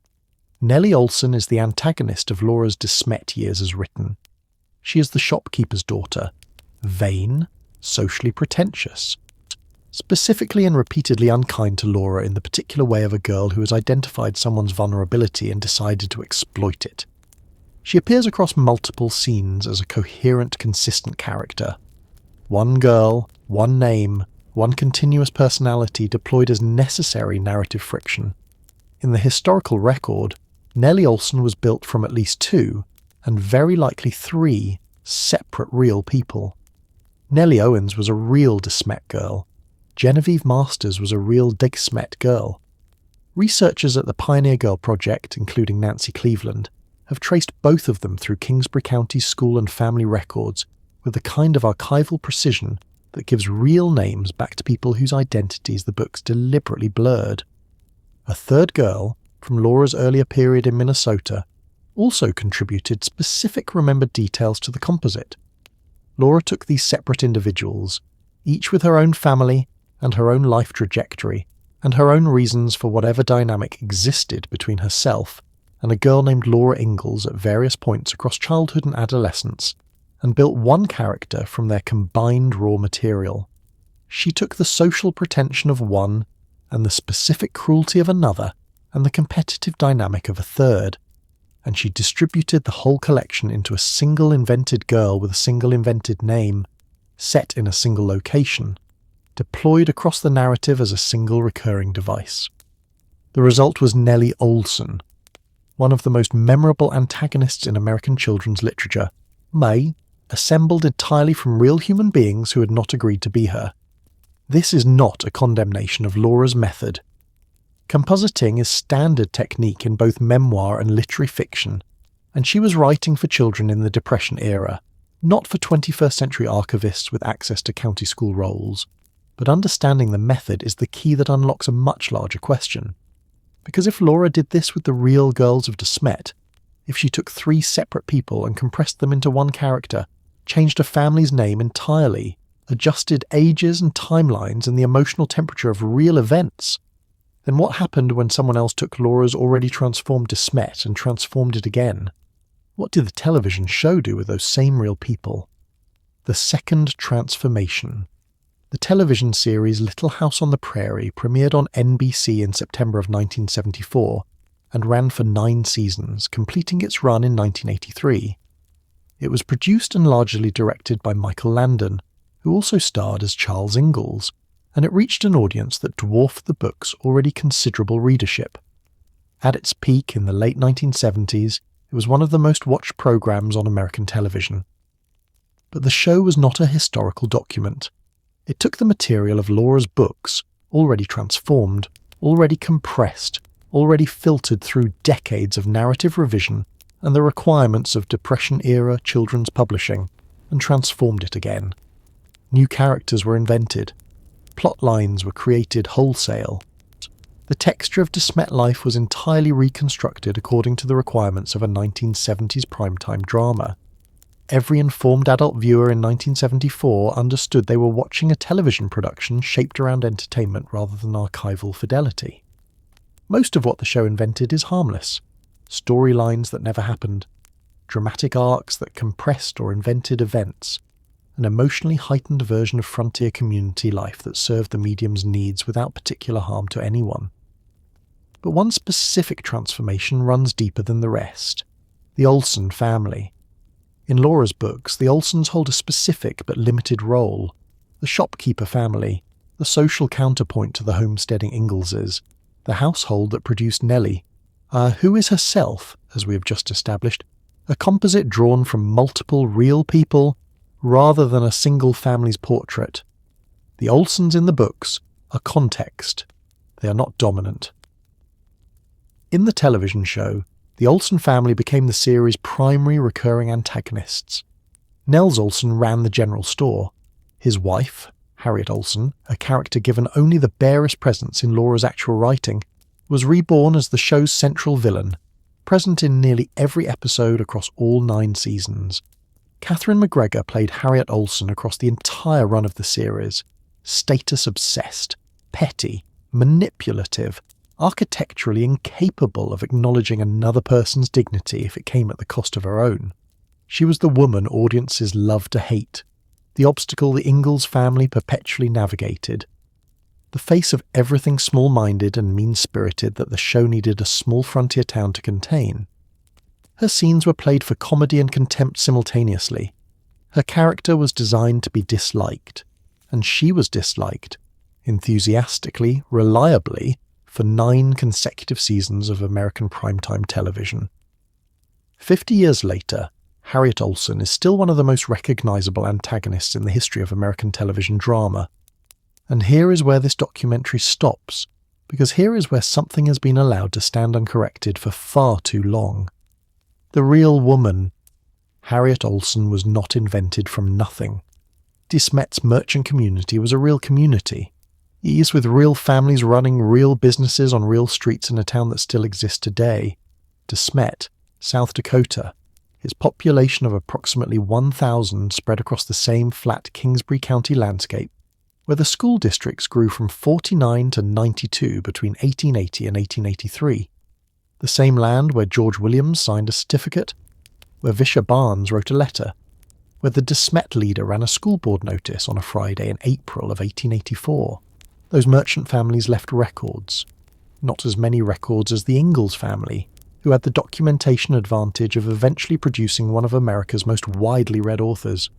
Nellie Olson is the antagonist of Laura's de Smet years as written. She is the shopkeeper's daughter, vain, socially pretentious, specifically and repeatedly unkind to Laura in the particular way of a girl who has identified someone's vulnerability and decided to exploit it. She appears across multiple scenes as a coherent, consistent character. 1 girl, 1 name, 1 continuous personality deployed as necessary narrative friction. In the historical record, Nellie Olson was built from at least 2, and very likely 3, separate real people. Nellie Owens was a real de Smet girl. Genevieve Masters was a real de Smet girl. Researchers at the Pioneer Girl Project, including Nancy Cleveland, have traced both of them through Kingsbury County's school and family records with the kind of archival precision that gives real names back to people whose identities the books deliberately blurred. A 3rd girl, from Laura's earlier period in Minnesota also contributed specific remembered details to the composite. Laura took these separate individuals, each with her own family and her own life trajectory, and her own reasons for whatever dynamic existed between herself and a girl named Laura Ingalls at various points across childhood and adolescence, and built one character from their combined raw material. She took the social pretension of one, and the specific cruelty of another, and the competitive dynamic of a third, and she distributed the whole collection into a single invented girl with a single invented name, set in a single location, deployed across the narrative as a single recurring device. The result was Nellie Oleson, one of the most memorable antagonists in American children's literature, May, assembled entirely from real human beings who had not agreed to be her. This is not a condemnation of Laura's method. Compositing is standard technique in both memoir and literary fiction, and she was writing for children in the Depression era, not for 21st century archivists with access to county school rolls. But understanding the method is the key that unlocks a much larger question. Because if Laura did this with the real girls of De Smet, if she took 3 separate people and compressed them into one character, changed a family's name entirely, adjusted ages and timelines and the emotional temperature of real events, then what happened when someone else took Laura's already transformed De Smet and transformed it again? What did the television show do with those same real people? The second transformation. The television series Little House on the Prairie premiered on NBC in September of 1974 and ran for 9 seasons, completing its run in 1983. It was produced and largely directed by Michael Landon, who also starred as Charles Ingalls, and it reached an audience that dwarfed the book's already considerable readership. At its peak in the late 1970s, it was one of the most watched programs on American television. But the show was not a historical document. It took the material of Laura's books, already transformed, already compressed, already filtered through decades of narrative revision and the requirements of Depression-era children's publishing, and transformed it again. New characters were invented. Plot lines were created wholesale. The texture of De Smet life was entirely reconstructed according to the requirements of a 1970s primetime drama. Every informed adult viewer in 1974 understood they were watching a television production shaped around entertainment rather than archival fidelity. Most of what the show invented is harmless. Storylines that never happened, dramatic arcs that compressed or invented events, an emotionally heightened version of frontier community life that served the medium's needs without particular harm to anyone. But one specific transformation runs deeper than the rest: the Olsen family. In Laura's books, the Olsens hold a specific but limited role: the shopkeeper family, the social counterpoint to the homesteading Ingalls, the household that produced Nellie, who is herself, as we have just established, a composite drawn from multiple real people rather than a single family's portrait. The Olsens in the books are context. They are not dominant. In the television show, the Olsen family became the series' primary recurring antagonists. Nels Olsen ran the general store. His wife, Harriet Olsen, a character given only the barest presence in Laura's actual writing, was reborn as the show's central villain, present in nearly every episode across all 9 seasons. Catherine McGregor played Harriet Olsen across the entire run of the series, status-obsessed, petty, manipulative, architecturally incapable of acknowledging another person's dignity if it came at the cost of her own. She was the woman audiences loved to hate, the obstacle the Ingalls family perpetually navigated, the face of everything small-minded and mean-spirited that the show needed a small frontier town to contain. Her scenes were played for comedy and contempt simultaneously. Her character was designed to be disliked, and she was disliked, enthusiastically, reliably, for 9 consecutive seasons of American primetime television. 50 years later, Harriet Olsen is still one of the most recognizable antagonists in the history of American television drama. And here is where this documentary stops, because here is where something has been allowed to stand uncorrected for far too long. The real woman, Harriet Olsen, was not invented from nothing. De Smet's merchant community was a real community. Ease with real families running real businesses on real streets in a town that still exists today. De Smet, South Dakota. Its population of approximately 1,000 spread across the same flat Kingsbury County landscape, where the school districts grew from 49 to 92 between 1880 and 1883. The same land where George Williams signed a certificate, where Vischer Barnes wrote a letter, where the Smet Leader ran a school board notice on a Friday in April of 1884. Those merchant families left records. Not as many records as the Ingalls family, who had the documentation advantage of eventually producing one of America's most widely read authors.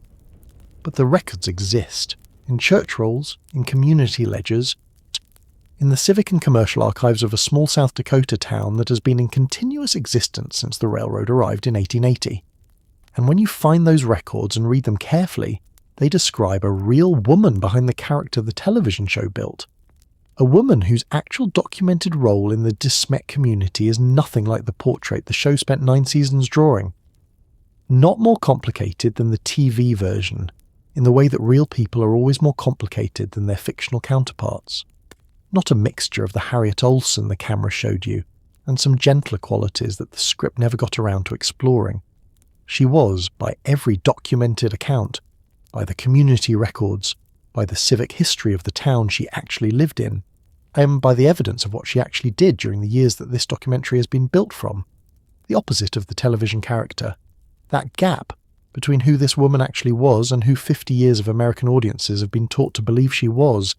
But the records exist, in church rolls, in community ledgers, in the civic and commercial archives of a small South Dakota town that has been in continuous existence since the railroad arrived in 1880. And when you find those records and read them carefully, they describe a real woman behind the character the television show built. A woman whose actual documented role in the De Smet community is nothing like the portrait the show spent 9 seasons drawing. Not more complicated than the TV version, in the way that real people are always more complicated than their fictional counterparts. Not a mixture of the Harriet Olsen the camera showed you, and some gentler qualities that the script never got around to exploring. She was, by every documented account, by the community records, by the civic history of the town she actually lived in, and by the evidence of what she actually did during the years that this documentary has been built from, the opposite of the television character. That gap between who this woman actually was and who 50 years of American audiences have been taught to believe she was,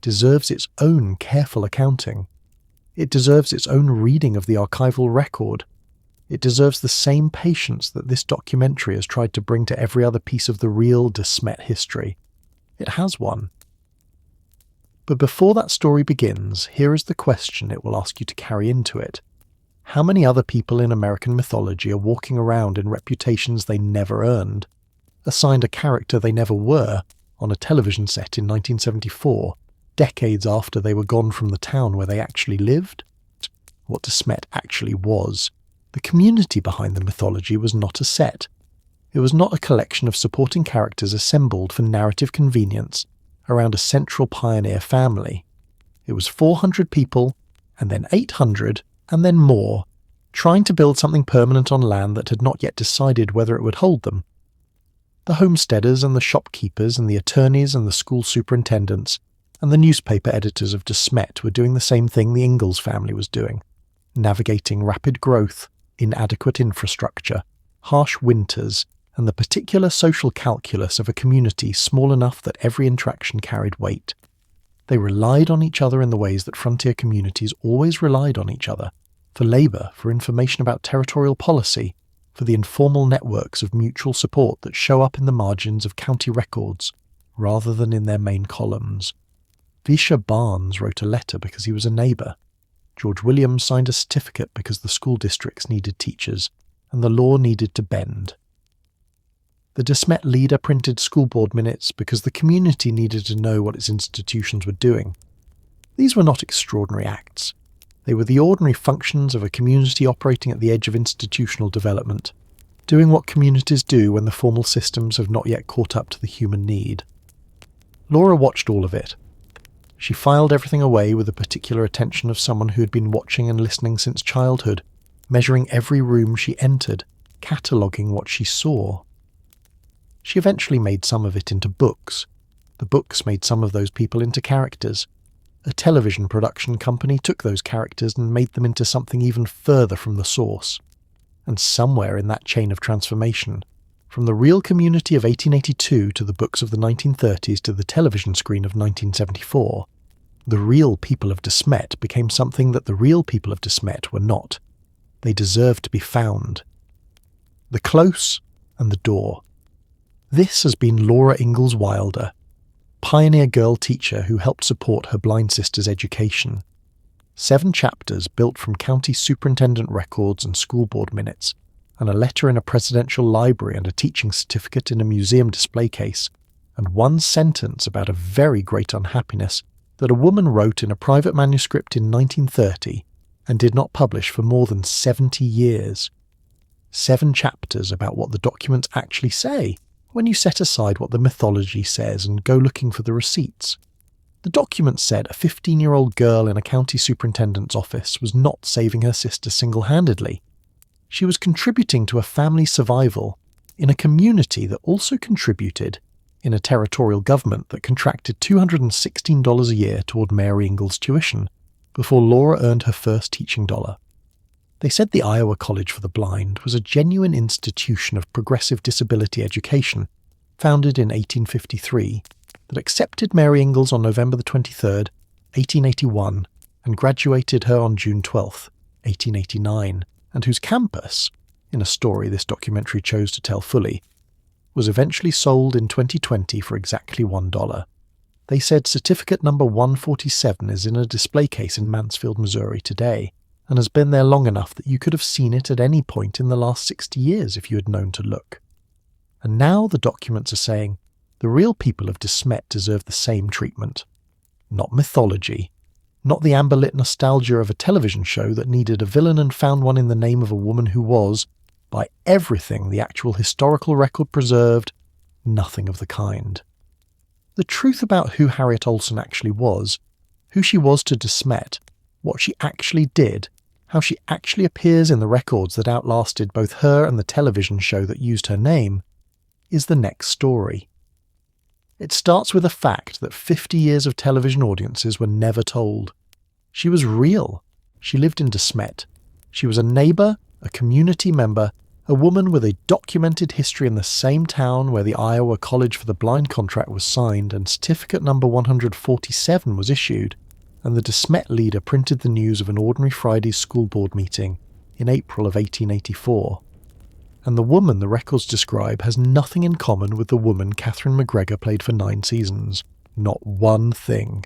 deserves its own careful accounting. It deserves its own reading of the archival record. It deserves the same patience that this documentary has tried to bring to every other piece of the real De Smet history. It has one. But before that story begins, here is the question it will ask you to carry into it. How many other people in American mythology are walking around in reputations they never earned, assigned a character they never were, on a television set in 1974, decades after they were gone from the town where they actually lived? What De Smet actually was. The community behind the mythology was not a set. It was not a collection of supporting characters assembled for narrative convenience around a central pioneer family. It was 400 people, and then 800, and then more, trying to build something permanent on land that had not yet decided whether it would hold them. The homesteaders and the shopkeepers and the attorneys and the school superintendents and the newspaper editors of De Smet were doing the same thing the Ingalls family was doing, navigating rapid growth, inadequate infrastructure, harsh winters, and the particular social calculus of a community small enough that every interaction carried weight. They relied on each other in the ways that frontier communities always relied on each other, for labour, for information about territorial policy, for the informal networks of mutual support that show up in the margins of county records, rather than in their main columns. Vischer Barnes wrote a letter because he was a neighbour. George Williams signed a certificate because the school districts needed teachers, and the law needed to bend. The De Smet Leader printed school board minutes because the community needed to know what its institutions were doing. These were not extraordinary acts. They were the ordinary functions of a community operating at the edge of institutional development, doing what communities do when the formal systems have not yet caught up to the human need. Laura watched all of it. She filed everything away with the particular attention of someone who had been watching and listening since childhood, measuring every room she entered, cataloguing what she saw. She eventually made some of it into books. The books made some of those people into characters. A television production company took those characters and made them into something even further from the source. And somewhere in that chain of transformation, from the real community of 1882 to the books of the 1930s to the television screen of 1974, the real people of De Smet became something that the real people of De Smet were not. They deserved to be found. The close and the door. This has been Laura Ingalls Wilder, pioneer girl teacher who helped support her blind sister's education. 7 chapters built from county superintendent records and school board minutes, and a letter in a presidential library and a teaching certificate in a museum display case, and 1 sentence about a very great unhappiness that a woman wrote in a private manuscript in 1930 and did not publish for more than 70 years. 7 chapters about what the documents actually say, when you set aside what the mythology says and go looking for the receipts. The document said a 15-year-old girl in a county superintendent's office was not saving her sister single-handedly. She was contributing to a family's survival in a community that also contributed in a territorial government that contracted $216 a year toward Mary Ingalls' tuition before Laura earned her first teaching dollar. They said the Iowa College for the Blind was a genuine institution of progressive disability education, founded in 1853, that accepted Mary Ingalls on November 23, 1881, and graduated her on June 12, 1889, and whose campus, in a story this documentary chose to tell fully, was eventually sold in 2020 for exactly $1. They said certificate number 147 is in a display case in Mansfield, Missouri today, and has been there long enough that you could have seen it at any point in the last 60 years if you had known to look. And now the documents are saying the real people of De Smet deserve the same treatment. Not mythology, not the amber-lit nostalgia of a television show that needed a villain and found one in the name of a woman who was, by everything the actual historical record preserved, nothing of the kind. The truth about who Harriet Olson actually was, who she was to De Smet, what she actually did, how she actually appears in the records that outlasted both her and the television show that used her name, is the next story. It starts with a fact that 50 years of television audiences were never told. She was real. She lived in De Smet. She was a neighbour, a community member, a woman with a documented history in the same town where the Iowa College for the Blind contract was signed and certificate number 147 was issued, and the Smet Leader printed the news of an ordinary Friday's school board meeting in April of 1884. And the woman the records describe has nothing in common with the woman Catherine McGregor played for 9 seasons. Not one thing.